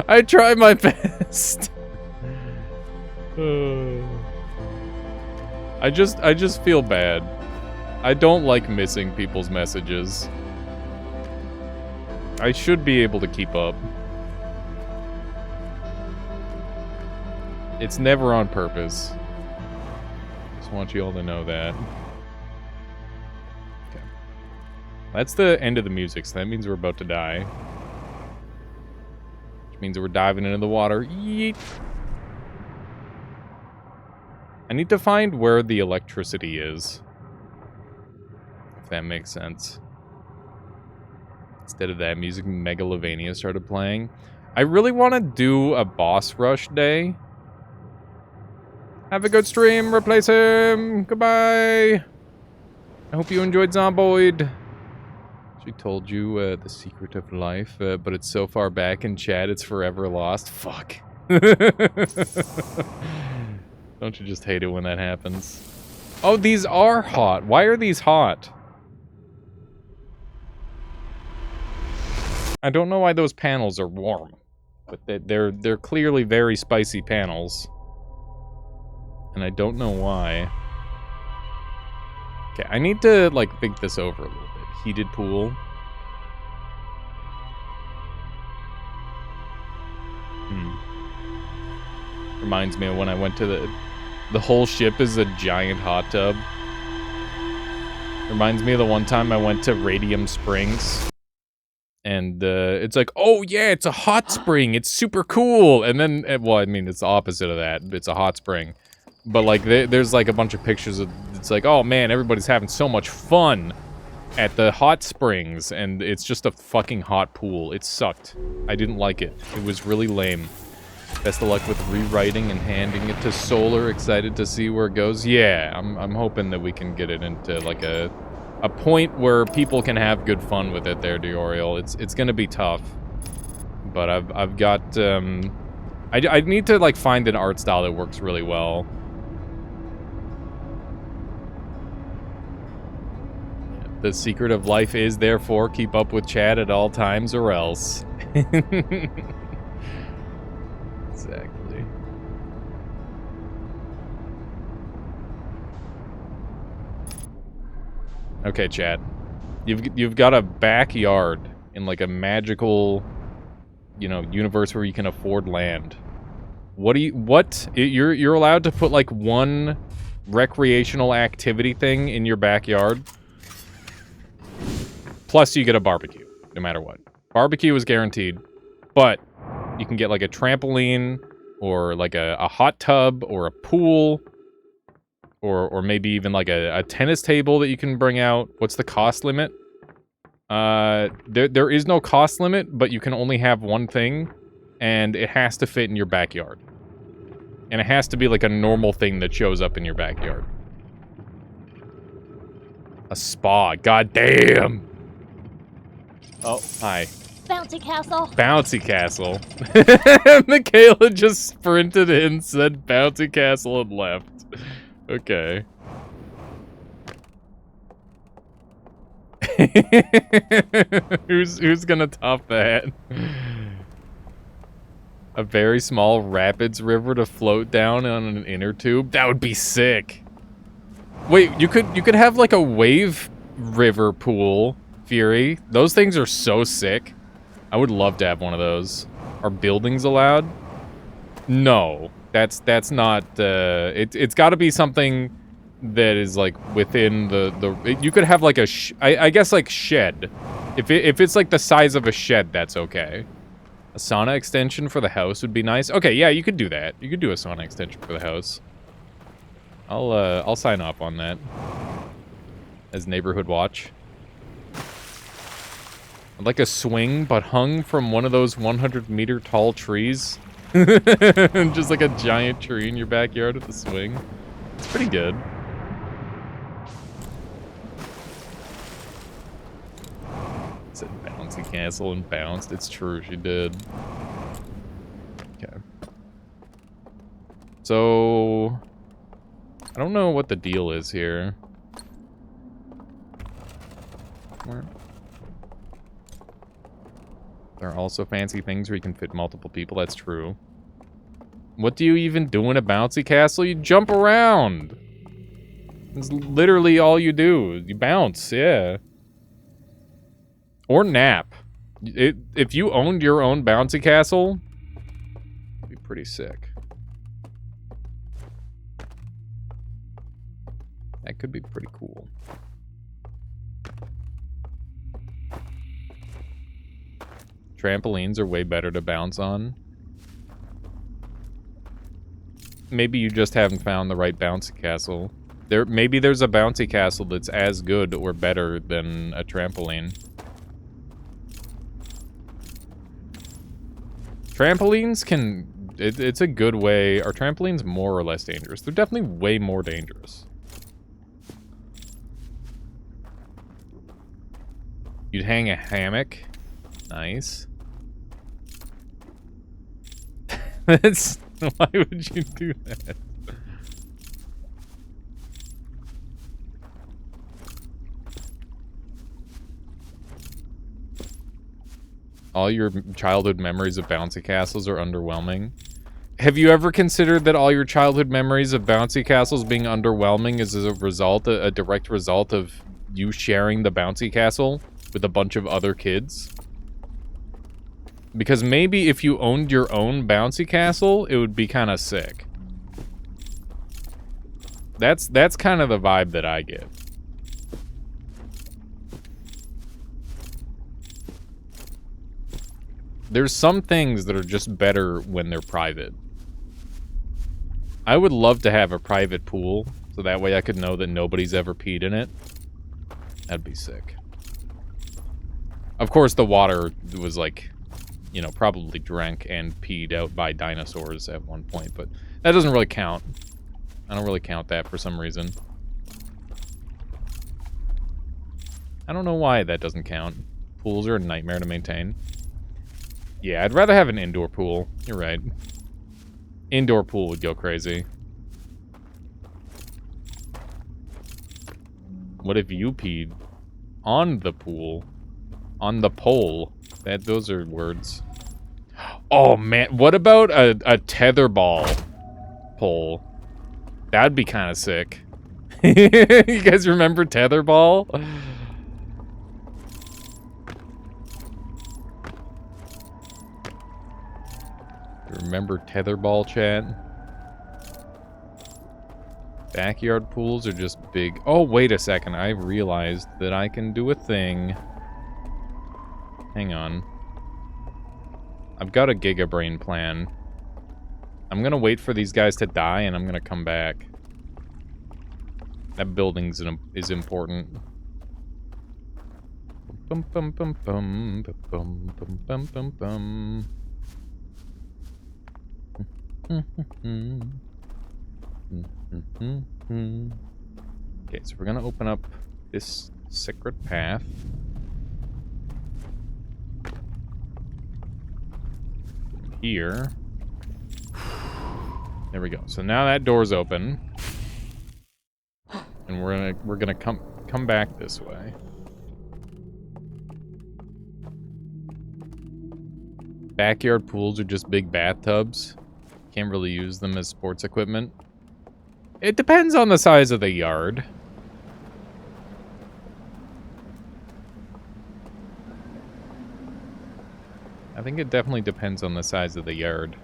I try my best. I just feel bad. I don't like missing people's messages. I should be able to keep up. It's never on purpose. Just want you all to know that. Okay. That's the end of the music, so that means we're about to die. Which means we're diving into the water. Yeet! I need to find where the electricity is. If that makes sense. Instead of that music, Megalovania started playing. I really want to do a boss rush day. Have a good stream. Replace him. Goodbye. I hope you enjoyed Zomboid. She told you the secret of life, but it's so far back in chat, it's forever lost. Fuck. Don't you just hate it when that happens? Oh, these are hot. Why are these hot? I don't know why those panels are warm, but they're clearly very spicy panels. And I don't know why. Okay, I need to, like, think this over a little bit. Heated pool. Reminds me of when I went to the whole ship is a giant hot tub. Reminds me of the one time I went to Radium Springs. And it's like, oh yeah, it's a hot spring. It's super cool. And then, well, I mean, it's the opposite of that. It's a hot spring. But, like, there's, like, a bunch of pictures of, it's like, oh, man, everybody's having so much fun at the hot springs, and it's just a fucking hot pool. It sucked. I didn't like it. It was really lame. Best of luck with rewriting and handing it to Solar. Excited to see where it goes. Yeah, I'm hoping that we can get it into, like, a point where people can have good fun with it there, Dioriel. It's gonna be tough. But I've got, I need to, like, find an art style that works really well. The secret of life is, therefore, keep up with chat at all times or else. Exactly. Okay, chat. You've got a backyard in, like, a magical, you know, universe where you can afford land. You're allowed to put, like, one recreational activity thing in your backyard. Plus, you get a barbecue, no matter what. Barbecue is guaranteed, but you can get, like, a trampoline, or, like, a hot tub, or a pool, or maybe even, like, a tennis table that you can bring out. What's the cost limit? There is no cost limit, but you can only have one thing, and it has to fit in your backyard. And it has to be, like, a normal thing that shows up in your backyard. A spa, goddamn! Oh, hi. Bouncy castle. Bouncy castle. Michaela just sprinted in, said bouncy castle, and left. Okay. Who's gonna top that? A very small rapids river to float down on an inner tube? That would be sick. Wait, you could have, like, a wave river pool, Fury. Those things are so sick. I would love to have one of those. Are buildings allowed? No. That's not, it's gotta be something that is, like, within you could have, like, I guess, like, shed. If it's, like, the size of a shed, that's okay. A sauna extension for the house would be nice. Okay, yeah, you could do that. You could do a sauna extension for the house. I'll sign off on that. As neighborhood watch. I'd like a swing, but hung from one of those 100-meter tall trees. Just like a giant tree in your backyard with a swing. It's pretty good. Said bouncy castle and bounced. It's true, she did. Okay. So I don't know what the deal is here. Where? There are also fancy things where you can fit multiple people. That's true. What do you even do in a bouncy castle? You jump around. It's literally all you do. You bounce, yeah. Or nap. If you owned your own bouncy castle, it'd be pretty sick. That could be pretty cool. Trampolines are way better to bounce on. Maybe you just haven't found the right bouncy castle. Maybe there's a bouncy castle that's as good or better than a trampoline. Trampolines can... It's a good way... Are trampolines more or less dangerous? They're definitely way more dangerous. You'd hang a hammock. Nice. That's... Why would you do that? All your childhood memories of bouncy castles are underwhelming. Have you ever considered that all your childhood memories of bouncy castles being underwhelming is as a result, a direct result of you sharing the bouncy castle with a bunch of other kids? Because maybe if you owned your own bouncy castle, it would be kind of sick. That's kind of the vibe that I get. There's some things that are just better when they're private. I would love to have a private pool, so that way I could know that nobody's ever peed in it. That'd be sick. Of course, the water was like... You know, probably drank and peed out by dinosaurs at one point, but that doesn't really count. I don't really count that for some reason. I don't know why that doesn't count. Pools are a nightmare to maintain. Yeah, I'd rather have an indoor pool. You're right. Indoor pool would go crazy. What if you peed on the pool? On the pole? Those are words. Oh man, what about a tetherball pole? That'd be kind of sick. You guys remember tetherball? Remember tetherball, chat? Backyard pools are just big. Oh, wait a second. I realized that I can do a thing. Hang on. I've got a gigabrain plan. I'm gonna wait for these guys to die, and I'm gonna come back. That building is important. Bum bum bum bum bum bum bum bum bum. Okay, so we're gonna open up this secret path. Here. There we go. So now that door's open. And we're gonna come back this way. Backyard pools are just big bathtubs. Can't really use them as sports equipment. It depends on the size of the yard. I think it definitely depends on the size of the yard.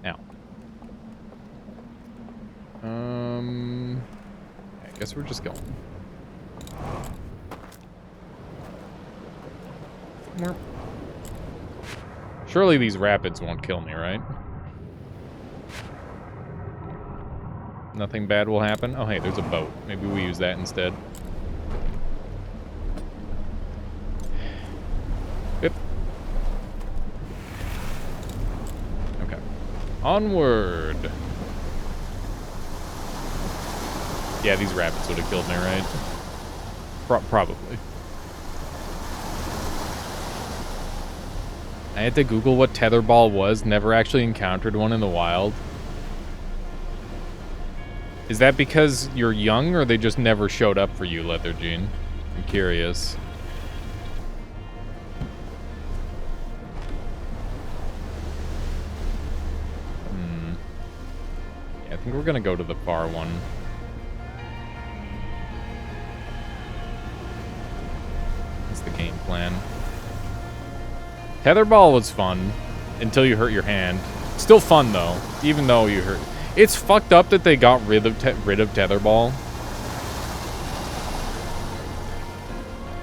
Now. I guess we're just going. Surely these rapids won't kill me, right? Nothing bad will happen. Oh, hey, there's a boat. Maybe we use that instead. Yep. Okay. Onward. Yeah, these rapids would have killed me, right? Probably. I had to Google what tetherball was. Never actually encountered one in the wild. Is that because you're young, or they just never showed up for you, Leather Gene? I'm curious. Yeah, I think we're gonna go to the far one. That's the game plan. Tetherball was fun until you hurt your hand. Still fun though, even though you hurt. It's fucked up that they got rid of tetherball.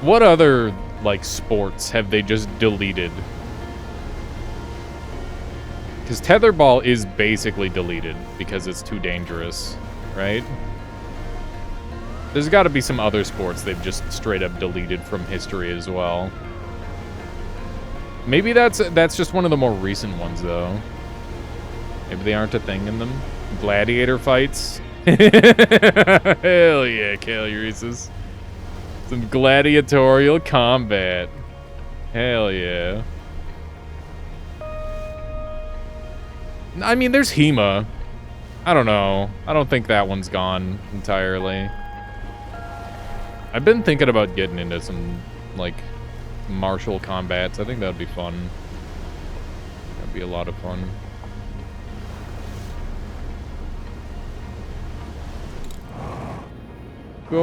What other like sports have they just deleted? Because tetherball is basically deleted because it's too dangerous, right? There's got to be some other sports they've just straight up deleted from history as well. Maybe that's just one of the more recent ones, though. Maybe they aren't a thing in them. Gladiator fights. Hell yeah, Caluresis. Some gladiatorial combat. Hell yeah. I mean, there's HEMA. I don't know. I don't think that one's gone entirely. I've been thinking about getting into some, like, martial combats. I think that'd be fun. That'd be a lot of fun. Go!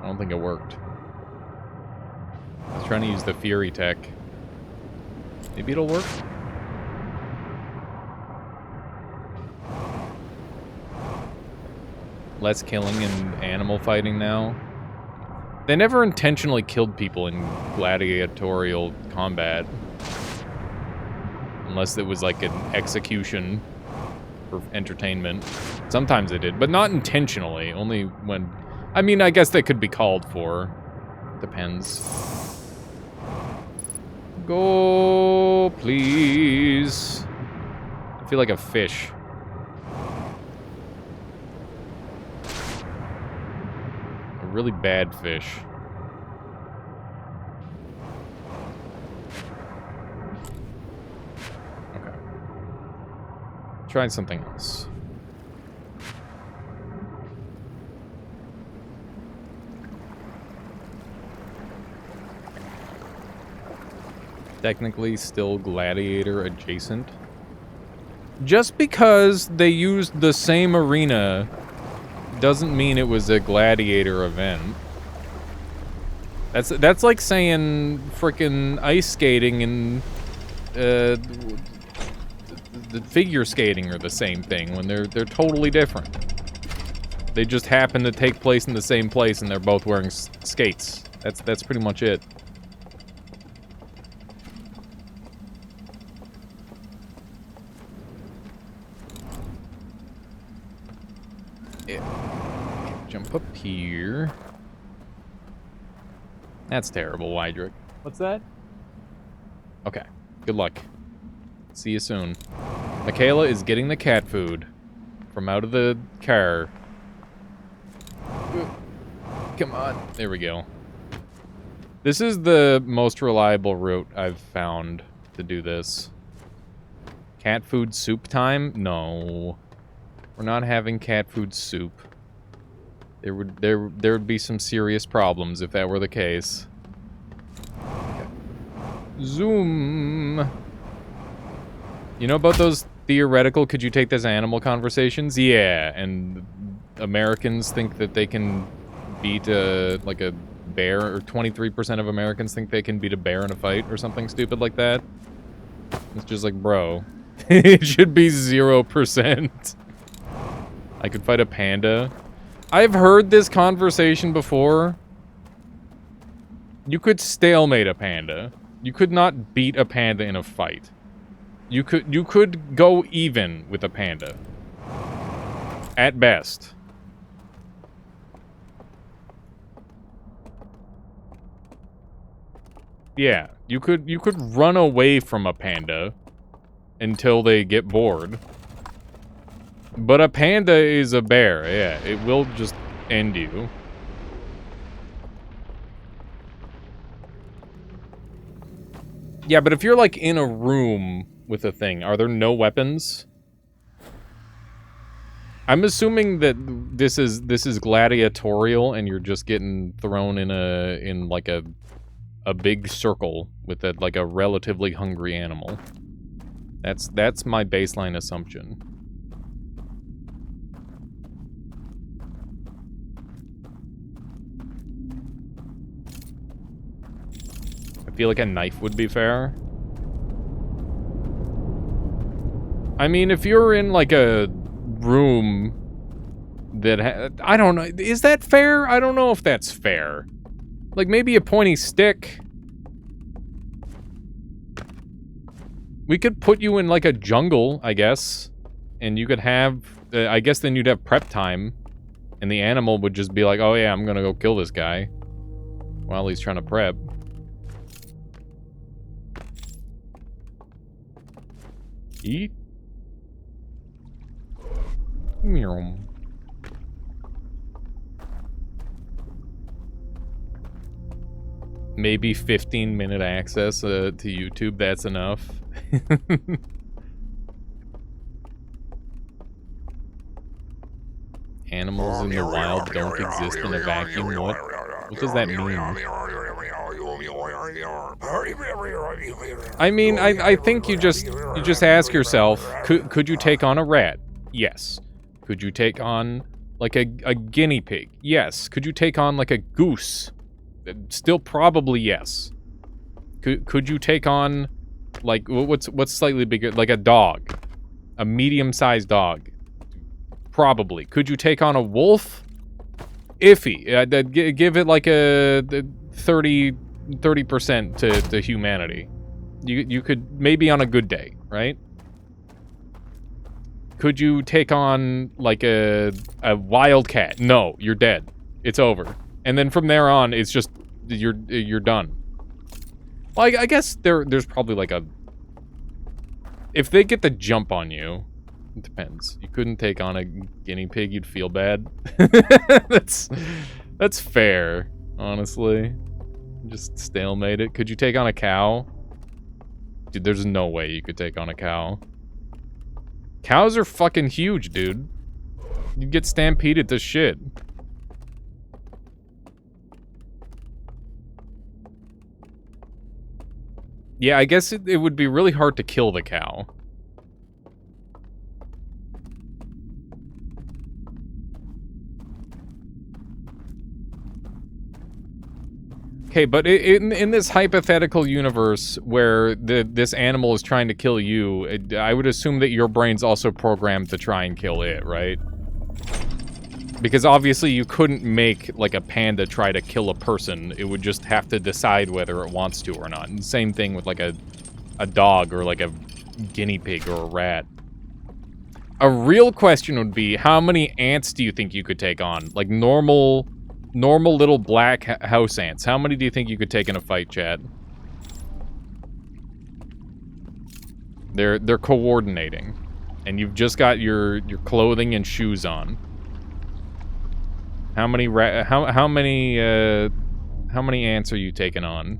I don't think it worked. I was trying to use the Fury tech. Maybe it'll work? Less killing and animal fighting now. They never intentionally killed people in gladiatorial combat. Unless it was like an execution for entertainment. Sometimes they did, but not intentionally. Only when... I mean, I guess they could be called for. Depends. Go, please. I feel like a fish. A really bad fish. Okay. Try something else. Technically still gladiator adjacent. Just because they used the same arena doesn't mean it was a gladiator event. That's like saying frickin' ice skating and the figure skating are the same thing when they're totally different. They just happen to take place in the same place and they're both wearing skates. That's pretty much it. Jump up here. That's terrible, Wydrick. What's that? Okay. Good luck. See you soon. Michaela is getting the cat food from out of the car. Come on. There we go. This is the most reliable route I've found to do this. Cat food soup time? No. We're not having cat food soup. There would be some serious problems if that were the case. Okay. Zoom. You know about those theoretical could you take this animal conversations? Yeah, and Americans think that they can beat like a bear, or 23% of Americans think they can beat a bear in a fight or something stupid like that. It's just like, bro, it should be 0%. I could fight a panda. I've heard this conversation before. You could stalemate a panda. You could not beat a panda in a fight. You could go even with a panda. At best. Yeah, you could run away from a panda until they get bored. But a panda is a bear, yeah. It will just end you. Yeah, but if you're, like, in a room with a thing, are there no weapons? I'm assuming that this is gladiatorial, and you're just getting thrown in like a big circle with like a relatively hungry animal. That's my baseline assumption. I feel like a knife would be fair. I mean, if you're in like a room that I don't know, is that fair? I don't know if that's fair. Like maybe a pointy stick. We could put you in like a jungle, I guess, and you could have, I guess then you'd have prep time, and the animal would just be like, oh yeah, I'm gonna go kill this guy while he's trying to prep. Eat. Meow. Maybe 15-minute access to YouTube, that's enough. Animals in the wild don't exist in a vacuum. What does that mean? I mean, I think you just ask yourself, could you take on a rat? Yes. Could you take on like a guinea pig? Yes. Could you take on like a goose? Still probably yes. Could you take on like what's slightly bigger, like a dog? A medium-sized dog? Probably. Could you take on a wolf? Iffy. Give it like a 30% to humanity. You could maybe on a good day, right? Could you take on like a wildcat? No, you're dead. It's over. And then from there on, it's just you're done. Well, I guess there's probably like a, if they get the jump on you, it depends. You couldn't take on a guinea pig, you'd feel bad. That's fair, honestly. Just stalemate it. Could you take on a cow? Dude, there's no way you could take on a cow. Cows are fucking huge, dude. You get stampeded to shit. Yeah, I guess it would be really hard to kill the cow. Okay, but in this hypothetical universe where this animal is trying to kill you, I would assume that your brain's also programmed to try and kill it, right? Because obviously you couldn't make, like, a panda try to kill a person. It would just have to decide whether it wants to or not. And same thing with, like, a dog or, like, a guinea pig or a rat. A real question would be, how many ants do you think you could take on? Like, normal little black house ants. How many do you think you could take in a fight, chat? They're coordinating. And you've just got your clothing and shoes on. How many how many ants are you taking on?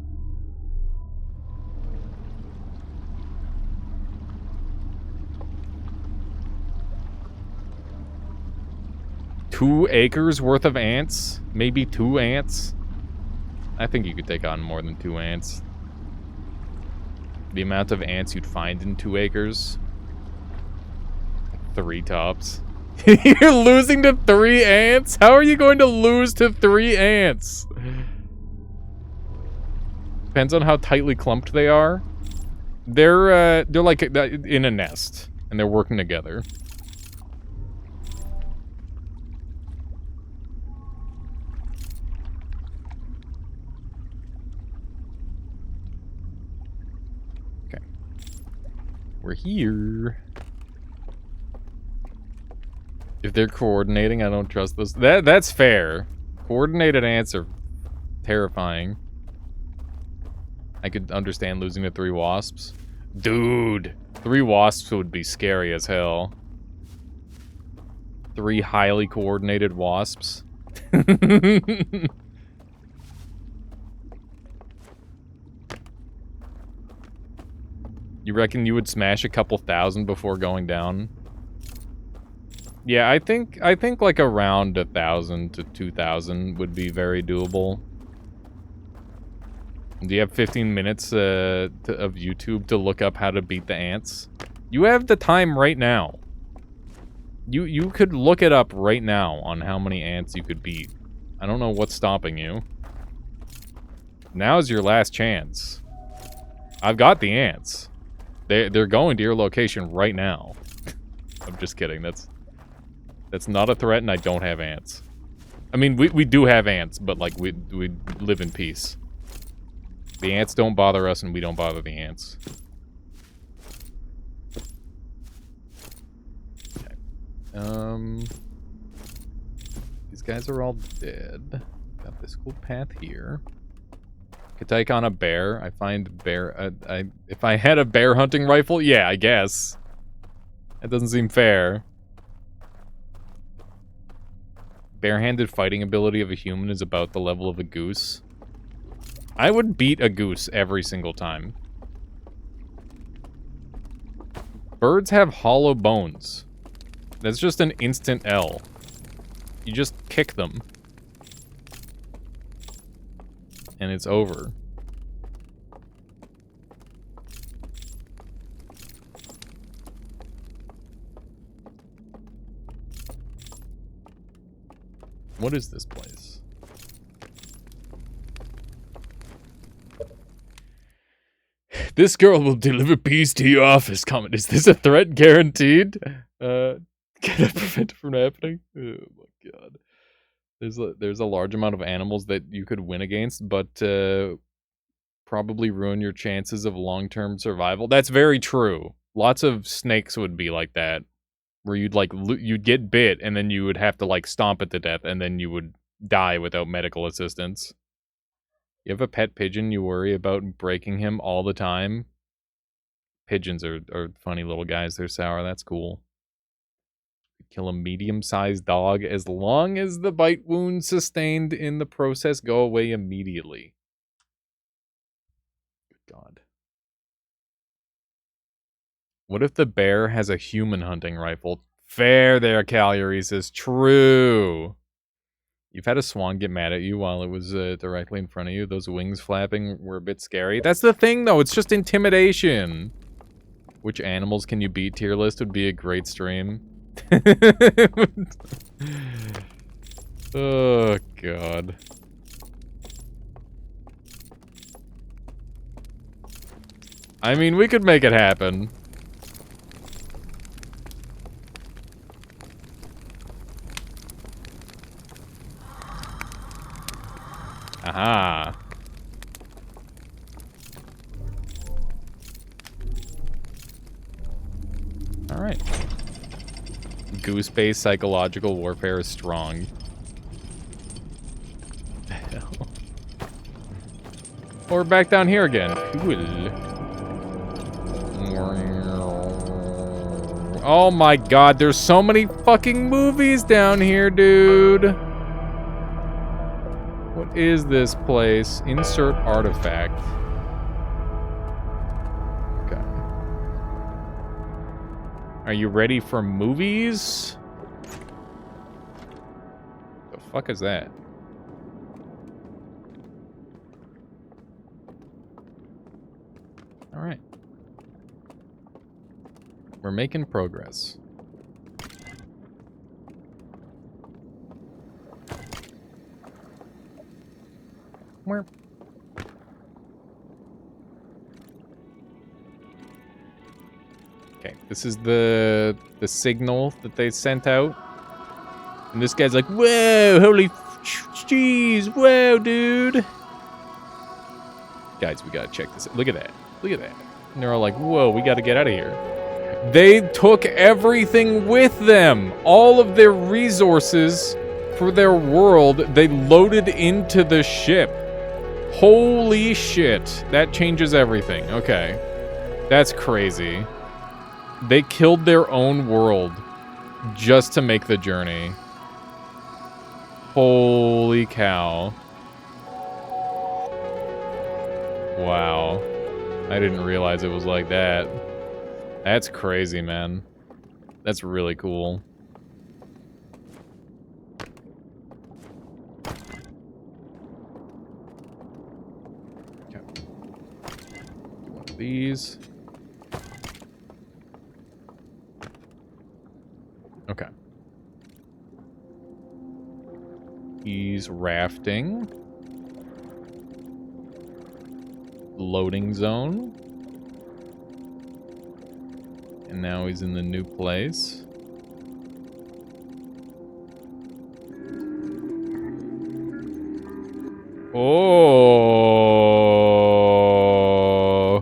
Two acres worth of ants? Maybe 2 ants? I think you could take on more than 2 ants. The amount of ants you'd find in 2 acres. 3 tops. You're losing to 3 ants? How are you going to lose to 3 ants? Depends on how tightly clumped they are. They're like in a nest, and they're working together. Okay. We're here. If they're coordinating, I don't trust this. That's fair. Coordinated ants are terrifying. I could understand losing to 3 wasps. Dude, 3 wasps would be scary as hell. 3 highly coordinated wasps. You reckon you would smash a couple thousand before going down? Yeah, I think like around 1,000 to 2,000 would be very doable. Do you have 15 minutes of YouTube to look up how to beat the ants? You have the time right now. You could look it up right now on how many ants you could beat. I don't know what's stopping you. Now's your last chance. I've got the ants. They're going to your location right now. I'm just kidding. That's not a threat, and I don't have ants. I mean, we do have ants, but like we live in peace. The ants don't bother us, and we don't bother the ants. Okay. These guys are all dead. Got this cool path here. Could take on a bear. I find bear. If I had a bear hunting rifle, yeah, I guess. That doesn't seem fair. Barehanded fighting ability of a human is about the level of a goose. I would beat a goose every single time. Birds have hollow bones. That's just an instant L. You just kick them. And it's over. What is this place? This girl will deliver peace to your office. Comment, is this a threat guaranteed? Can I prevent it from happening? Oh my god. There's a large amount of animals that you could win against, but probably ruin your chances of long-term survival. That's very true. Lots of snakes would be like that, where you'd get bit and then you would have to like stomp it to death, and then you would die without medical assistance. You have a pet pigeon, you worry about breaking him all the time. Pigeons are funny little guys. They're sour. That's cool. Kill a medium-sized dog as long as the bite wounds sustained in the process go away immediately. Good God. What if the bear has a human hunting rifle? Fair there, Calories is true. You've had a swan get mad at you while it was directly in front of you. Those wings flapping were a bit scary. That's the thing, though. It's just intimidation. Which animals can you beat? Tier list would be a great stream. Oh, God. I mean, we could make it happen. Aha. All right. Goose-based psychological warfare is strong. The hell? Or back down here again. Cool. Oh my god, there's so many fucking movies down here, dude. What is this place? Insert artifact. Okay. Are you ready for movies? The fuck is that? All right. We're making progress. Okay, this is the signal that they sent out. And this guy's like, whoa, holy jeez, whoa, dude. Guys, we gotta check this out. Look at that. Look at that. And they're all like, whoa, we gotta get out of here. They took everything with them. All of their resources for their world, they loaded into the ship. Holy shit. That changes everything. Okay. That's crazy. They killed their own world just to make the journey. Holy cow. Wow. I didn't realize it was like that. That's crazy, man. That's really cool. Okay. One of these. Okay. He's rafting. Loading zone. And now he's in the new place. Oh.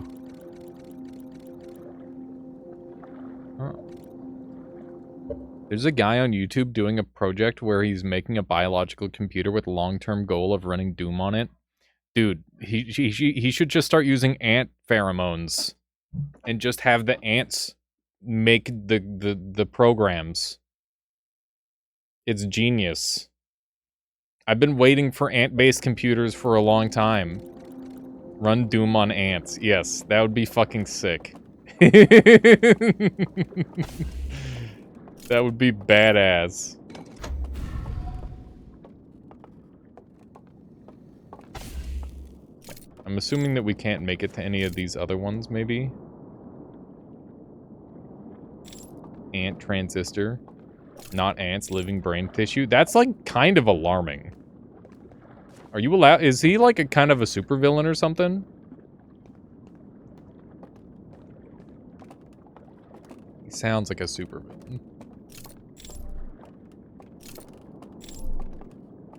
Huh. There's a guy on YouTube doing a project where he's making a biological computer with long-term goal of running Doom on it. Dude, he should just start using ant pheromones and just have the ants make the programs. It's genius. I've been waiting for ant-based computers for a long time. Run Doom on ants. Yes, that would be fucking sick. That would be badass. I'm assuming that we can't make it to any of these other ones, maybe? Ant transistor. Not ants, living brain tissue. That's, like, kind of alarming. Are you allowed... Is he, like, a kind of a supervillain or something? He sounds like a supervillain.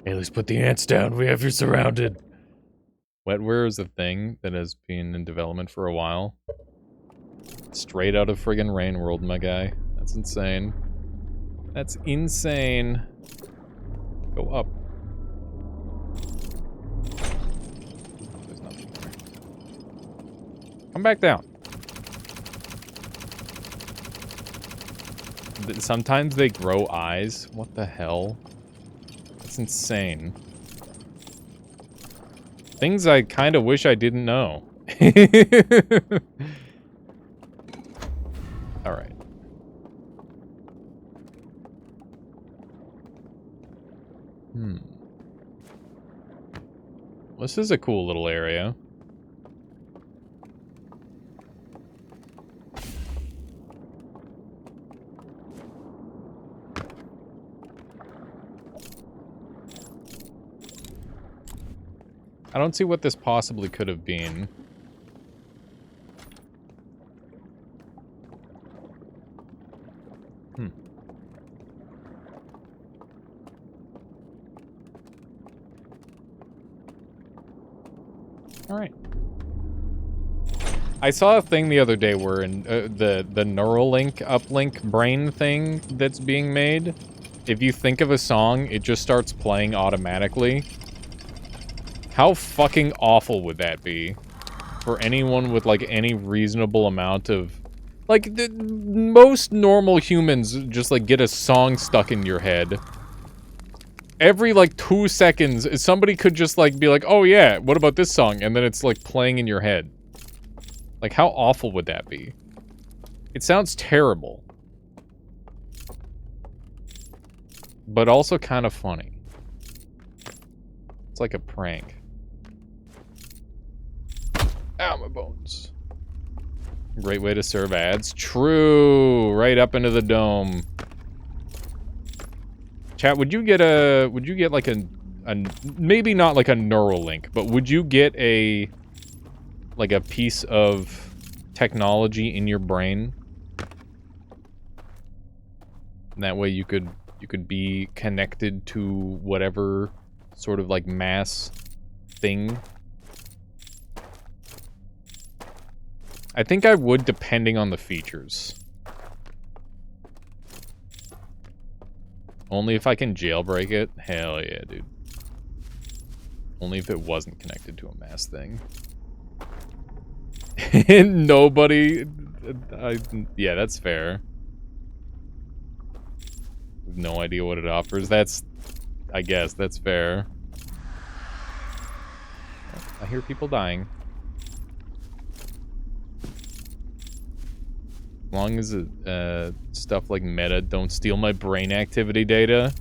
Hey, let's put the ants down. We have you surrounded. Wetware is a thing that has been in development for a while. Straight out of friggin' Rain World, my guy. That's insane. That's insane. Go up. There's nothing there. Come back down. Sometimes they grow eyes. What the hell? That's insane. Things I kind of wish I didn't know. Alright. This is a cool little area. I don't see what this possibly could have been. Alright. I saw a thing the other day where in the Neuralink uplink brain thing that's being made, if you think of a song, it just starts playing automatically. How fucking awful would that be? For anyone with, like, any reasonable amount of... Like, most normal humans just, like, get a song stuck in your head. Every, like, 2 seconds, somebody could just, like, be like, oh yeah, what about this song? And then it's, like, playing in your head. Like, how awful would that be? It sounds terrible. But also kind of funny. It's like a prank. Ow, my bones. Great way to serve ads. True! Right up into the dome. Chat, would you get like a maybe not like a Neuralink, but would you get a piece of technology in your brain? And that way you could be connected to whatever sort of like mass thing. I think I would, depending on the features. Only if I can jailbreak it? Hell yeah, dude. Only if it wasn't connected to a mass thing. Nobody... yeah, that's fair. No idea what it offers. That's... I guess, that's fair. I hear people dying. long as it, stuff like meta don't steal my brain activity data.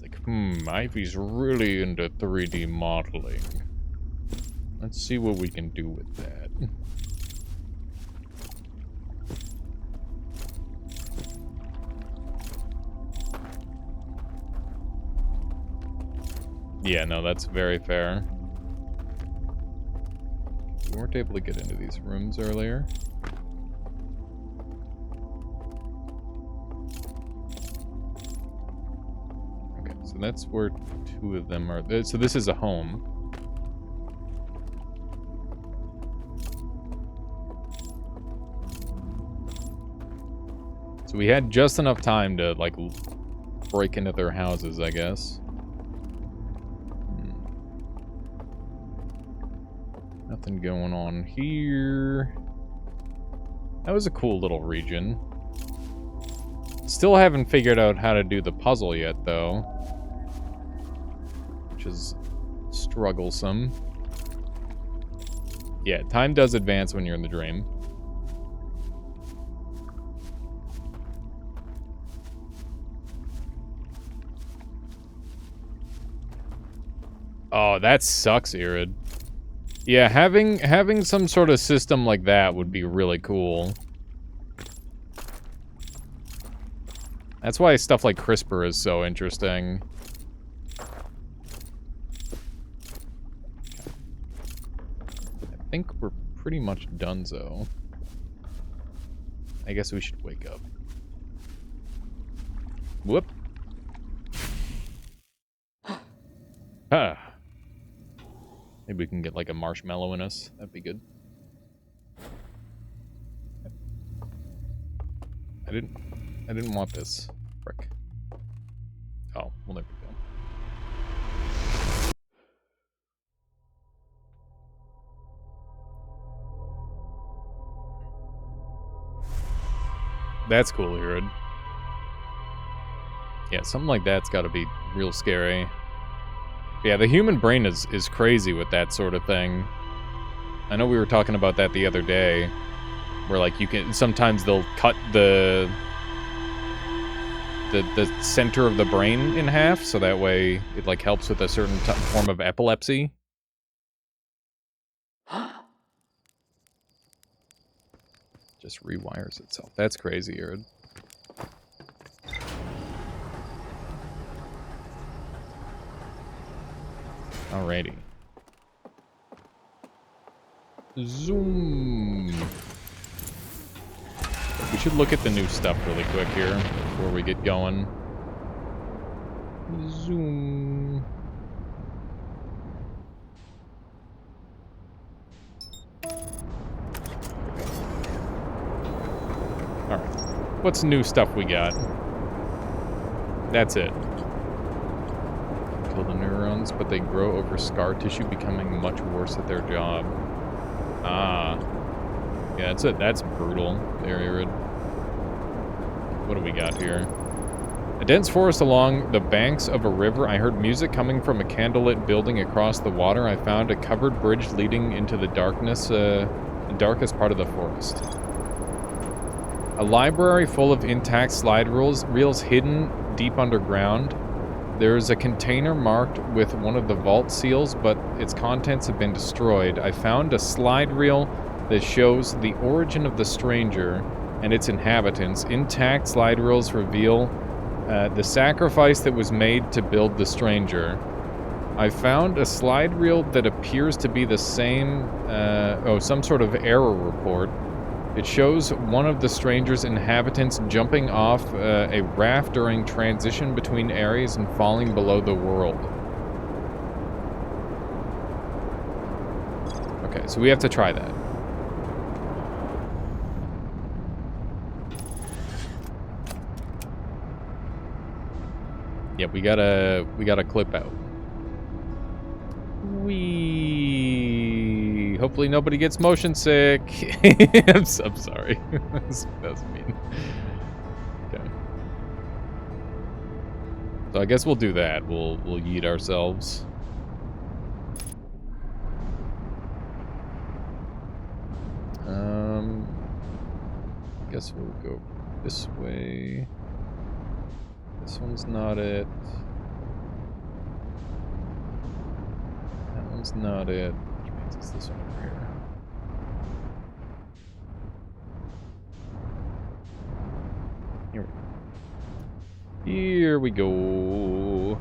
Like, Ivy's really into 3D modeling. Let's see what we can do with that. Yeah, no, that's very fair. We weren't able to get into these rooms earlier. Okay, so that's where 2 of them are. So this is a home. So we had just enough time to, like, break into their houses, I guess. Nothing going on here. That was a cool little region. Still haven't figured out how to do the puzzle yet, though. Which is strugglesome. Yeah, time does advance when you're in the dream. Oh, that sucks, Irid. Yeah, having some sort of system like that would be really cool. That's why stuff like CRISPR is so interesting. I think we're pretty much donezo. I guess we should wake up. Whoop. Huh. Maybe we can get like a marshmallow in us. That'd be good. I didn't want this. Frick. Oh, well, there we go. That's cool, Irid. Yeah, something like that's gotta be real scary. Yeah, the human brain is crazy with that sort of thing. I know we were talking about that the other day, where like you can sometimes they'll cut the center of the brain in half, so that way it like helps with a certain form of epilepsy. Just rewires itself. That's crazy, Irid. Alrighty. Zoom. We should look at the new stuff really quick here before we get going. Zoom. Alright. What's new stuff we got? That's it. Kill the neurons, but they grow over scar tissue, becoming much worse at their job. Ah. Yeah, that's it. That's brutal. There, Irid. What do we got here? A dense forest along the banks of a river. I heard music coming from a candlelit building across the water. I found a covered bridge leading into the darkness, the darkest part of the forest. A library full of intact slide reels hidden deep underground. There is a container marked with one of the vault seals, but its contents have been destroyed. I found a slide reel that shows the origin of the stranger and its inhabitants. Intact slide reels reveal the sacrifice that was made to build the stranger. I found a slide reel that appears to be the same, some sort of error report. It shows one of the stranger's inhabitants jumping off a raft during transition between areas and falling below the world. Okay, so we have to try that. Yeah, we gotta clip out. Hopefully nobody gets motion sick. I'm sorry. That's mean. Okay. So I guess we'll do that. We'll yeet ourselves. Guess we'll go this way. This one's not it. That one's not it. Which means it's this one over here. Here we go.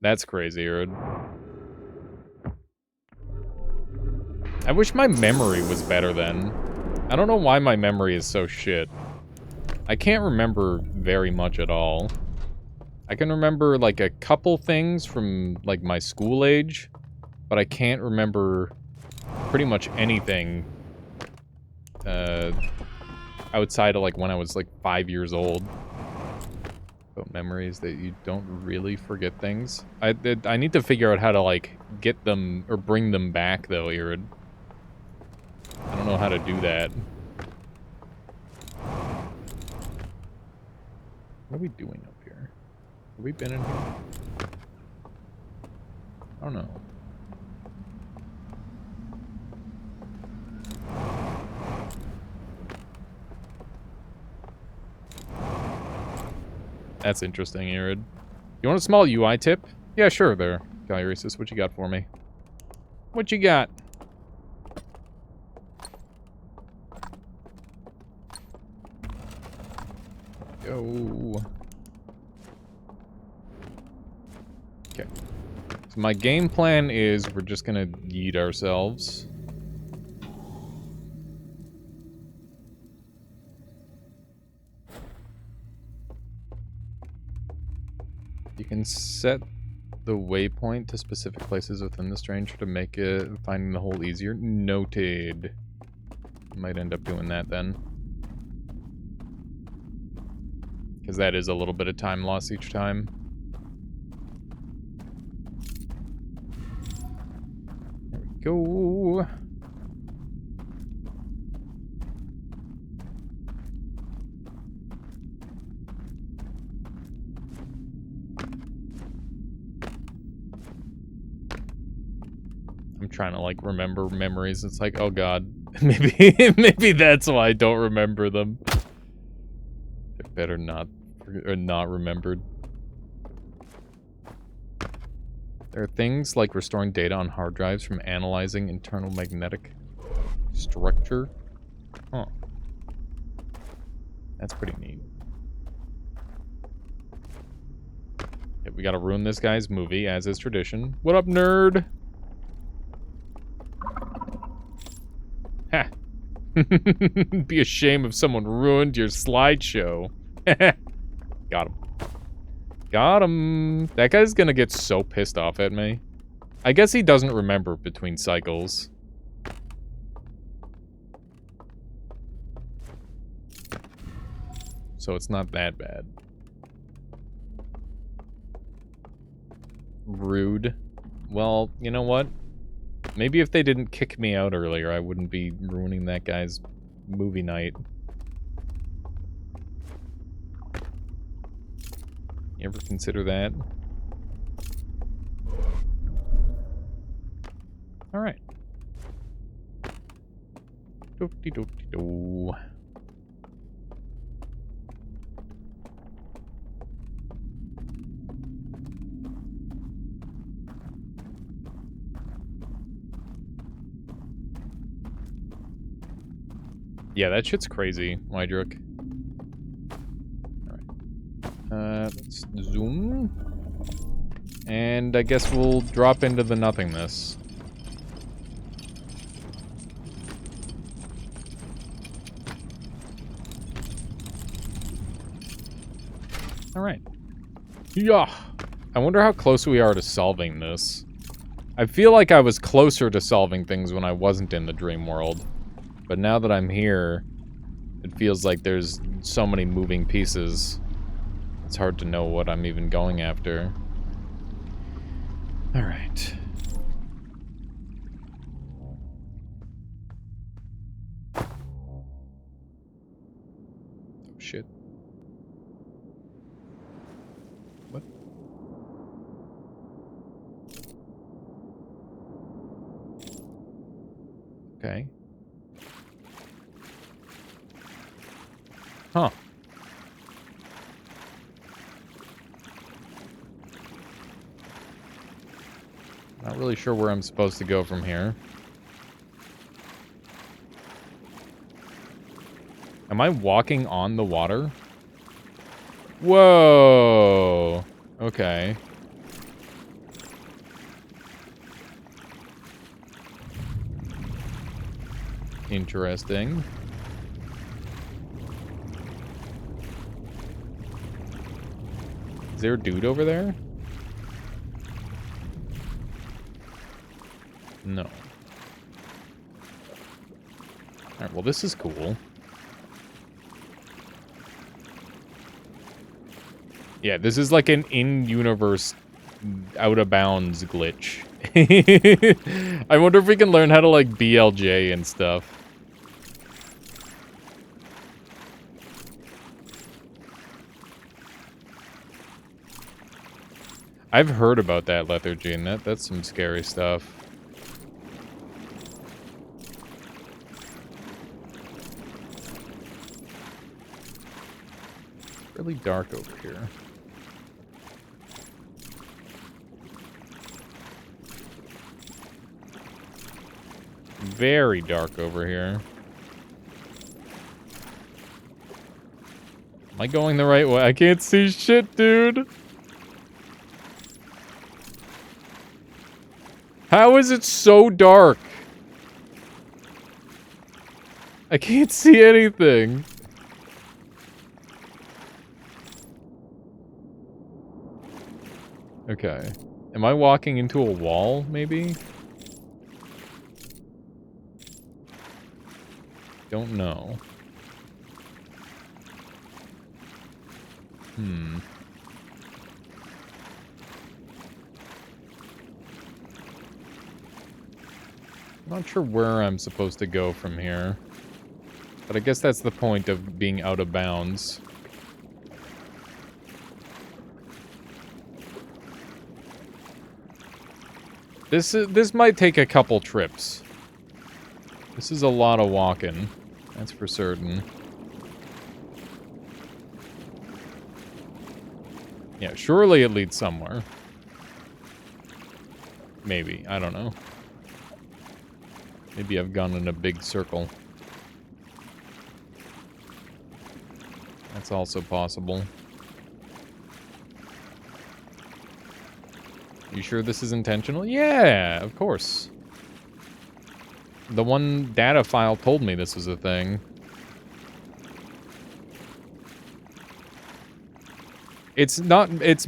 That's crazy, Erd. I wish my memory was better then. I don't know why my memory is so shit. I can't remember very much at all. I can remember, like, a couple things from, like, my school age, but I can't remember pretty much anything outside of, like, when I was, like, 5 years old. But memories that you don't really forget things. I need to figure out how to, like, get them, or bring them back, though, Irid. I don't know how to do that. What are we doing up here? Have we been in here? I don't know. That's interesting, Irid. You want a small UI tip? Yeah, sure, there. Galerisis, what you got for me? What you got? Go. Okay. So my game plan is we're just gonna yeet ourselves. You can set the waypoint to specific places within the stranger to make it finding the hole easier. Noted. Might end up doing that then. Because that is a little bit of time loss each time. There we go. I'm trying to, like, remember memories. It's like, oh god. Maybe that's why I don't remember them. They're better not remembered. There are things like restoring data on hard drives from analyzing internal magnetic structure. Huh. That's pretty neat. Yeah, we gotta ruin this guy's movie, as is tradition. What up, nerd? Ha! Be a shame if someone ruined your slideshow. Got him. Got him. That guy's gonna get so pissed off at me. I guess he doesn't remember between cycles. So it's not that bad. Rude. Well, you know what? Maybe if they didn't kick me out earlier, I wouldn't be ruining that guy's movie night. You ever consider that? Alright. Doop-de-doop-de-doo. Yeah, that shit's crazy, Wydrick. Alright. Let's zoom. And I guess we'll drop into the nothingness. Alright. Yeah. I wonder how close we are to solving this. I feel like I was closer to solving things when I wasn't in the dream world. But now that I'm here, it feels like there's so many moving pieces. It's hard to know what I'm even going after. Alright. Oh, shit. What? Okay. Huh. Not really sure where I'm supposed to go from here. Am I walking on the water? Whoa. Okay. Interesting. Is there a dude over there? No. Alright, well this is cool. Yeah, this is like an in-universe, out-of-bounds glitch. I wonder if we can learn how to, like, BLJ and stuff. I've heard about that lethargy, and that's some scary stuff. Really dark over here. Very dark over here. Am I going the right way? I can't see shit, dude. How is it so dark? I can't see anything. Okay. Am I walking into a wall, maybe? Don't know. Not sure where I'm supposed to go from here. But I guess that's the point of being out of bounds. This might take a couple trips. This is a lot of walking. That's for certain. Yeah, surely it leads somewhere. Maybe. I don't know. Maybe I've gone in a big circle. That's also possible. You sure this is intentional? Yeah, of course. The one data file told me this was a thing. It's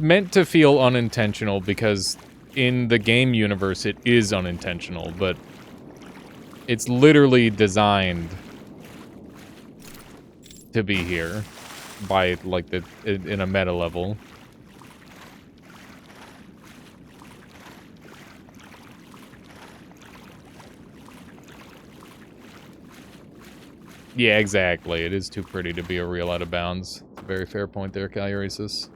meant to feel unintentional because in the game universe it is unintentional, but it's literally designed to be here by like in a meta level. Yeah, exactly. It is too pretty to be a real out of bounds. It's a very fair point there, Caluresis.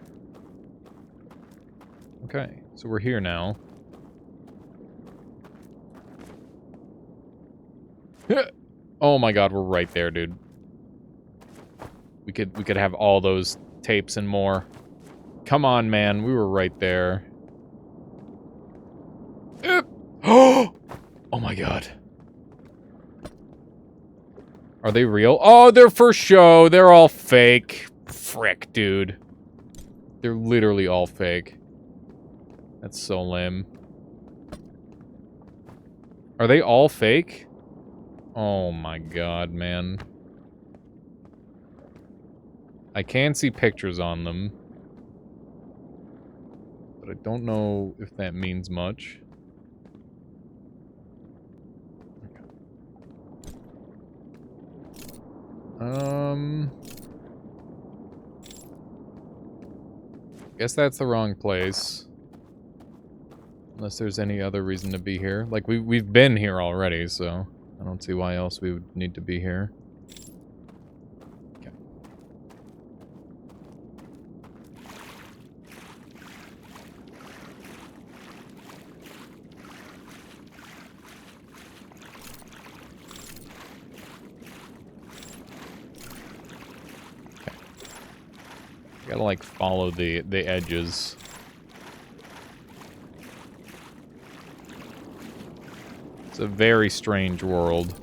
Okay, so we're here now. Oh my god, we're right there, dude. We could have all those tapes and more. Come on, man. We were right there. Oh my god. Are they real? Oh, they're for show. They're all fake. Frick, dude. They're literally all fake. That's so lame. Are they all fake? Oh my god, man. I can see pictures on them. But I don't know if that means much. Guess that's the wrong place. Unless there's any other reason to be here. Like, we've been here already, so I don't see why else we would need to be here. Okay. Gotta, like, follow the edges. It's a very strange world.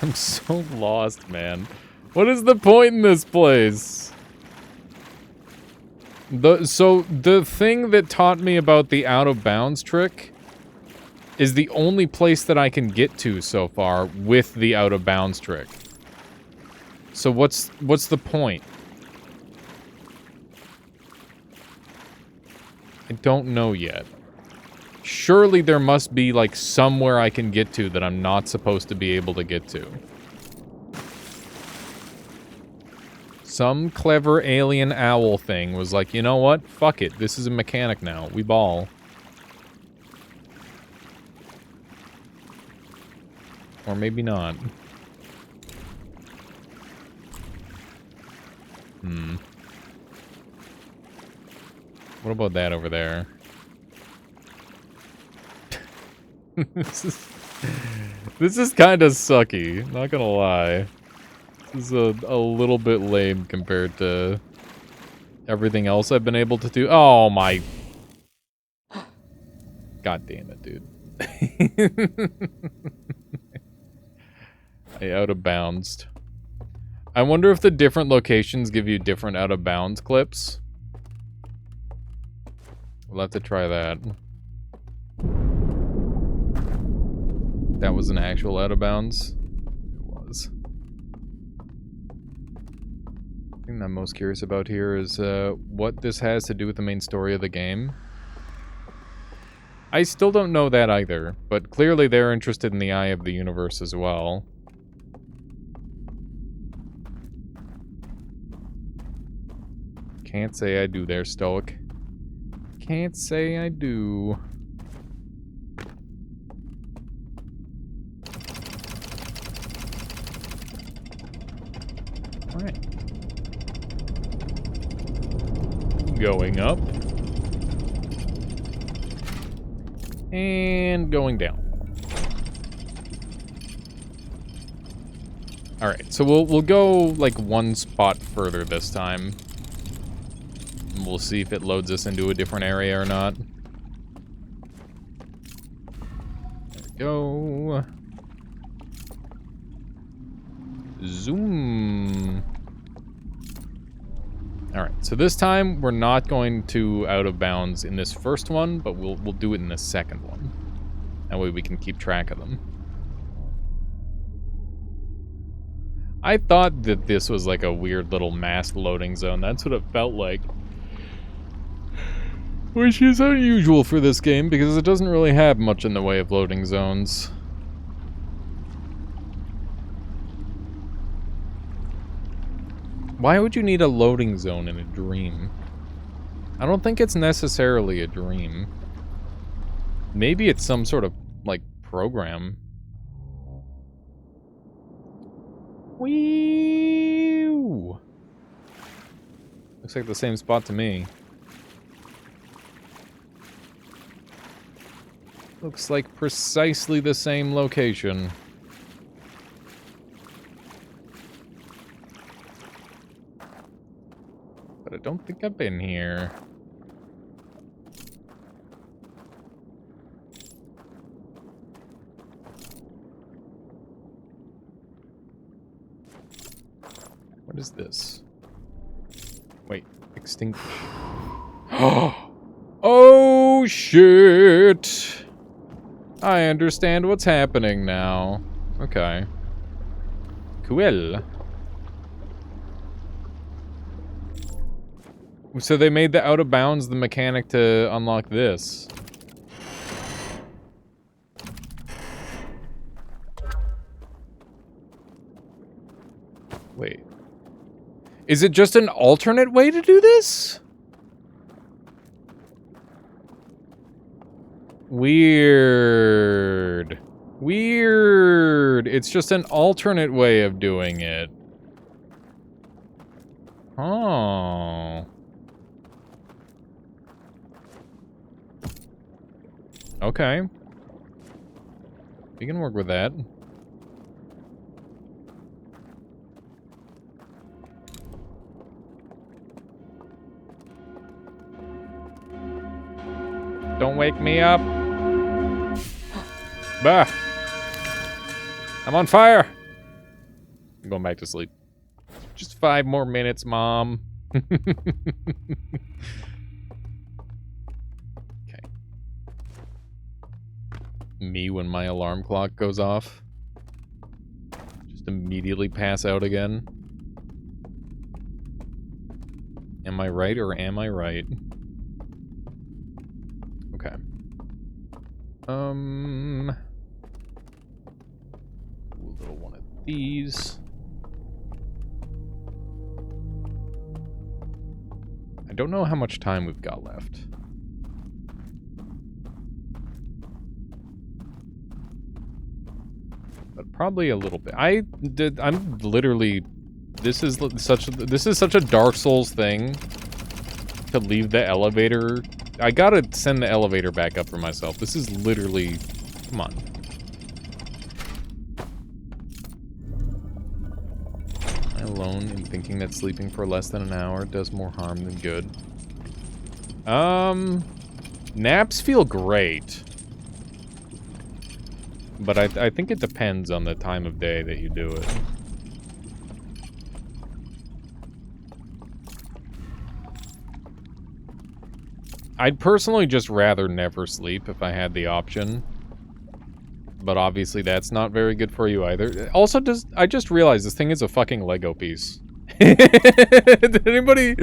I'm so lost, man. What is the point in this place? So, the thing that taught me about the out-of-bounds trick is the only place that I can get to so far with the out-of-bounds trick. So what's the point? I don't know yet. Surely there must be, like, somewhere I can get to that I'm not supposed to be able to get to. Some clever alien owl thing was like, you know what? Fuck it. This is a mechanic now. We ball. Or maybe not. What about that over there? This is kind of sucky, not gonna lie. This is a little bit lame compared to everything else I've been able to do. Oh my... God damn it, dude. I out-of-bounced. I wonder if the different locations give you different out-of-bounds clips. We'll have to try that. That was an actual out-of-bounds? It was. The thing I'm most curious about here is what this has to do with the main story of the game. I still don't know that either, but clearly they're interested in the Eye of the Universe as well. Can't say I do there, Stoic. Can't say I do. Alright. Going up. And going down. Alright, so we'll go like one spot further this time. And we'll see if it loads us into a different area or not. There we go. Zoom. Alright, so this time we're not going to out of bounds in this first one, but we'll do it in the second one. That way we can keep track of them. I thought that this was like a weird little mass loading zone. That's what it felt like. Which is unusual for this game, because it doesn't really have much in the way of loading zones. Why would you need a loading zone in a dream? I don't think it's necessarily a dream. Maybe it's some sort of, like, program. Whee! Looks like the same spot to me. Looks like precisely the same location. But I don't think I've been here. What is this? Wait, extinguish. Oh, shit! I understand what's happening now. Okay. Cool. So they made the out of bounds the mechanic to unlock this. Wait. Is it just an alternate way to do this? Weird. Weird. It's just an alternate way of doing it. Oh. Okay. We can work with that. Don't wake me up. Bah! I'm on fire! I'm going back to sleep. Just 5 more minutes, Mom. Okay. Me when my alarm clock goes off. Just immediately pass out again. Am I right or am I right? Okay. A little one of these. I don't know how much time we've got left. But probably a little bit. I'm literally... This is such a Dark Souls thing to leave the elevator. I gotta send the elevator back up for myself. This is literally... Come on. Am I alone in thinking that sleeping for less than an hour does more harm than good? Naps feel great. But I think it depends on the time of day that you do it. I'd personally just rather never sleep if I had the option. But obviously that's not very good for you either. Also, I just realized this thing is a fucking Lego piece. Did anybody...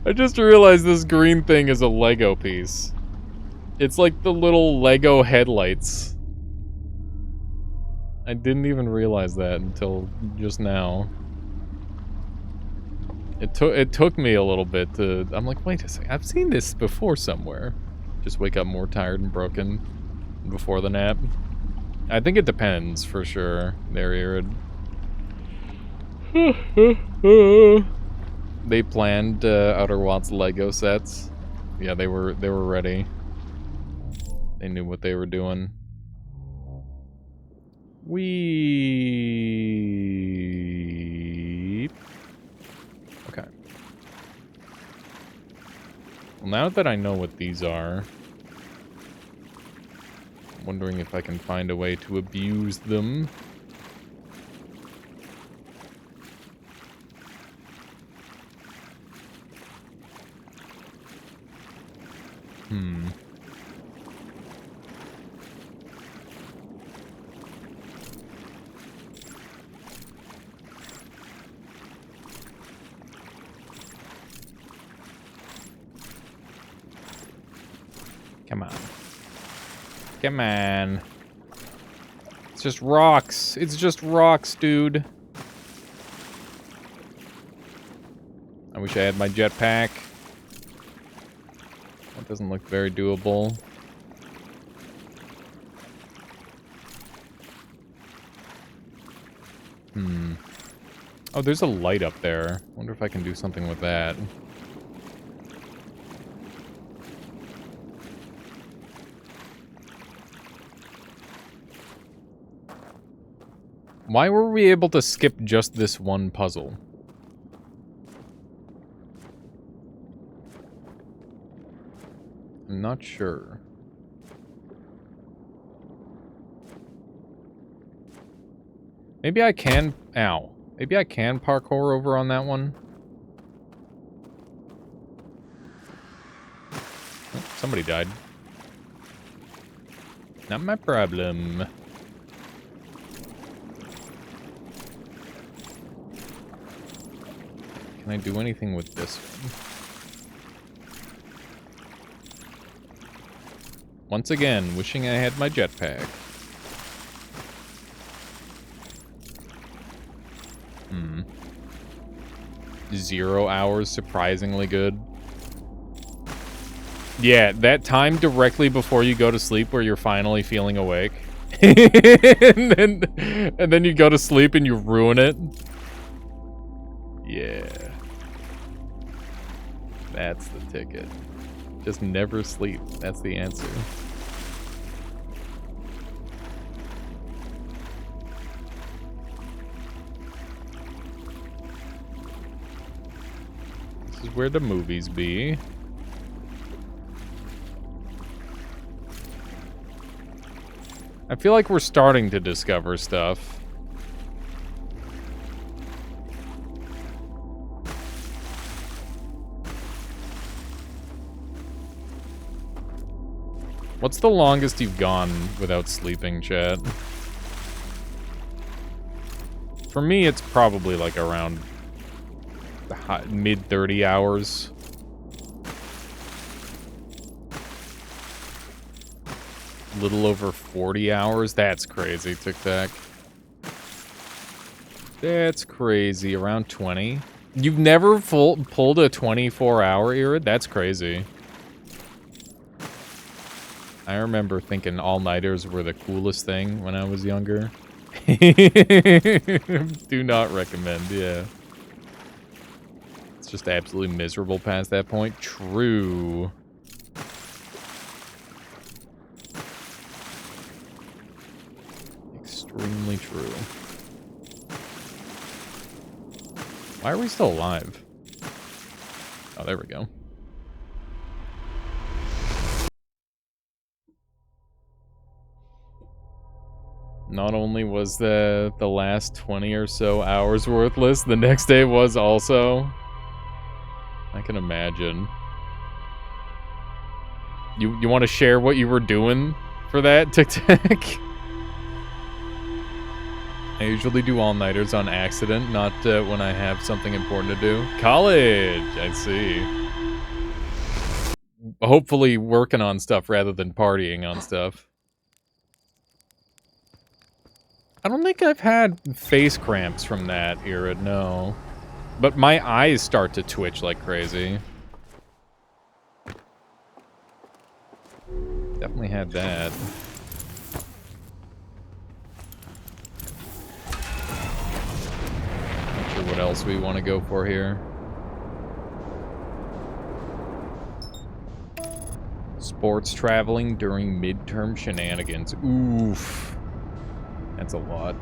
I just realized this green thing is a Lego piece. It's like the little Lego headlights. I didn't even realize that until just now. It took me a little bit to... I'm like, wait a second, I've seen this before somewhere. Just wake up more tired and broken before the nap. I think it depends, for sure. There, Irid. They planned Outer Wilds Lego sets. Yeah, they were ready. They knew what they were doing. Okay. Well, now that I know what these are, I'm wondering if I can find a way to abuse them. Come on. Come on. It's just rocks. It's just rocks, dude. I wish I had my jetpack. That doesn't look very doable. Oh, there's a light up there. Wonder if I can do something with that. Why were we able to skip just this one puzzle? I'm not sure. Maybe I can... Ow. Maybe I can parkour over on that one. Oh, somebody died. Not my problem. Can I do anything with this one? Once again, wishing I had my jetpack. 0 hours, surprisingly good. Yeah, that time directly before you go to sleep where you're finally feeling awake. and then you go to sleep and you ruin it. Yeah. That's the ticket. Just never sleep. That's the answer. This is where the movies be. I feel like we're starting to discover stuff. What's the longest you've gone without sleeping, chat? For me, it's probably like around mid 30 hours. Little over 40 hours. That's crazy, Tic Tac. That's crazy. Around 20. You've never pulled a 24-hour Irid? That's crazy. I remember thinking all-nighters were the coolest thing when I was younger. Do not recommend, yeah. It's just absolutely miserable past that point. True. Extremely true. Why are we still alive? Oh, there we go. Not only was the last 20 or so hours worthless, the next day was also. I can imagine. You want to share what you were doing for that, Tic Tac? I usually do all-nighters on accident, not when I have something important to do. College! I see. Hopefully working on stuff rather than partying on stuff. I don't think I've had face cramps from that era, no. But my eyes start to twitch like crazy. Definitely had that. Not sure what else we want to go for here. Sports traveling during midterm shenanigans. Oof. That's a lot.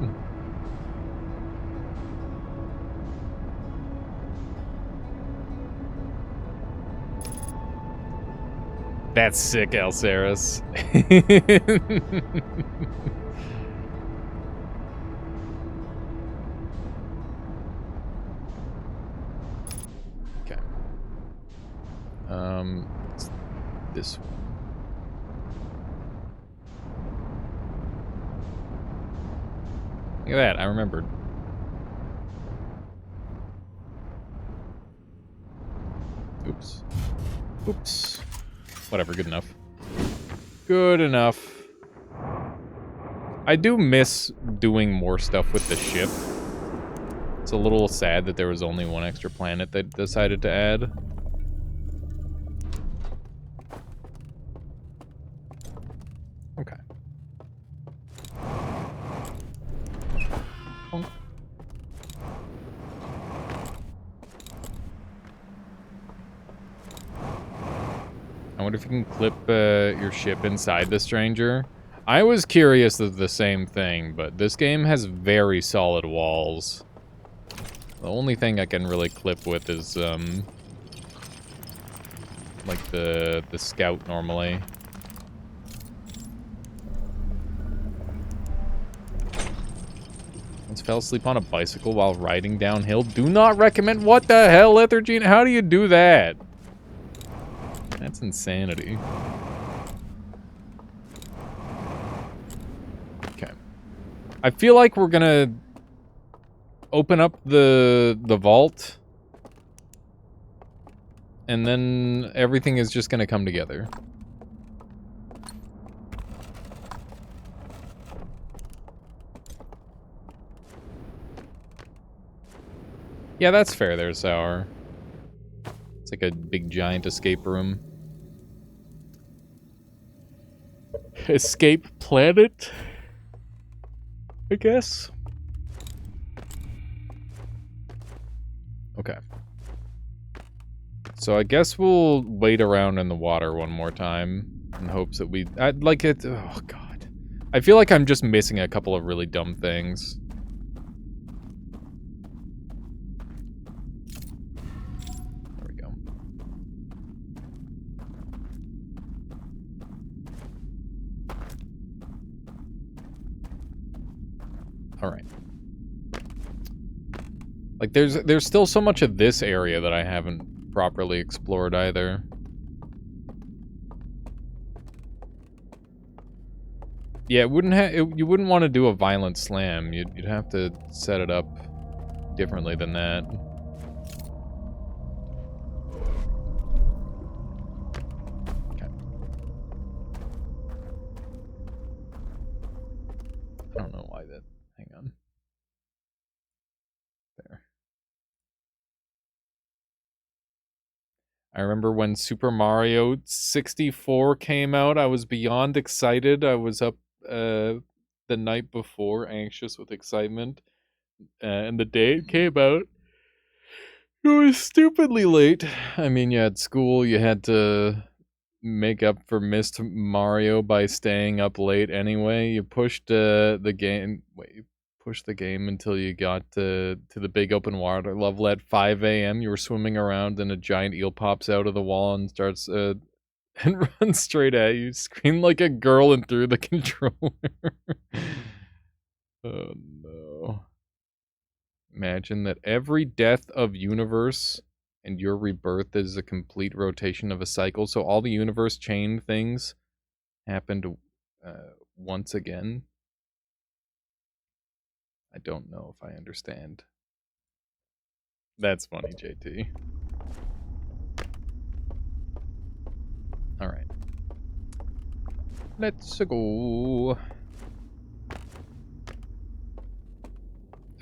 That's sick, Alceris. Okay. It's this one. Look at that, I remembered. Oops. Oops. Whatever, good enough. Good enough. I do miss doing more stuff with the ship. It's a little sad that there was only one extra planet they decided to add. Okay. I wonder if you can clip your ship inside the stranger. I was curious of the same thing, but this game has very solid walls. The only thing I can really clip with is, like the scout normally. Once fell asleep on a bicycle while riding downhill. Do not recommend. What the hell, Lethargine? How do you do that? That's insanity. Okay. I feel like we're gonna open up the vault, and then everything is just gonna come together. Yeah, that's fair there, Sour. It's like a big giant escape room. Escape planet, I guess. Okay. So I guess we'll wait around in the water one more time in hopes that I'd like it. Oh, God. I feel like I'm just missing a couple of really dumb things. There we go. Alright. Like, there's still so much of this area that I haven't properly explored either. Yeah, it wouldn't you wouldn't want to do a violent slam. You'd have to set it up differently than that. Okay. I don't know why that. Hang on. There. I remember when Super Mario 64 came out, I was beyond excited. I was up the night before, anxious with excitement. And the day it came out, it was stupidly late. I mean, you had school, you had to make up for missed Mario by staying up late anyway. You pushed the game. Wait, you pushed the game until you got to the big open water level at 5 a.m. You were swimming around, and a giant eel pops out of the wall and starts and runs straight at you. Screamed like a girl and threw the controller. Oh no! Imagine that every death of universe and your rebirth is a complete rotation of a cycle. So all the universe chain things happened once again. I don't know if I understand. That's funny, JT. All right. Let's go.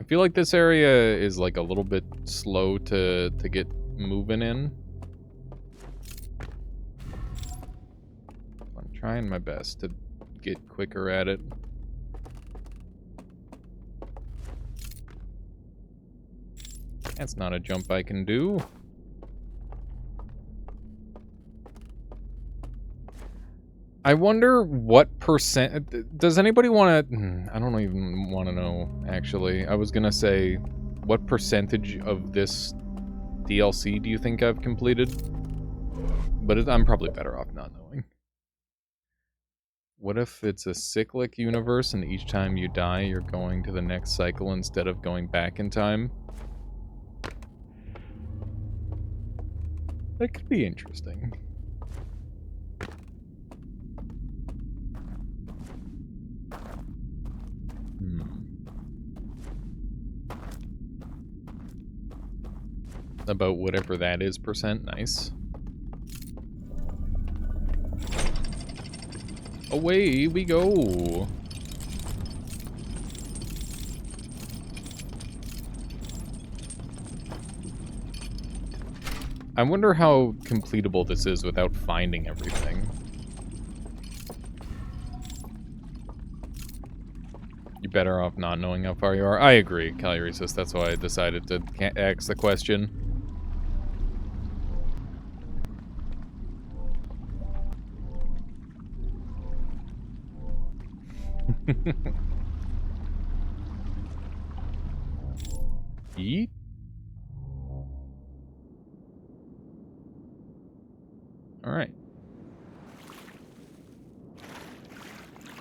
I feel like this area is like a little bit slow to get moving in. I'm trying my best to get quicker at it. That's not a jump I can do. I wonder what percent... Does anybody want to... I don't even want to know, actually. I was going to say, what percentage of this DLC do you think I've completed? But I'm probably better off not knowing. What if it's a cyclic universe and each time you die, you're going to the next cycle instead of going back in time? That could be interesting. About whatever that is percent. Nice. Away we go. I wonder how completable this is without finding everything. You're better off not knowing how far you are. I agree, Caluricus. That's why I decided to ask the question. Yeet. Alright.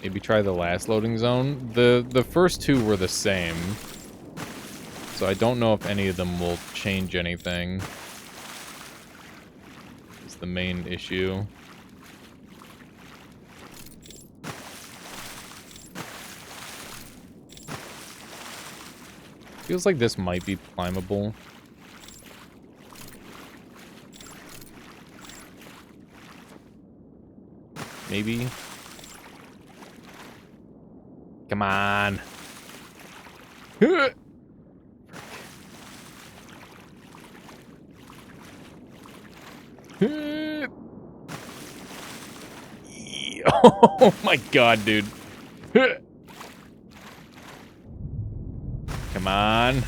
Maybe try the last loading zone. The first two were the same. So I don't know if any of them will change anything. It's the main issue. Feels like this might be climbable. Maybe. Come on. Oh my god, dude. Come on.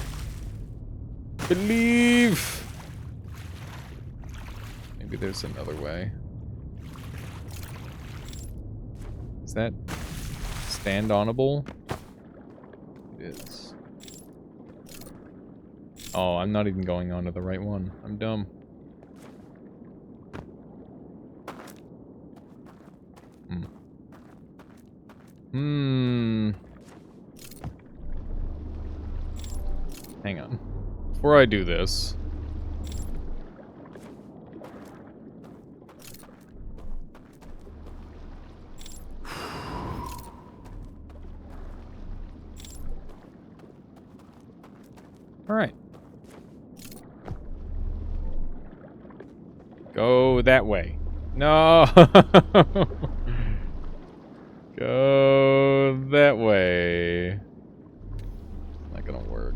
Believe. Maybe there's another way. Is that stand-onable? It is. Oh, I'm not even going on to the right one. I'm dumb. Hang on. Before I do this... Alright. Go that way. No! Go that way. Not gonna work.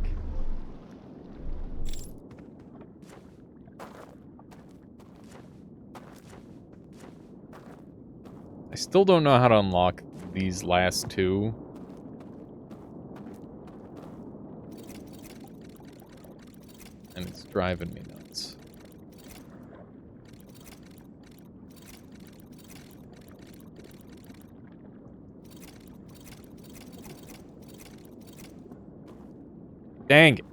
I still don't know how to unlock these last two. And it's driving me nuts. Dang it.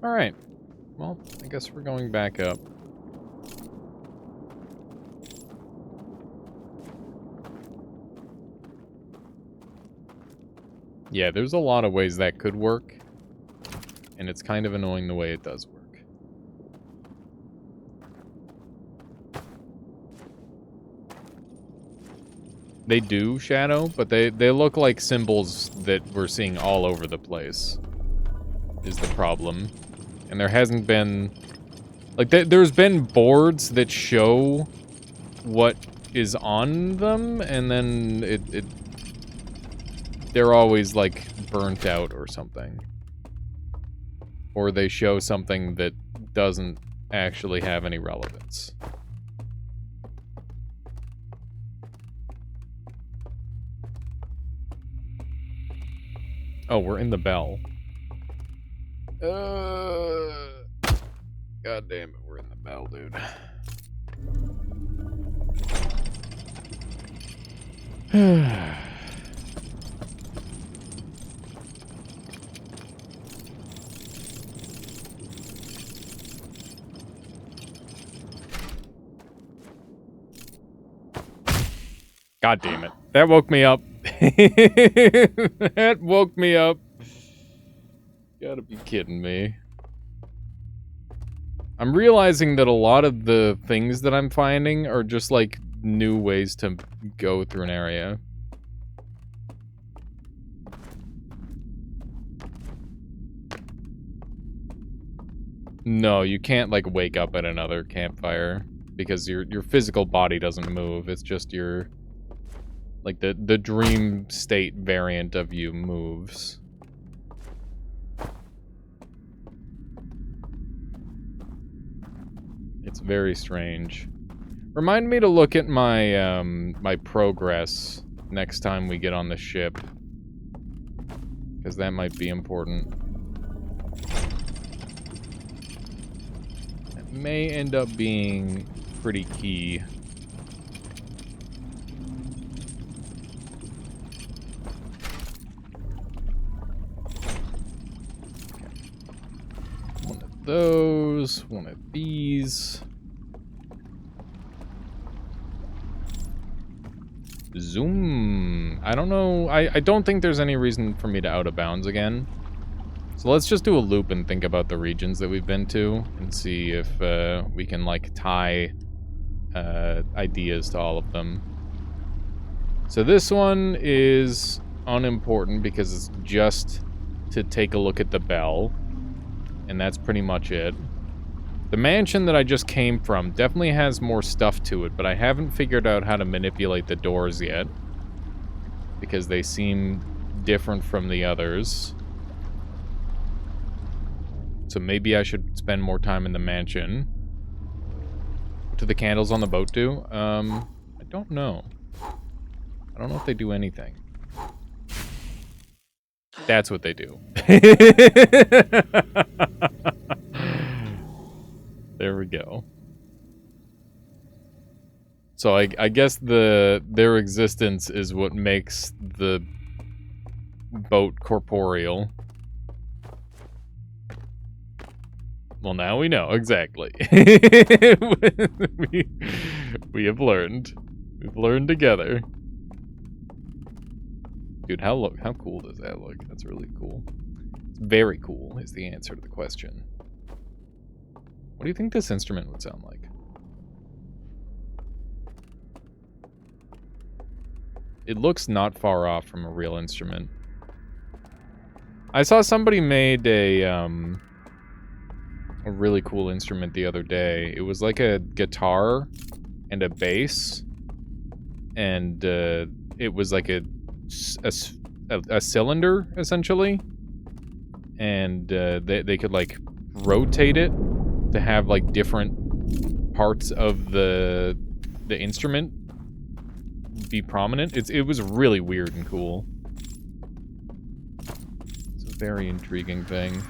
Alright. Well, I guess we're going back up. Yeah, there's a lot of ways that could work. And it's kind of annoying the way it does work. They do, Shadow, but they look like symbols that we're seeing all over the place. Is the problem. And there hasn't been... Like, there's been boards that show what is on them, and then they're always, like, burnt out or something. Or they show something that doesn't actually have any relevance. Oh, we're in the bell. God damn it, we're in the bell, dude. God damn it. That woke me up. That woke me up. Gotta be kidding me. I'm realizing that a lot of the things that I'm finding are just like new ways to go through an area. No, you can't like wake up at another campfire because your physical body doesn't move. It's just your like the dream state variant of you moves. It's very strange. Remind me to look at my my progress next time we get on the ship, because that might be important. It may end up being pretty key. One of those, one of these. Zoom. I don't know. I don't think there's any reason for me to out of bounds again. So let's just do a loop and think about the regions that we've been to and see if we can like tie ideas to all of them. So this one is unimportant because it's just to take a look at the bell. And that's pretty much it. The mansion that I just came from definitely has more stuff to it, but I haven't figured out how to manipulate the doors yet. Because they seem different from the others. So maybe I should spend more time in the mansion. What do the candles on the boat do? I don't know. I don't know if they do anything. That's what they do. There we go. So I guess their existence is what makes the boat corporeal. Well, now we know, exactly. we have learned. We've learned together. Dude, how cool does that look? That's really cool. It's very cool is the answer to the question. What do you think this instrument would sound like? It looks not far off from a real instrument. I saw somebody made a really cool instrument the other day. It was like a guitar and a bass, and it was like a cylinder essentially, and they could like rotate it to have like different parts of the instrument be prominent. It was really weird and cool. It's a very intriguing thing.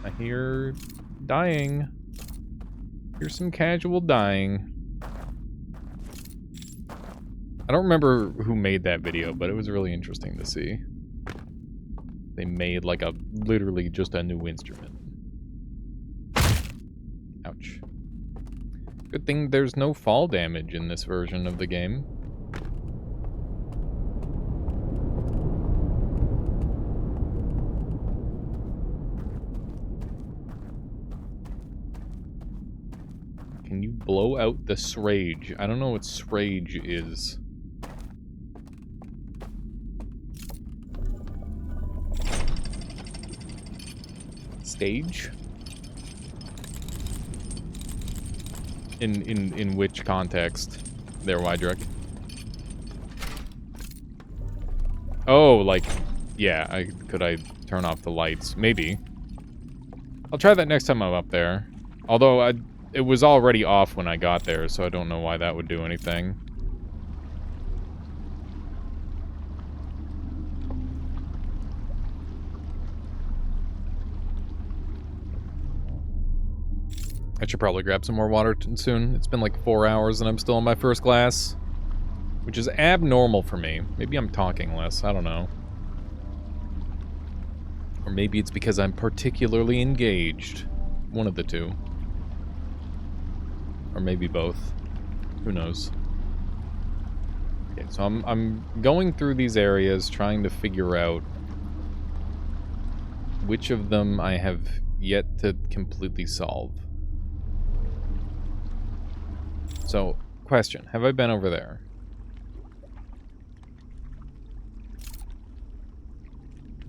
I hear dying. Here's some casual dying. I don't remember who made that video, but it was really interesting to see. They made like literally just a new instrument. Ouch. Good thing there's no fall damage in this version of the game. Can you blow out the srage? I don't know what srage is. Stage? In which context? There, Wydrick. Oh, like, yeah, could I turn off the lights? Maybe. I'll try that next time I'm up there. Although, it was already off when I got there, so I don't know why that would do anything. I should probably grab some more water soon. It's been like 4 hours and I'm still on my first glass. Which is abnormal for me. Maybe I'm talking less, I don't know. Or maybe it's because I'm particularly engaged. One of the two. Or maybe both. Who knows? Okay, so I'm going through these areas trying to figure out which of them I have yet to completely solve. So, question. Have I been over there?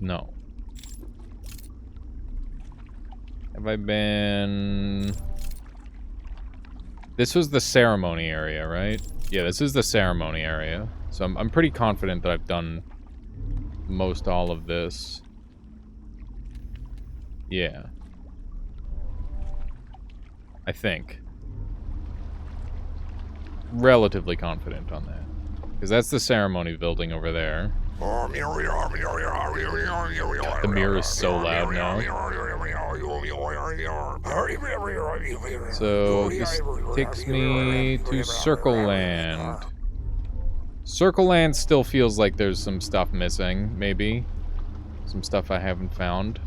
No. Have I been... This was the ceremony area, right? Yeah, this is the ceremony area. So I'm pretty confident that I've done most all of this. Yeah. I think. Relatively confident on that. Because that's the ceremony building over there. The mirror is so loud now. So this takes me to Circle Land. Circle Land still feels like there's some stuff missing, maybe. Some stuff I haven't found.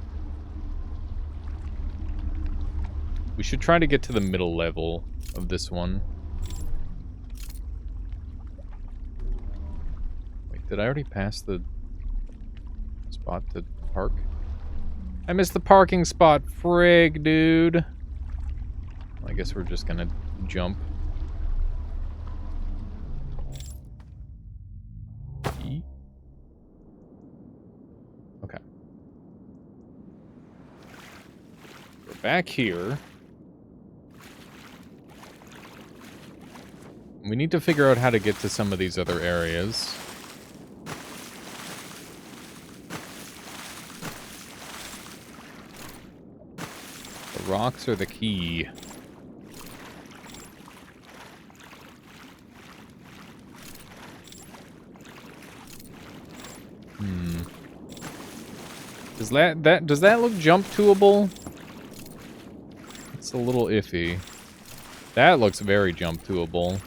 We should try to get to the middle level of this one. Did I already pass the spot to park? I missed the parking spot. Frig, dude. Well, I guess we're just gonna jump. Okay. We're back here. We need to figure out how to get to some of these other areas. Rocks are the key. Does that look jump toable? It's a little iffy. That looks very jump toable.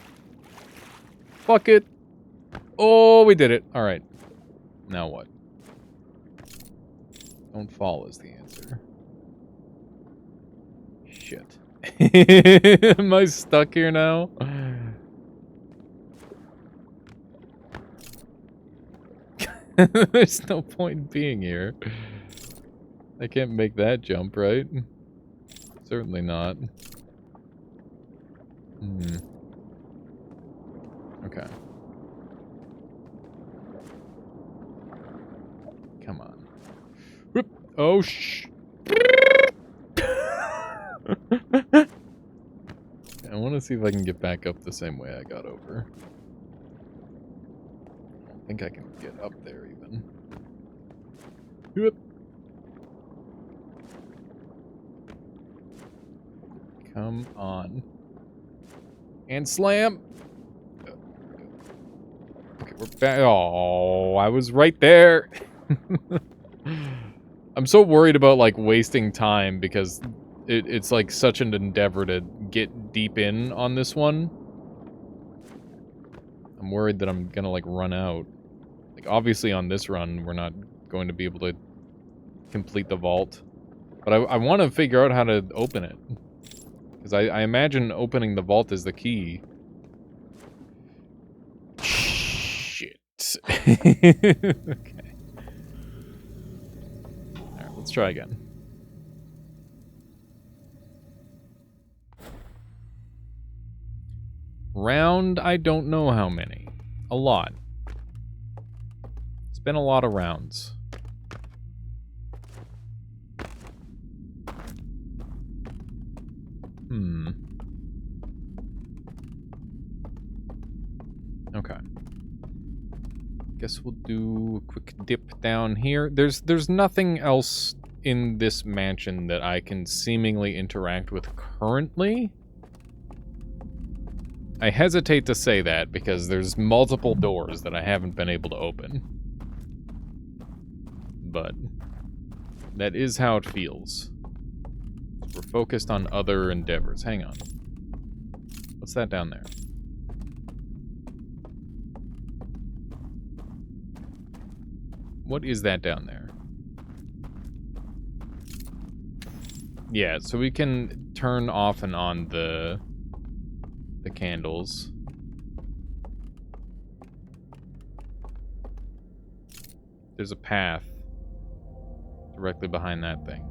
Fuck it. Oh, we did it. All right. Now what? Don't fall is the answer. Shit. Am I stuck here now? There's no point in being here. I can't make that jump, right? Certainly not. Okay. Come on. Whoop. Oh, I want to see if I can get back up the same way I got over. I don't think I can get up there even. Whoop. Come on. And slam! Okay, we're back. Oh, I was right there! I'm so worried about, like, wasting time because it's, like, such an endeavor to get deep in on this one. I'm worried that I'm gonna, like, run out. Like, obviously on this run, we're not going to be able to complete the vault. But I want to figure out how to open it. Because I imagine opening the vault is the key. Shit. Okay. Alright, let's try again. Round, I don't know how many. A lot. It's been a lot of rounds. Okay. Guess we'll do a quick dip down here. There's nothing else in this mansion that I can seemingly interact with currently. I hesitate to say that because there's multiple doors that I haven't been able to open. But that is how it feels. We're focused on other endeavors. Hang on. What's that down there? What is that down there? Yeah, so we can turn off and on the candles. There's a path directly behind that thing.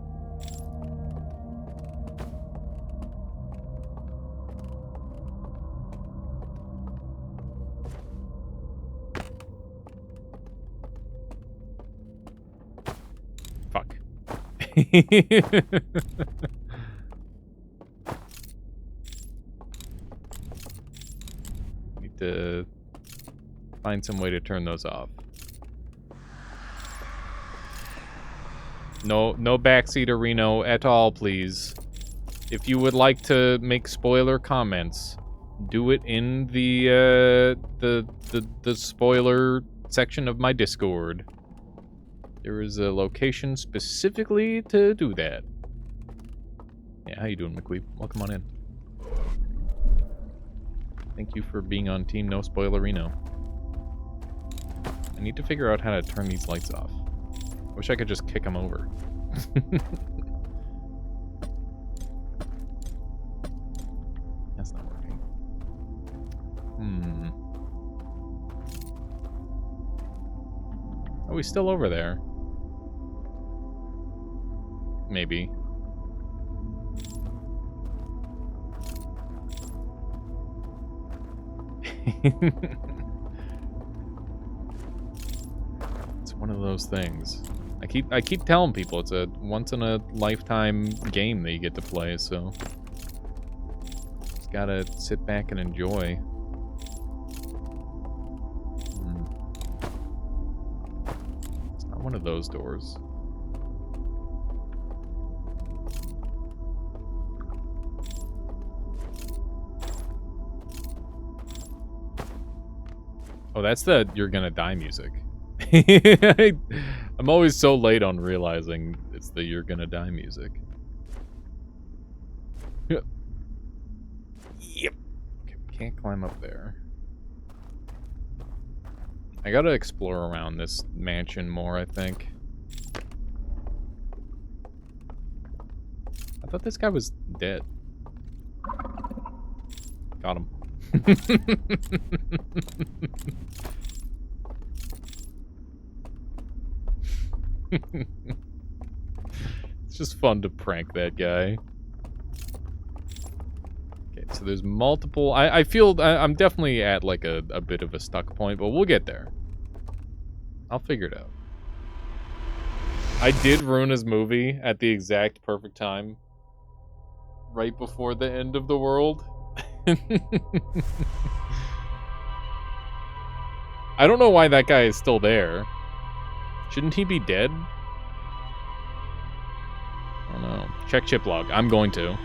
Fuck. Need to find some way to turn those off. No backseat Reno at all, please. If you would like to make spoiler comments, do it in the spoiler section of my Discord. There is a location specifically to do that. Yeah, how you doing, McQueep? Welcome on in. Thank you for being on Team No Spoilerino. I need to figure out how to turn these lights off. Wish I could just kick them over. That's not working. Are we still over there? Maybe. It's one of those things. I keep telling people it's a once in a lifetime game that you get to play, so just gotta sit back and enjoy. It's not one of those doors. Oh, that's the "You're Gonna Die" music. I'm always so late on realizing it's the "You're Gonna Die" music. Yep. Okay, we can't climb up there. I gotta explore around this mansion more, I think. thought this guy was dead. Got him. It's just fun to prank that guy. Okay, so there's multiple... I feel... I'm definitely at, like, a bit of a stuck point, but we'll get there. I'll figure it out. I did ruin his movie at the exact perfect time. Right before the end of the world. I don't know why that guy is still there. Shouldn't he be dead? I don't know. Check chip log. I'm going to.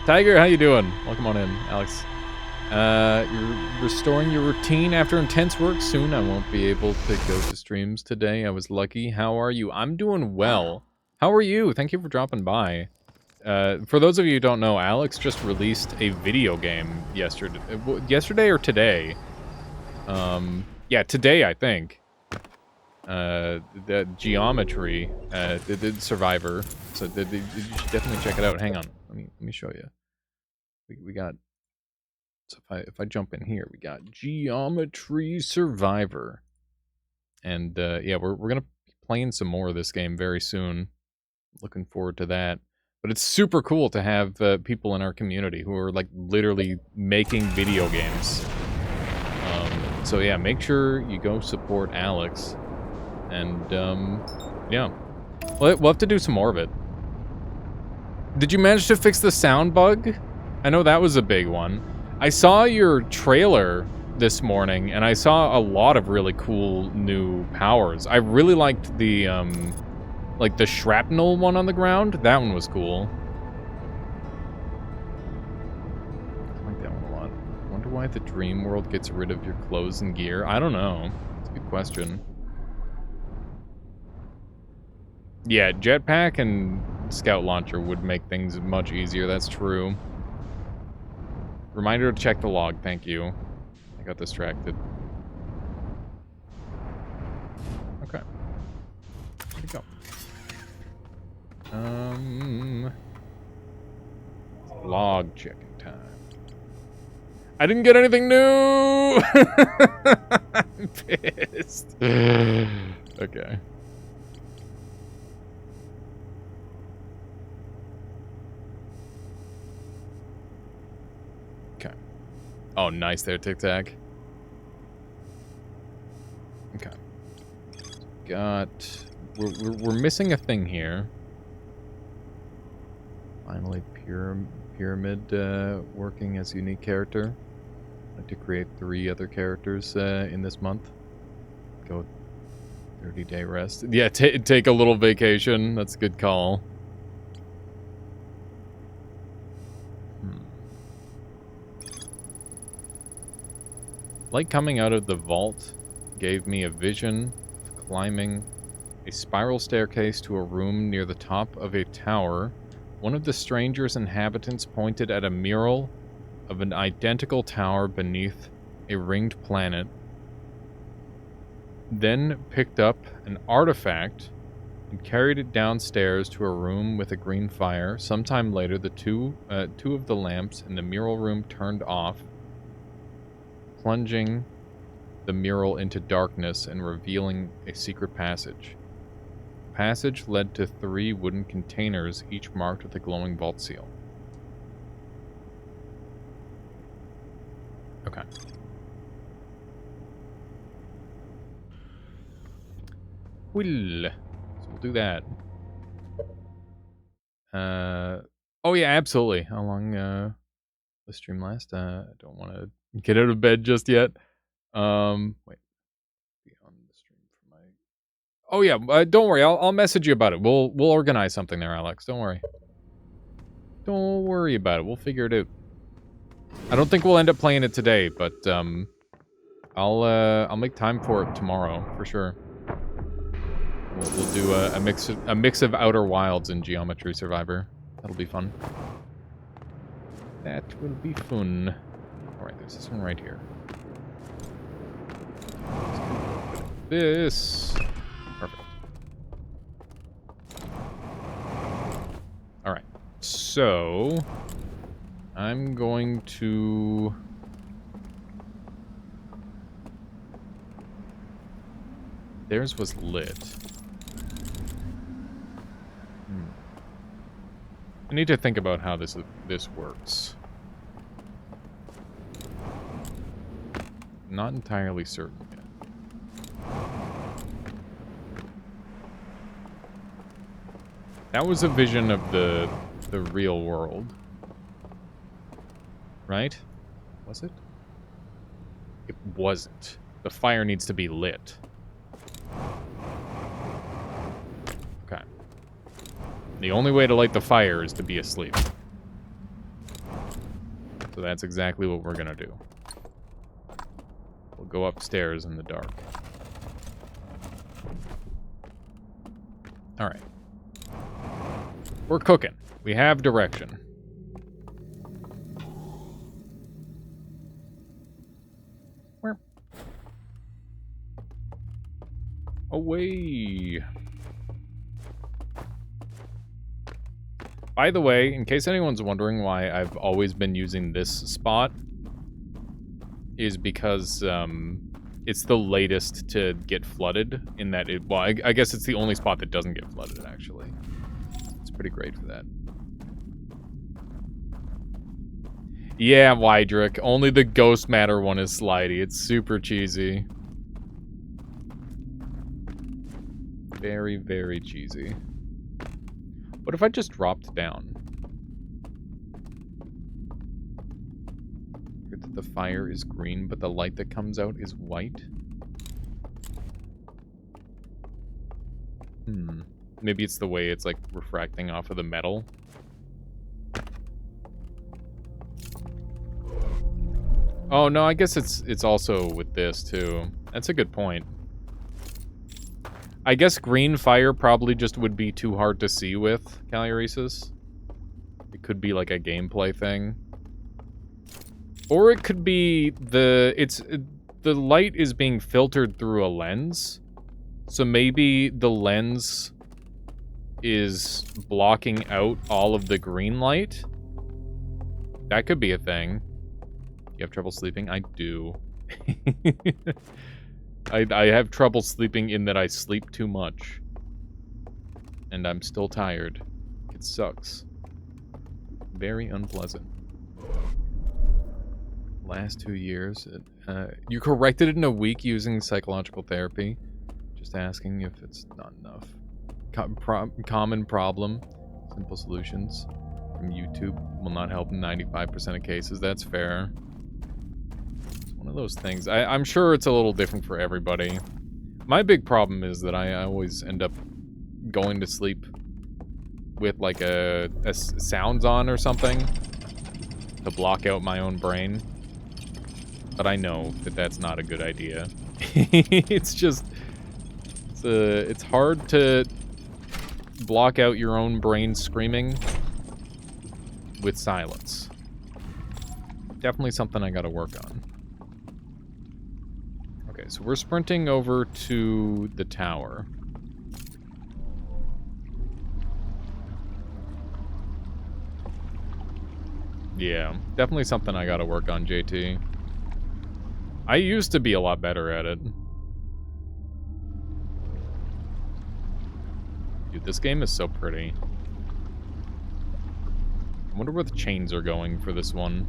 Tiger, how you doing? Welcome on in, Alex. You're restoring your routine after intense work. Soon I won't be able to go to streams today. I was lucky. How are you? I'm doing well. How are you? Thank you for dropping by. For those of you who don't know, Alex just released a video game yesterday or today. Yeah, today, I think. The Geometry, the Survivor. So you should definitely check it out. Hang on, let me show you. We got. So if I jump in here, we got Geometry Survivor, and yeah, we're gonna be playing some more of this game very soon. Looking forward to that. But it's super cool to have people in our community who are like literally making video games. So yeah, make sure you go support Alex. And, yeah. We'll have to do some more of it. Did you manage to fix the sound bug? I know that was a big one. I saw your trailer this morning, and I saw a lot of really cool new powers. I really liked the, like the shrapnel one on the ground. That one was cool. I like that one a lot. I wonder why the dream world gets rid of your clothes and gear. I don't know. It's a good question. Yeah, jetpack and scout launcher would make things much easier, that's true. Reminder to check the log, thank you. I got distracted. Okay. Where'd it go? Log checking time. I didn't get anything new! I'm pissed. Okay. Oh, nice there, Tic Tac. Okay. We're missing a thing here. Finally, pyramid working as unique character. I'd like to create 3 other characters in this month. Go 30-day rest. Yeah, take a little vacation. That's a good call. Light coming out of the vault gave me a vision of climbing a spiral staircase to a room near the top of a tower. One of the stranger's inhabitants pointed at a mural of an identical tower beneath a ringed planet, then picked up an artifact and carried it downstairs to a room with a green fire. Sometime later, the two of the lamps in the mural room turned off, plunging the mural into darkness and revealing a secret passage. The passage led to 3 wooden containers, each marked with a glowing vault seal. Okay. Well, so we'll do that. Oh yeah, absolutely. How long the stream last? I don't want to get out of bed just yet. Wait. Be on the stream for my... Oh yeah, don't worry. I'll message you about it. We'll organize something there, Alex. Don't worry. Don't worry about it. We'll figure it out. I don't think we'll end up playing it today, but I'll make time for it tomorrow for sure. We'll do a mix of Outer Wilds and Geometry Survivor. That'll be fun. That will be fun. All right, there's this one right here. This. Perfect. So, I'm going to... Theirs was lit. I need to think about how this works. Not entirely certain yet. That was a vision of the real world. Right? Was it? It wasn't. The fire needs to be lit. Okay. The only way to light the fire is to be asleep. So that's exactly what we're gonna do. We'll go upstairs in the dark. Alright. We're cooking. We have direction. Where? Away. By the way, in case anyone's wondering why I've always been using this spot, is because it's the latest to get flooded in that it... Well, I guess it's the only spot that doesn't get flooded, actually. It's pretty great for that. Yeah, Wydrick. Only the ghost matter one is slidey. It's super cheesy. Very, very cheesy. What if I just dropped down? The fire is green, but the light that comes out is white. Maybe it's the way it's like refracting off of the metal. Oh no, I guess it's also with this too. That's a good point. I guess green fire probably just would be too hard to see with Caluresis. It could be like a gameplay thing. Or it could be the light is being filtered through a lens. So maybe the lens is blocking out all of the green light. That could be a thing. You have trouble sleeping? I do. I have trouble sleeping in that I sleep too much. And I'm still tired. It sucks. Very unpleasant. Last 2 years. You corrected it in a week using psychological therapy. Just asking if it's not enough. Common problem. Simple solutions from YouTube will not help in 95% of cases. That's fair. It's one of those things. I'm sure it's a little different for everybody. My big problem is that I always end up going to sleep with like a sounds on or something to block out my own brain. But I know that that's not a good idea. It's just... It's hard to block out your own brain screaming with silence. Definitely something I gotta work on. Okay, so we're sprinting over to the tower. Yeah, definitely something I gotta work on, JT. I used to be a lot better at it. Dude, this game is so pretty. I wonder where the chains are going for this one.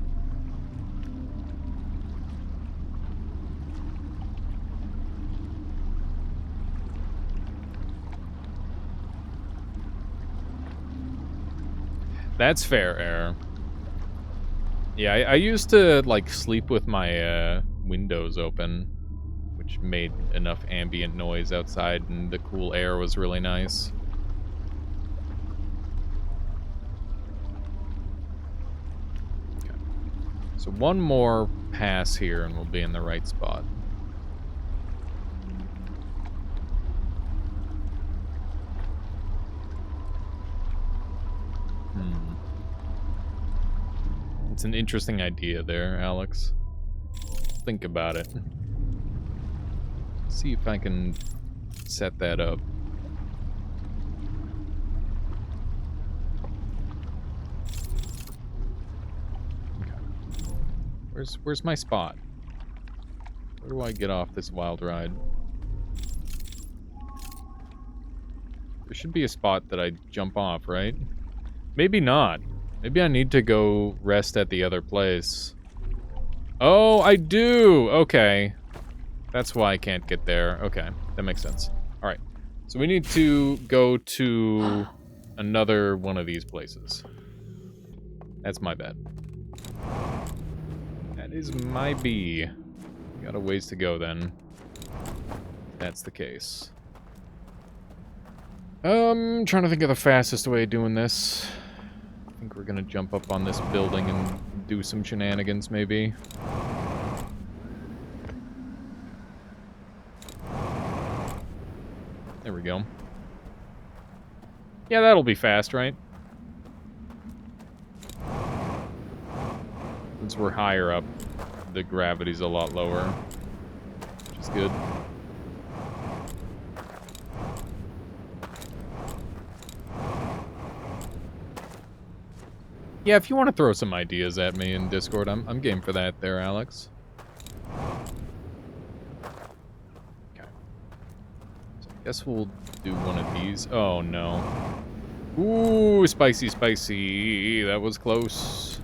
That's fair, Air. Yeah, I used to, like, sleep with my, windows open, which made enough ambient noise outside, and the cool air was really nice. Okay. So one more pass here, and we'll be in the right spot. It's an interesting idea there, Alex. Think about it. See if I can set that up. Where's my spot? Where do I get off this wild ride? There should be a spot that I jump off, right? Maybe not. Maybe I need to go rest at the other place. Oh, I do! Okay. That's why I can't get there. Okay, that makes sense. Alright. So we need to go to another one of these places. That's my bad. That is my B. Got a ways to go then. That's the case. Trying to think of the fastest way of doing this. I think we're gonna jump up on this building and do some shenanigans, maybe. There we go. Yeah, that'll be fast, right? Since we're higher up, the gravity's a lot lower, which is good. Yeah, if you want to throw some ideas at me in Discord, I'm game for that there, Alex. Okay. So I guess we'll do one of these. Oh, no. Ooh, spicy, spicy. That was close.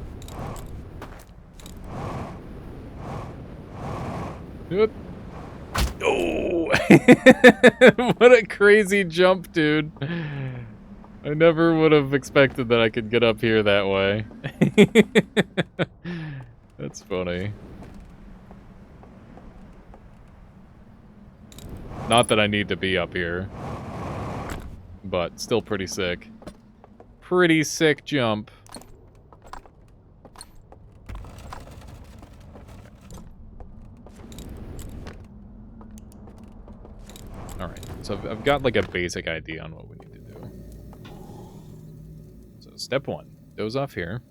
Yep. Oh! What a crazy jump, dude. I never would have expected that I could get up here that way. That's funny. Not that I need to be up here. But still pretty sick. Pretty sick jump. Alright, so I've got like a basic idea on what we need to do. So step 1, doze off here.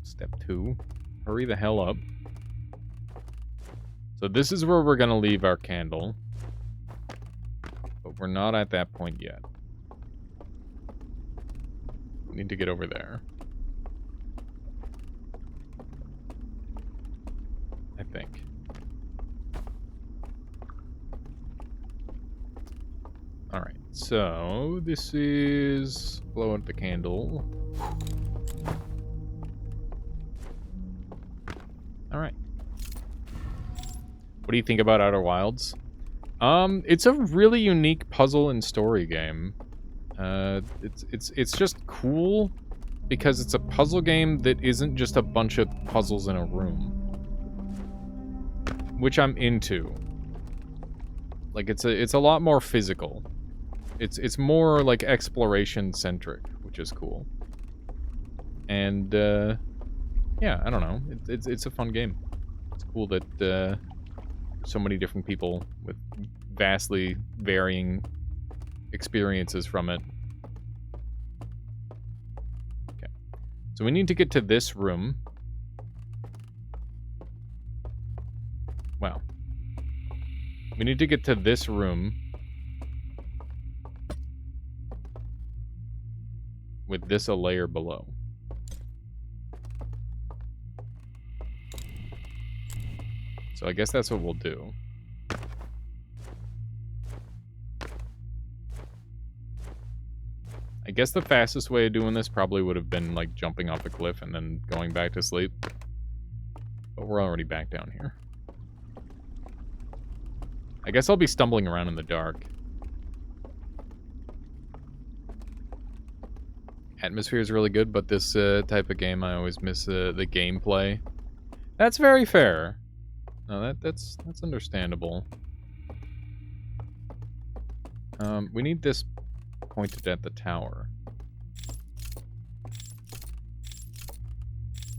Step 2, hurry the hell up. So this is where we're gonna leave our candle. But we're not at that point yet. We need to get over there. I think. Alright, so this is blow out the candle. Alright. What do you think about Outer Wilds? It's a really unique puzzle and story game. It's just cool because it's a puzzle game that isn't just a bunch of puzzles in a room. Which I'm into. Like it's a lot more physical. It's more like exploration centric, which is cool. And yeah, I don't know. It's a fun game. It's cool that so many different people with vastly varying experiences from it. Okay. So we need to get to this room. Wow. We need to get to this room with this a layer below. So I guess that's what we'll do. I guess the fastest way of doing this probably would have been like jumping off a cliff and then going back to sleep. But we're already back down here. I guess I'll be stumbling around in the dark. Atmosphere is really good, but this type of game, I always miss the gameplay. That's very fair. No, that's understandable. We need this pointed at the tower.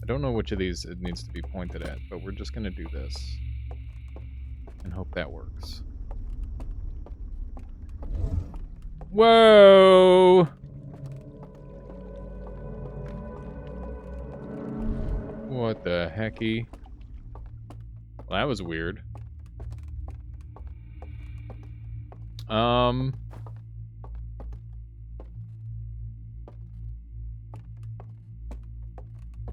I don't know which of these it needs to be pointed at, but we're just gonna do this. And hope that works. Whoa! What the hecky? Well, that was weird.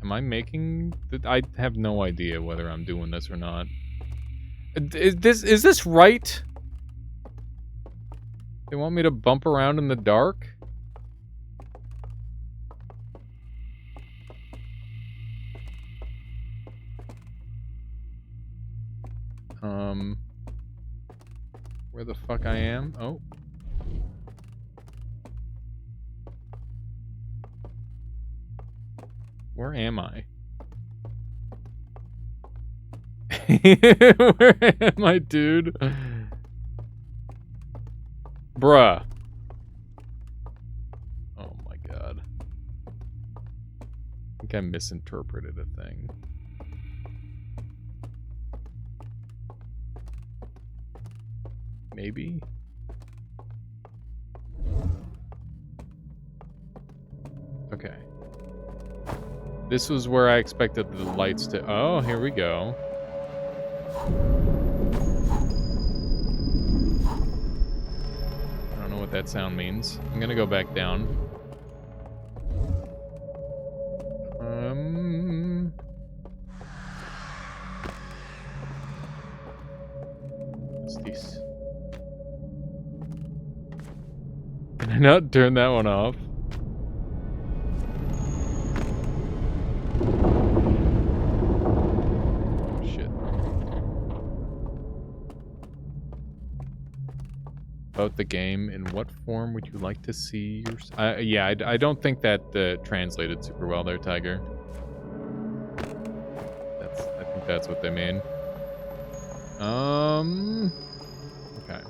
Am I making... I have no idea whether I'm doing this or not. Is this right? They want me to bump around in the dark? Where the fuck I am? Oh. Where am I? Where am I, dude? Bruh. Oh my god. I think I misinterpreted a thing. Maybe? Okay. This was where I expected the lights to... Oh, here we go. I don't know what that sound means. I'm gonna go back down. What's this? Can I not turn that one off? About the game, in what form would you like to see your... yeah, I don't think that translated super well there, Tiger. I think that's what they mean. Okay.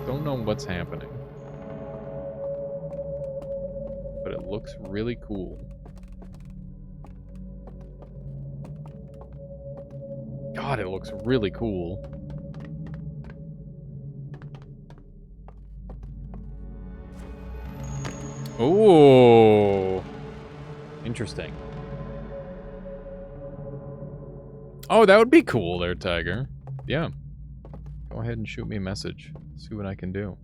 Don't know what's happening. But it looks really cool. God, it looks really cool. Oh, interesting. Oh, that would be cool there, Tiger. Yeah. Go ahead and shoot me a message. See what I can do.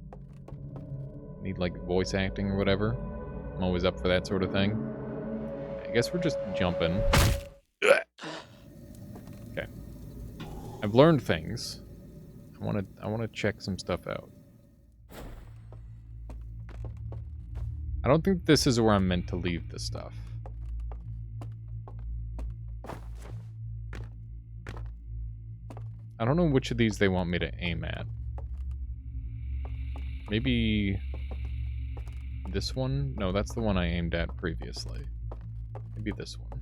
Need, like, voice acting or whatever. I'm always up for that sort of thing. I guess we're just jumping. Okay. I've learned things. I wanna check some stuff out. I don't think this is where I'm meant to leave the stuff. I don't know which of these they want me to aim at. Maybe this one? No, that's the one I aimed at previously. Maybe this one.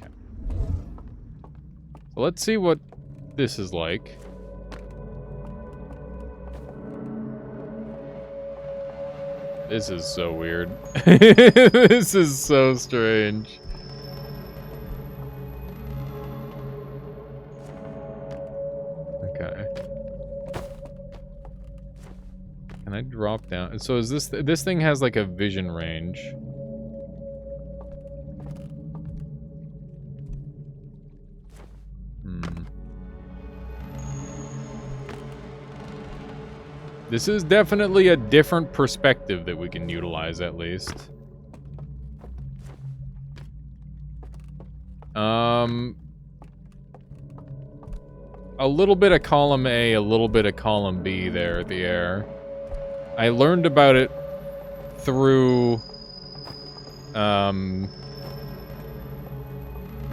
Okay. So let's see what this is like. This is so weird. This is so strange. Okay. Can I drop down? So is this thing has like a vision range. This is definitely a different perspective that we can utilize, at least. A little bit of column A, a little bit of column B there at the air. I learned about it through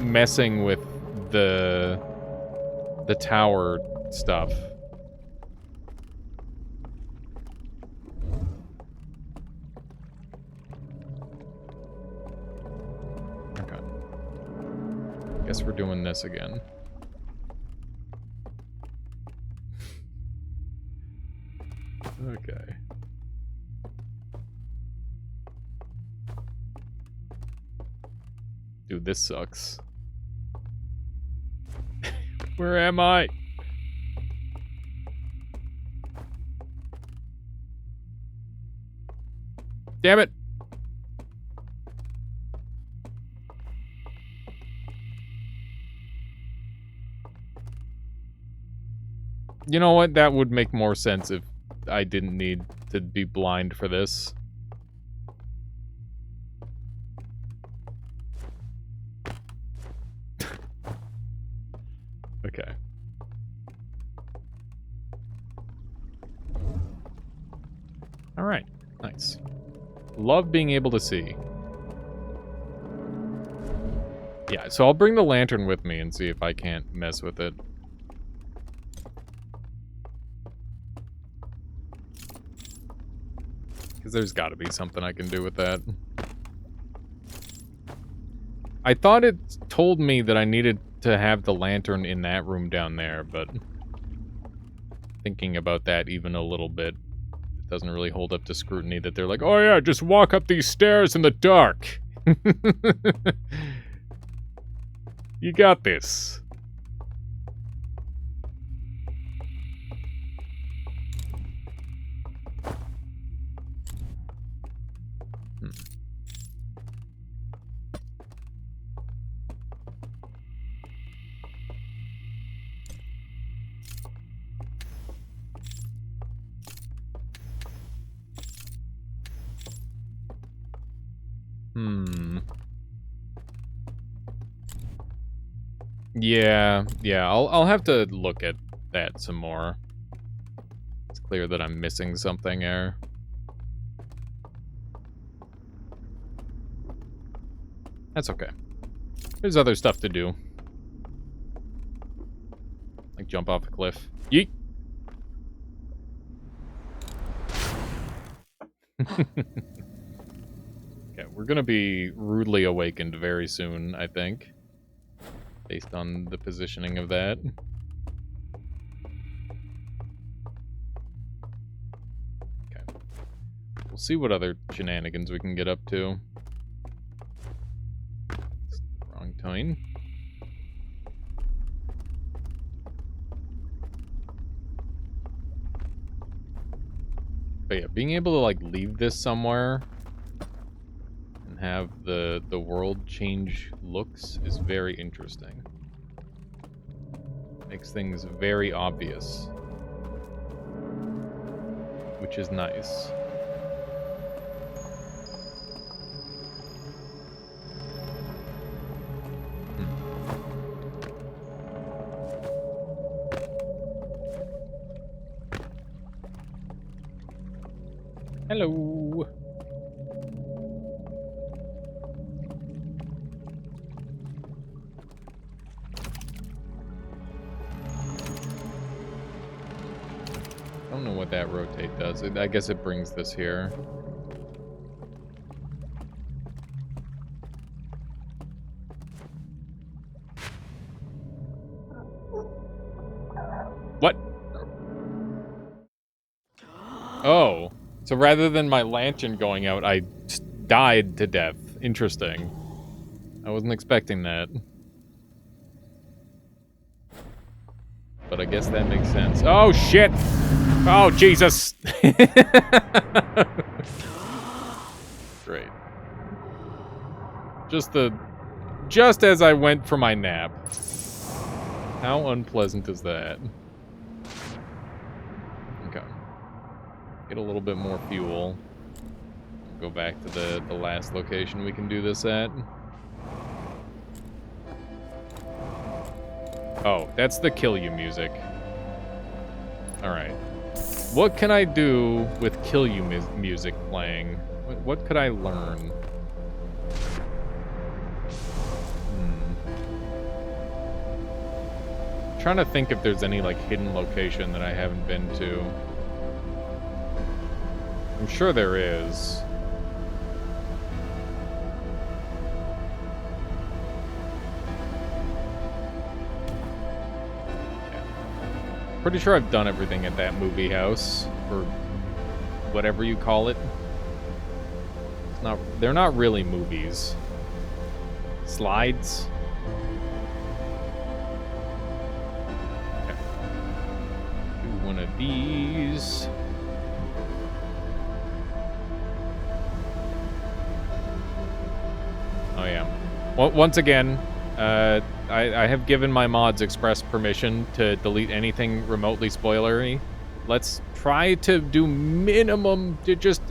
messing with the tower stuff. Guess we're doing this again. Okay. Dude, this sucks. Where am I? Damn it! You know what? That would make more sense if I didn't need to be blind for this. Okay. Alright, nice. Love being able to see. Yeah, so I'll bring the lantern with me and see if I can't mess with it. Because there's got to be something I can do with that. I thought it told me that I needed to have the lantern in that room down there, but thinking about that even a little bit, it doesn't really hold up to scrutiny that they're like, oh yeah, just walk up these stairs in the dark. You got this. Yeah, I'll have to look at that some more. It's clear that I'm missing something here. That's okay. There's other stuff to do. Like jump off a cliff. Yeet! Okay, we're gonna be rudely awakened very soon, I think. Based on the positioning of that. Okay. We'll see what other shenanigans we can get up to. It's the wrong time. But yeah, being able to, like, leave this somewhere and have the world change looks is very interesting. Makes things very obvious. Which is nice. Hello. I don't know what that rotate does. I guess it brings this here. What? Oh. So rather than my lantern going out, I died to death. Interesting. I wasn't expecting that. But I guess that makes sense. Oh, shit! Oh, Jesus! Great. Just as I went for my nap. How unpleasant is that? Okay. Get a little bit more fuel. Go back to the last location we can do this at. Oh, that's the kill you music. Alright. What can I do with kill you music playing? What could I learn? I'm trying to think if there's any, like, hidden location that I haven't been to. I'm sure there is. Pretty sure I've done everything at that movie house, or whatever you call it. They're not really movies. Slides? Okay. Do one of these. Oh yeah. Well, once again, I have given my mods express permission to delete anything remotely spoilery. Let's try to do minimum to just...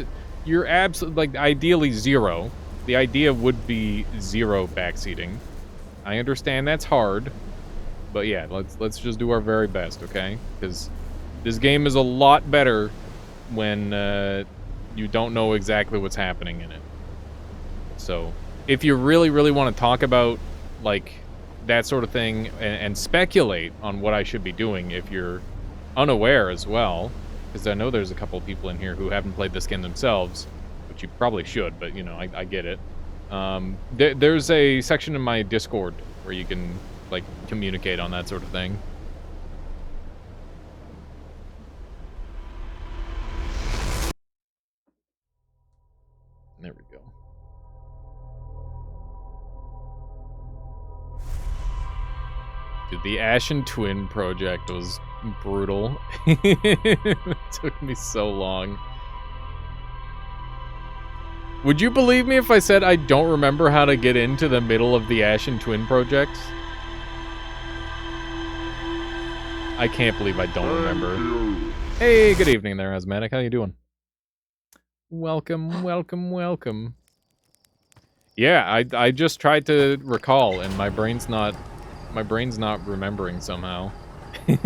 You're absolutely... Like, ideally 0. The idea would be 0 backseating. I understand that's hard. But yeah, let's just do our very best, okay? Because this game is a lot better when you don't know exactly what's happening in it. So, if you really, really want to talk about, like, that sort of thing and speculate on what I should be doing if you're unaware as well, because I know there's a couple of people in here who haven't played this game themselves, which you probably should, but, you know, I get it. There's a section in my Discord where you can, like, communicate on that sort of thing. There we go. Dude, the Ashen Twin project was brutal. It took me so long. Would you believe me if I said I don't remember how to get into the middle of the Ashen Twin project? I can't believe I don't remember. Hey, good evening there, Asthmatic. How you doing? Welcome, welcome, welcome. Yeah, I just tried to recall, and my brain's not remembering somehow. I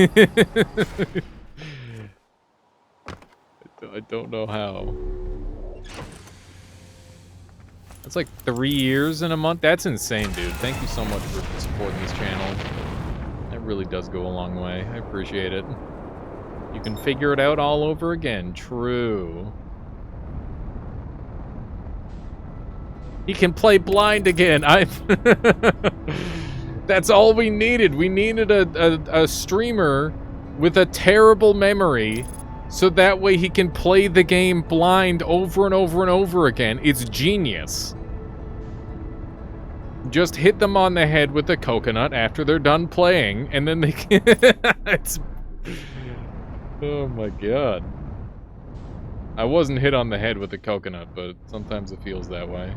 don't know how. It's like 3 years in a month. That's insane, dude. Thank you so much for supporting this channel. It really does go a long way. I appreciate it. You can figure it out all over again. True. He can play blind again. That's all we needed. We needed a streamer with a terrible memory so that way he can play the game blind over and over and over again. It's genius. Just hit them on the head with a coconut after they're done playing, and then they can... Oh my god. I wasn't hit on the head with a coconut, but sometimes it feels that way.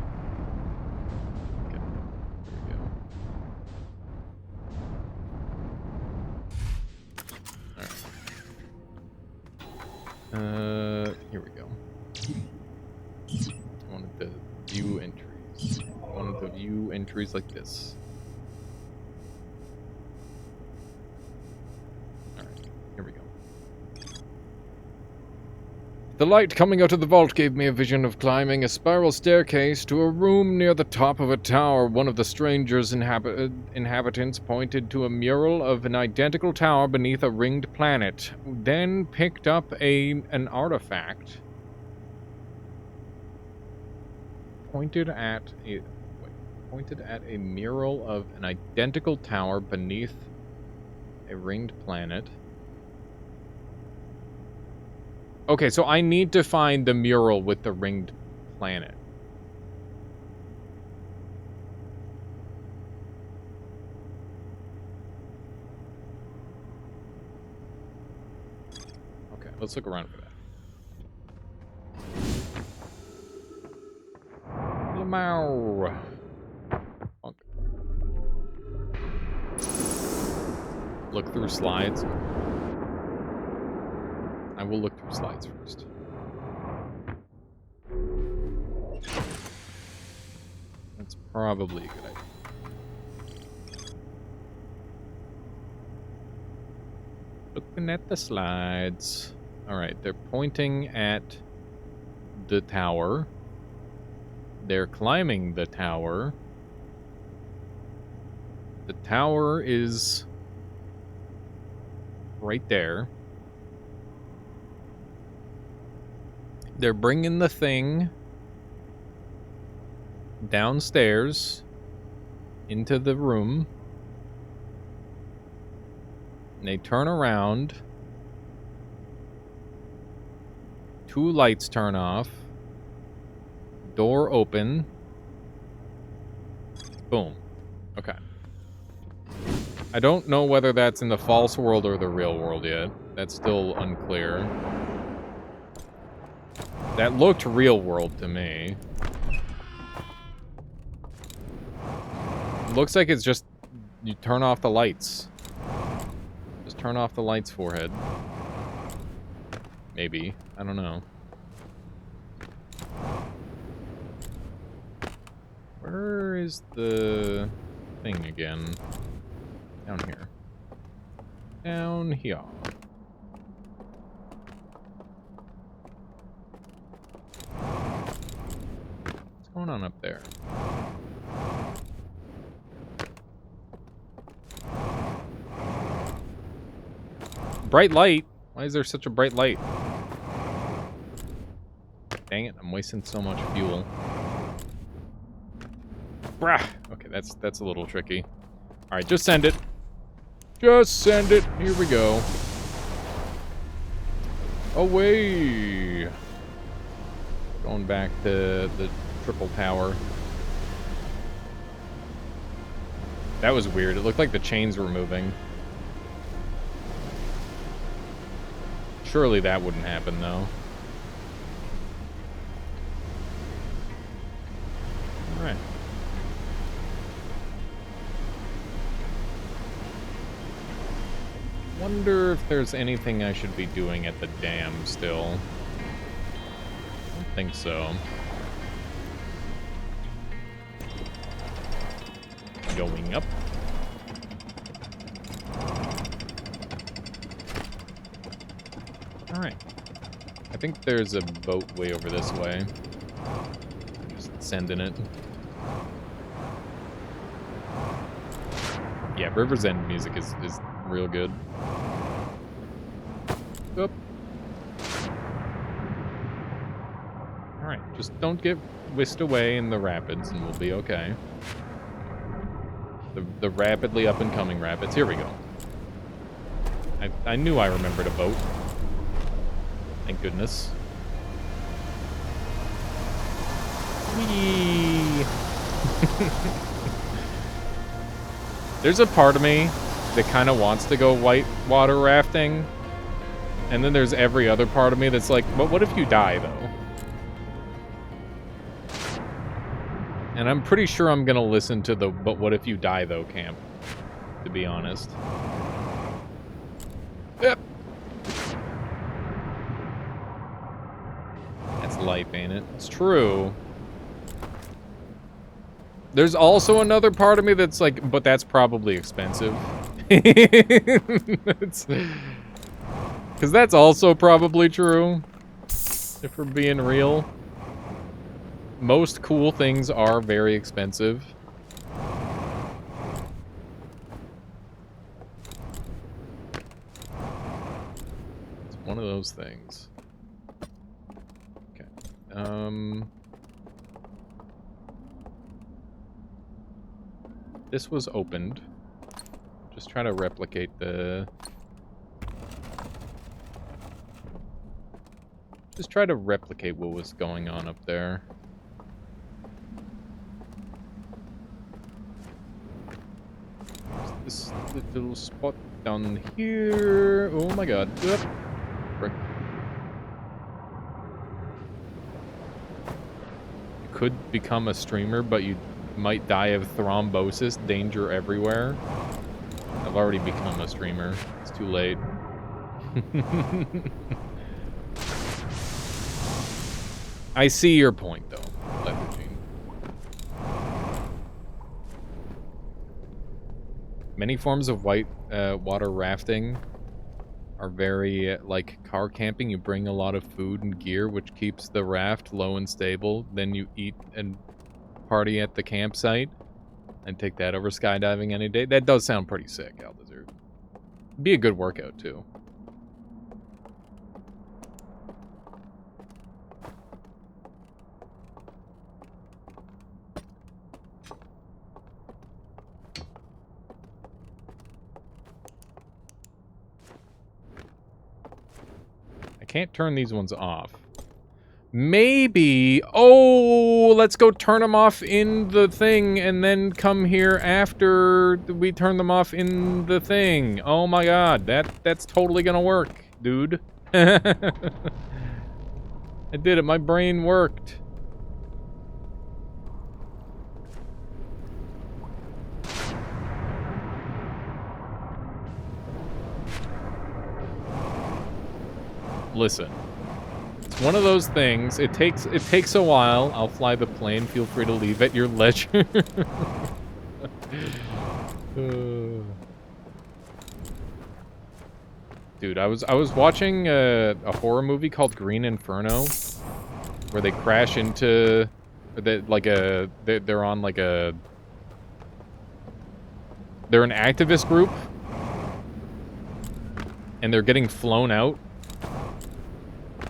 Okay, there we go. Alright. Here we go. I wanted to view entries. I wanted to view entries like this. Alright, here we go. The light coming out of the vault gave me a vision of climbing a spiral staircase to a room near the top of a tower. One of the stranger's inhabitants pointed to a mural of an identical tower beneath a ringed planet, then picked up an artifact. Pointed at a mural of an identical tower beneath a ringed planet. Okay, so I need to find the mural with the ringed planet. Okay, let's look around for that. Lamau. Funk. Look through slides. I will look through slides first. That's probably a good idea. Looking at the slides. Alright, they're pointing at the tower. They're climbing the tower. The tower is right there. They're bringing the thing downstairs into the room. And they turn around. 2 lights turn off. Door open. Boom. Okay. I don't know whether that's in the false world or the real world yet. That's still unclear. That looked real world to me. Looks like it's just... You turn off the lights. Just turn off the lights, forehead. Maybe. I don't know. Where is the thing again? Down here. Down here. What's going on up there? Bright light? Why is there such a bright light? Dang it, I'm wasting so much fuel. Brah! Okay, that's a little tricky. Alright, just send it. Just send it. Here we go. Away! Going back to the triple tower. That was weird. It looked like the chains were moving. Surely that wouldn't happen, though. Alright. Wonder if there's anything I should be doing at the dam still. I don't think so. Going up. Alright. I think there's a boat way over this way. Just sending it. Yeah, River's End music is real good. Oop. Alright, just don't get whisked away in the rapids and we'll be okay. The rapidly up and coming rapids. Here we go. I knew I remembered a boat. Thank goodness. Whee! There's a part of me that kind of wants to go white water rafting. And then there's every other part of me that's like, but what if you die, though? And I'm pretty sure I'm going to listen to the but what if you die, though camp, to be honest. Yep. That's life, ain't it? It's true. There's also another part of me that's like, but that's probably expensive. Because that's also probably true. If we're being real. Most cool things are very expensive. It's one of those things. Okay. This was opened. Just try to replicate the... Just try to replicate what was going on up there. This little spot down here. Oh my god. Yep. Frick. You could become a streamer, but you might die of thrombosis. Danger everywhere. I've already become a streamer. It's too late. I see your point, though, Leveraging. Many forms of white water rafting are very like car camping. You bring a lot of food and gear, which keeps the raft low and stable. Then you eat and party at the campsite and take that over skydiving any day. That does sound pretty sick, Aldezert. Be a good workout, too. Can't turn these ones off. Maybe... Oh, let's go turn them off in the thing and then come here after we turn them off in the thing. Oh my god, that's totally gonna work, dude. I did it, my brain worked. Listen. It's one of those things. It takes a while. I'll fly the plane. Feel free to leave at your leisure. Dude, I was watching a horror movie called Green Inferno, where they crash into, they're on like a, they're an activist group, and they're getting flown out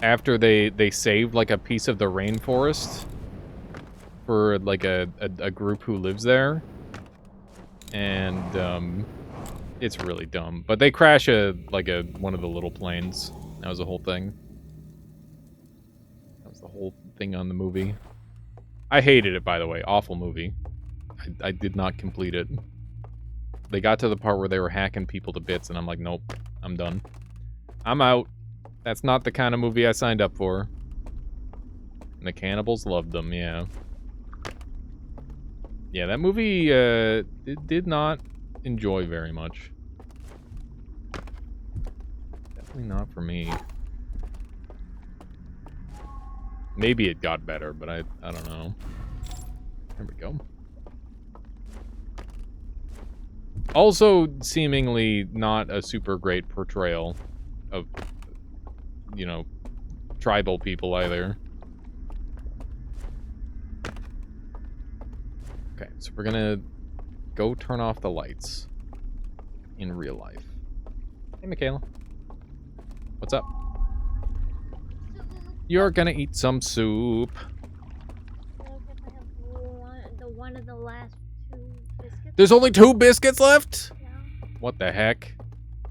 after they saved like a piece of the rainforest for like a group who lives there, and it's really dumb. But they crash one of the little planes. That was the whole thing. That was the whole thing on the movie. I hated it, by the way. Awful movie. I did not complete it. They got to the part where they were hacking people to bits, and I'm like, nope, I'm done. I'm out. That's not the kind of movie I signed up for. And the cannibals loved them, yeah. Yeah, that movie did not enjoy very much. Definitely not for me. Maybe it got better, but I don't know. There we go. Also, seemingly not a super great portrayal of, you know, tribal people either. Okay, so we're gonna go turn off the lights in real life. Hey, Michaela. What's up? You're gonna eat some soup. One of the last 2 biscuits. There's only 2 biscuits left? Yeah. What the heck?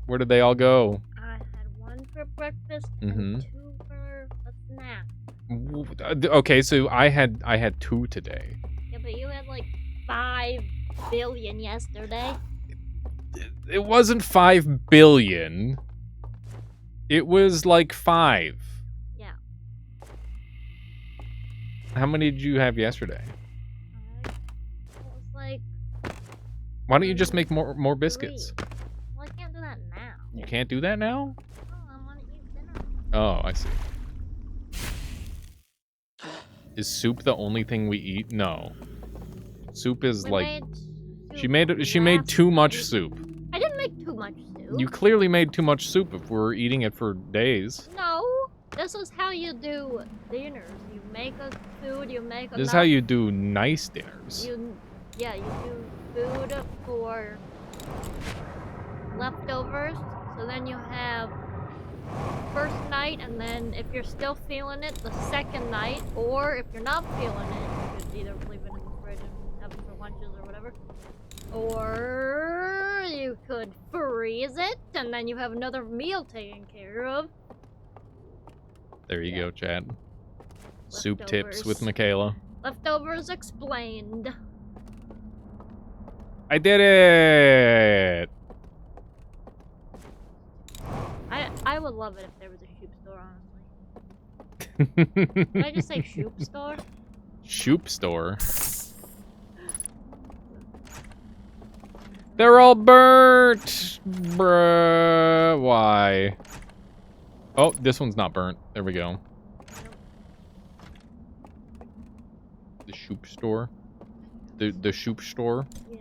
Where did they all go? I had 1 for breakfast Mm-hmm. and 2 for a snack. Okay, so I had 2 today. Yeah, but you had like 5 billion yesterday. It wasn't 5 billion. It was like 5. Yeah. How many did you have yesterday? It was like Why don't you just make more biscuits? 3. Well, I can't do that now. You can't do that now? Oh, I want to eat dinner. Oh, I see. Is soup the only thing we eat? No. Soup is she made too much soup. I didn't make too much soup. You clearly made too much soup if we're eating it for days. No, this is how you do dinners. You make a food, you make This is how you do nice dinners. you do food for leftovers. So then you have first night, and then if you're still feeling it, the second night. Or if you're not feeling it, you could either leave it in the fridge and have it for lunches or whatever. Or you could freeze it, and then you have another meal taken care of. There you go, Chad. Soup tips Leftovers. with Michaela. Leftovers explained. I did it! I would love it if there was a shoop store, honestly. Did I just say shoop store? Shoop store. They're all burnt! Bruh. Why? Oh, this one's not burnt. There we go. The shoop store. The shoop store. Yeah.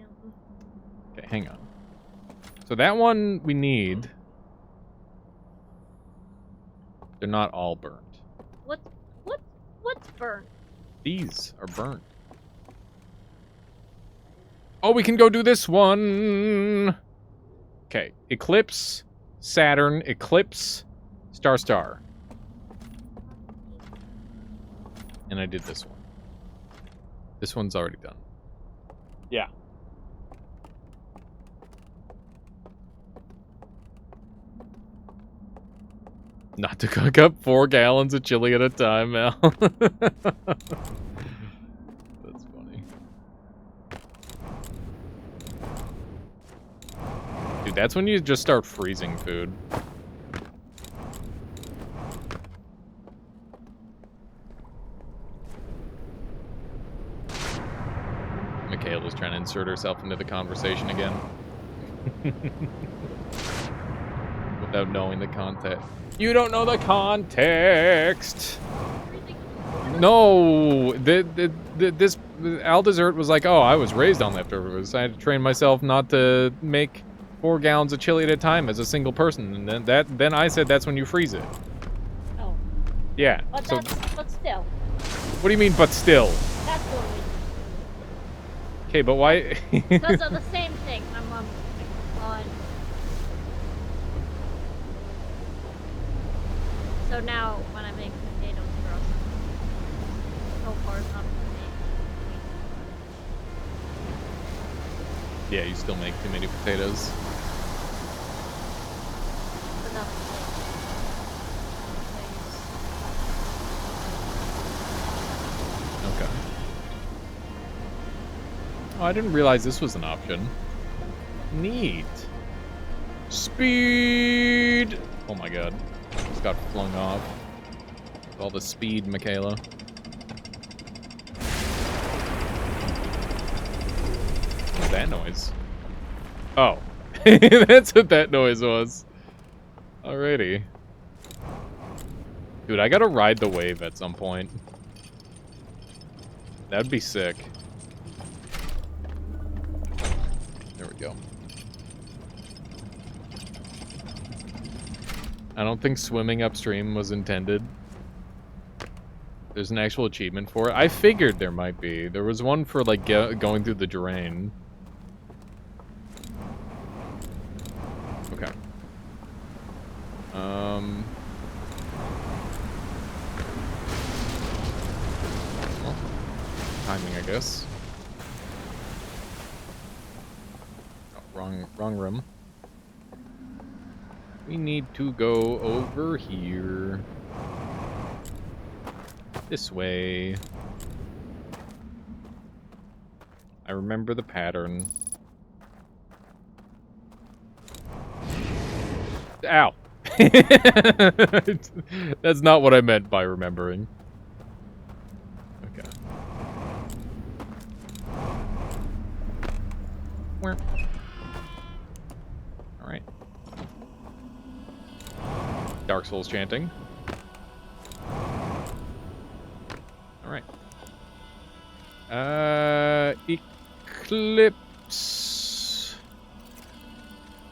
Okay, hang on. So that one we need. They're not all burnt. What's burnt? These are burnt. Oh, we can go do this one. Okay, Eclipse, Saturn, Eclipse, Star. And I did this one. This one's already done. Yeah. Not to cook up 4 gallons of chili at a time, Al. That's funny. Dude, that's when you just start freezing food. Michaela's trying to insert herself into the conversation again. without knowing the context. You don't know the context. No, this Aldezert was like, oh, I was raised on leftovers. I had to train myself not to make 4 gallons of chili at a time as a single person, and then I said that's when you freeze it. Oh. Yeah. But So, but still. what do you mean, but still? That's what we. Okay, but why? Because of the same thing. I'm on. So now when I make potatoes for us, so far it's not for me. Yeah, you still make too many potatoes. Enough Okay. Oh, I didn't realize this was an option. Neat. Speed! Oh my god. Just got flung off. With all the speed, Michaela. What's that noise? Oh. That's what that noise was. Alrighty. Dude, I gotta ride the wave at some point. That'd be sick. There we go. I don't think swimming upstream was intended. There's an actual achievement for it. I figured there might be. There was one for, like, going through the drain. Okay. Well, timing, I guess. Oh, wrong room. We need to go over here. This way. I remember the pattern. Ow! That's not what I meant by remembering. Okay. Alright. Dark Souls chanting. Alright. Eclipse.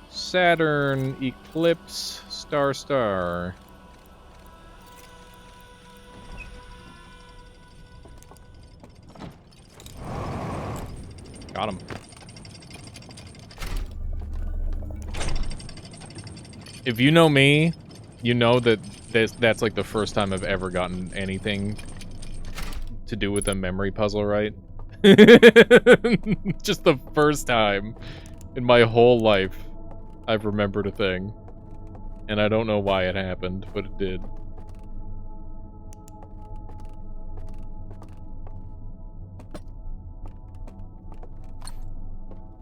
Saturn, Eclipse, Star. Got him. If you know me, you know that that's like the first time I've ever gotten anything to do with a memory puzzle right. Just the first time in my whole life I've remembered a thing. And I don't know why it happened, but it did.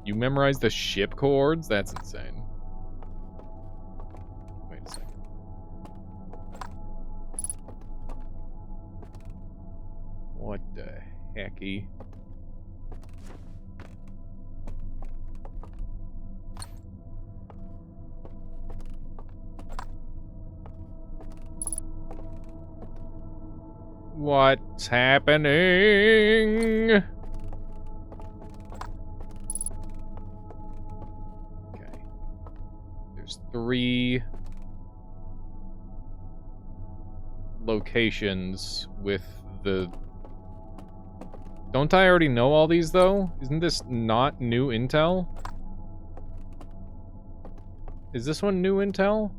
You memorized the ship chords? That's insane. Wait a second. What the hecky? What's happening? Okay. There's 3 locations with the... Don't I already know all these, though? Isn't this not new intel? Is this one new intel?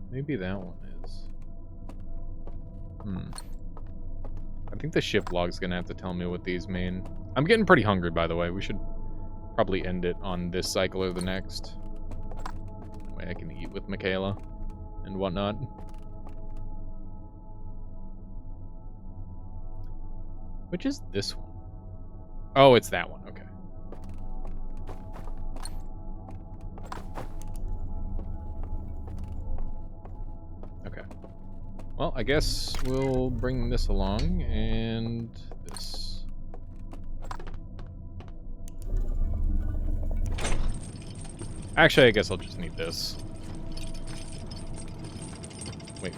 Maybe that one is. I think the ship log's gonna have to tell me what these mean. I'm getting pretty hungry, by the way. We should probably end it on this cycle or the next. That way I can eat with Michaela and whatnot. Which is this one? Oh, it's that one. Okay. Okay. Well, I guess we'll bring this along, and this. Actually, I guess I'll just need this. Wait.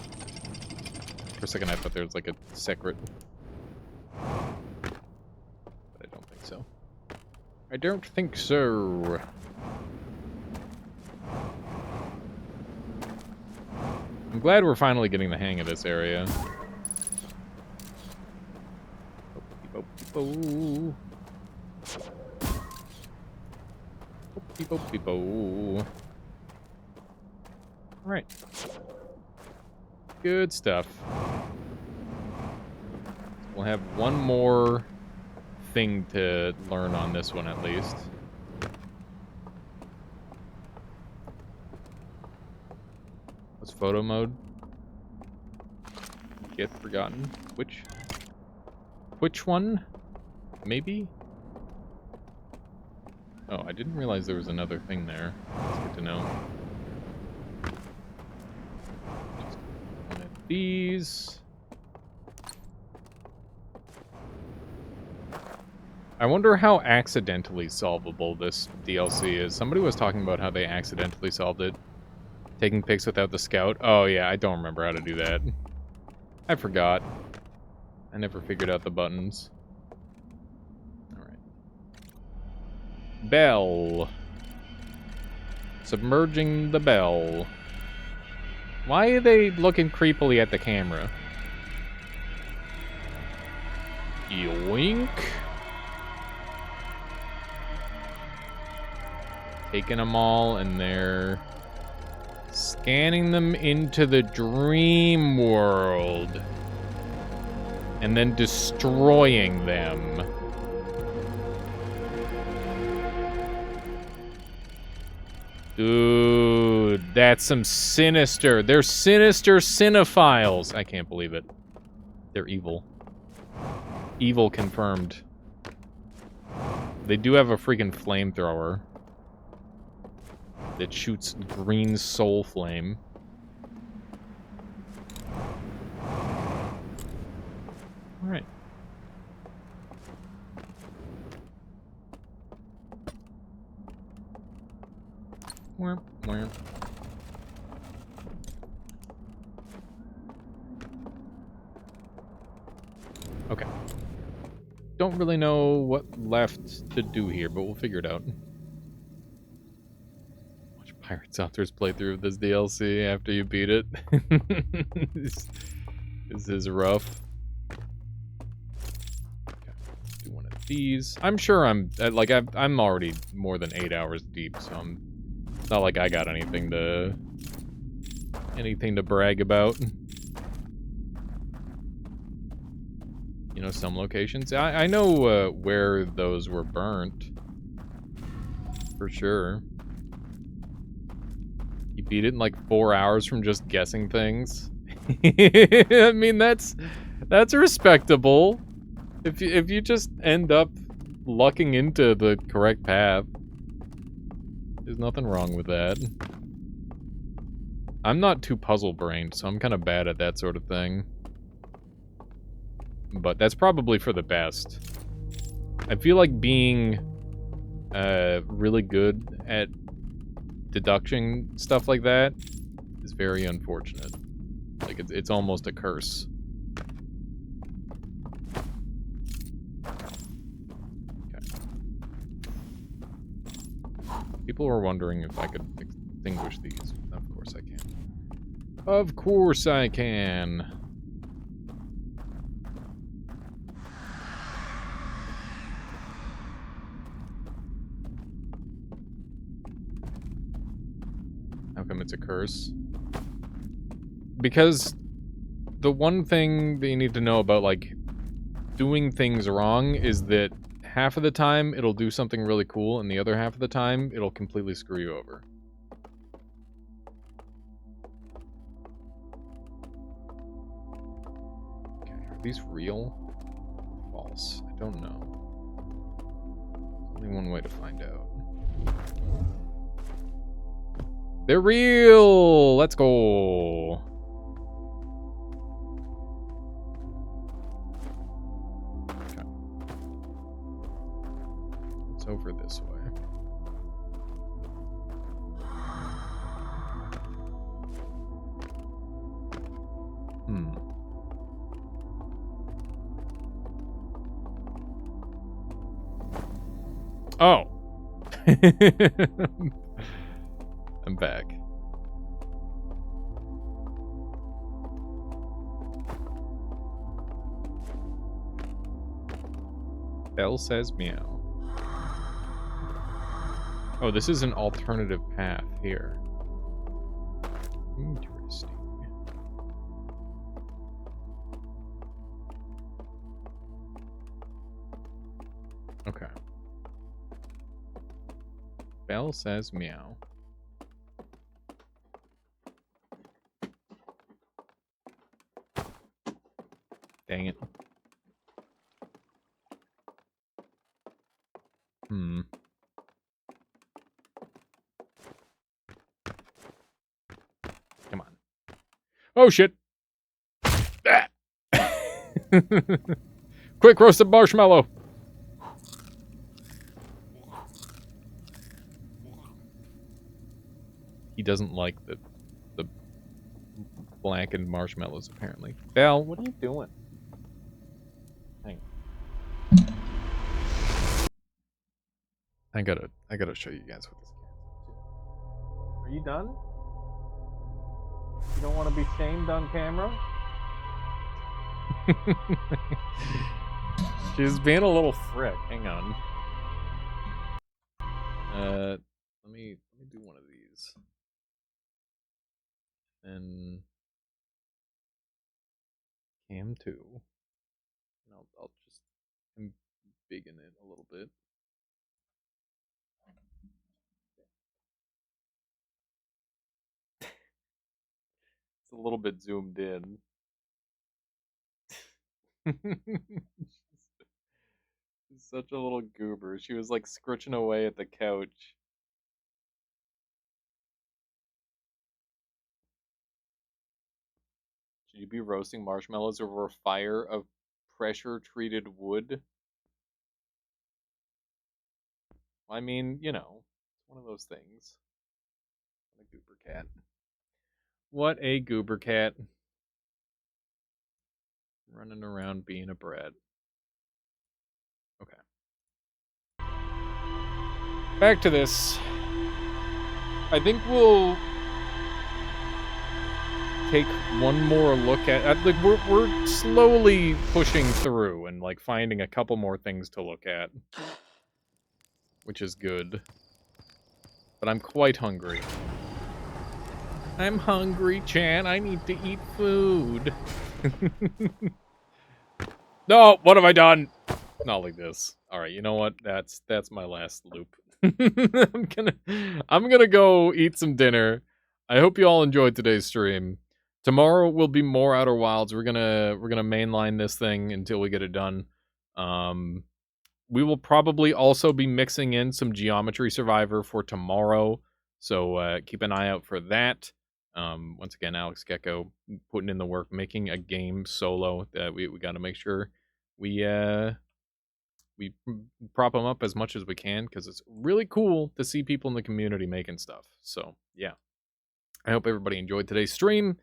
For a second, I thought there was like a secret. But I don't think so. I don't think so. I'm glad we're finally getting the hang of this area. Alright. Good stuff. We'll have one more thing to learn on this one at least. What's photo mode? Get forgotten. Which one? Maybe? Oh, I didn't realize there was another thing there. That's good to know. Just one of these. I wonder how accidentally solvable this DLC is. Somebody was talking about how they accidentally solved it. Taking pics without the scout. Oh yeah, I don't remember how to do that. I forgot. I never figured out the buttons. Alright. Bell. Submerging the bell. Why are they looking creepily at the camera? Yoink. Taking them all, and they're scanning them into the dream world. And then destroying them. Dude, that's some sinister. They're sinister cinephiles. I can't believe it. They're evil. Evil confirmed. They do have a freaking flamethrower that shoots green soul flame. Alright. Where? Okay. Don't really know what left to do here, but we'll figure it out. Watch Pirate Software's playthrough of this DLC after you beat it. This is rough. Okay, do one of these. I'm sure I'm already more than 8 hours deep, so it's not like I got anything to brag about. You know, some locations. I know where those were burnt. For sure. You beat it in like 4 hours from just guessing things. I mean, that's respectable. If you just end up lucking into the correct path, there's nothing wrong with that. I'm not too puzzle-brained, so I'm kind of bad at that sort of thing. But that's probably for the best. I feel like being really good at deduction stuff like that is very unfortunate. Like, it's almost a curse. Okay. People were wondering if I could extinguish these. Of course I can. Of course I can. How come it's a curse? Because the one thing that you need to know about, like, doing things wrong is that half of the time it'll do something really cool, and the other half of the time it'll completely screw you over. Okay, are these real or false? I don't know. There's only one way to find out. They're real! Let's go! Okay. It's over this way. Oh. I'm back. Belle says meow. Oh, this is an alternative path here. Interesting. Okay. Belle says meow. Dang it. Come on. Oh, shit. Ah. Quick, roasted marshmallow. He doesn't like the blackened marshmallows, apparently. Belle, what are you doing? Hang on. I gotta show you guys what this cat's up to. Are you done? You don't want to be shamed on camera? She's being a little frick. Hang on. Let me do one of these. And cam 2. And I'll just embiggen it a little bit. It's a little bit zoomed in. She's such a little goober. She was like scritching away at the couch. Should you be roasting marshmallows over a fire of pressure-treated wood? I mean, you know, it's one of those things. What a goober cat. What a goober cat. Running around being a brat. Okay. Back to this. I think we'll take one more look at like we're slowly pushing through and like finding a couple more things to look at, which is good. But I'm quite hungry. I'm hungry, Chan. I need to eat food. No, what have I done? Not like this. All right, you know what? That's my last loop. I'm gonna go eat some dinner. I hope you all enjoyed today's stream. Tomorrow will be more Outer Wilds. We're gonna mainline this thing until we get it done. We will probably also be mixing in some Geometry Survivor for tomorrow, so keep an eye out for that. Once again, Alex Gecko putting in the work, making a game solo that we got to make sure we prop them up as much as we can, because it's really cool to see people in the community making stuff. So yeah, I hope everybody enjoyed today's stream,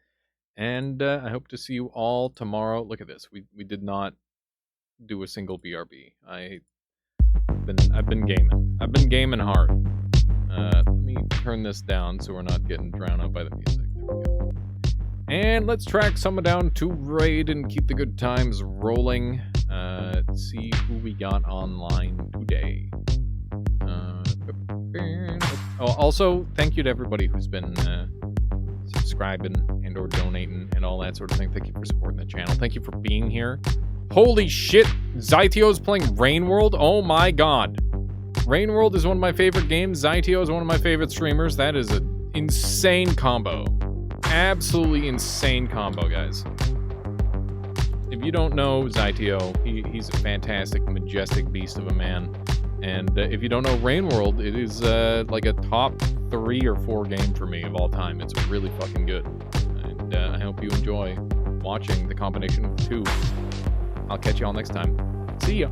and I hope to see you all tomorrow. Look at this, we did not do a single BRB. I've been gaming hard. Let me turn this down so we're not getting drowned out by the music. There we go. And let's track someone down to raid and keep the good times rolling. See who we got online today. Also, thank you to everybody who's been subscribing and or donating and all that sort of thing. Thank you for supporting the channel. Thank you for being here. Holy shit, Zytio's playing Rain World? Oh my god. Rain World is one of my favorite games. Zytio is one of my favorite streamers. That is an insane combo. Absolutely insane combo, guys. If you don't know Zytio, he's a fantastic, majestic beast of a man. And if you don't know Rain World, it is like a top 3 or 4 game for me of all time. It's really fucking good. And I hope you enjoy watching the combination of the two. I'll catch you all next time. See ya.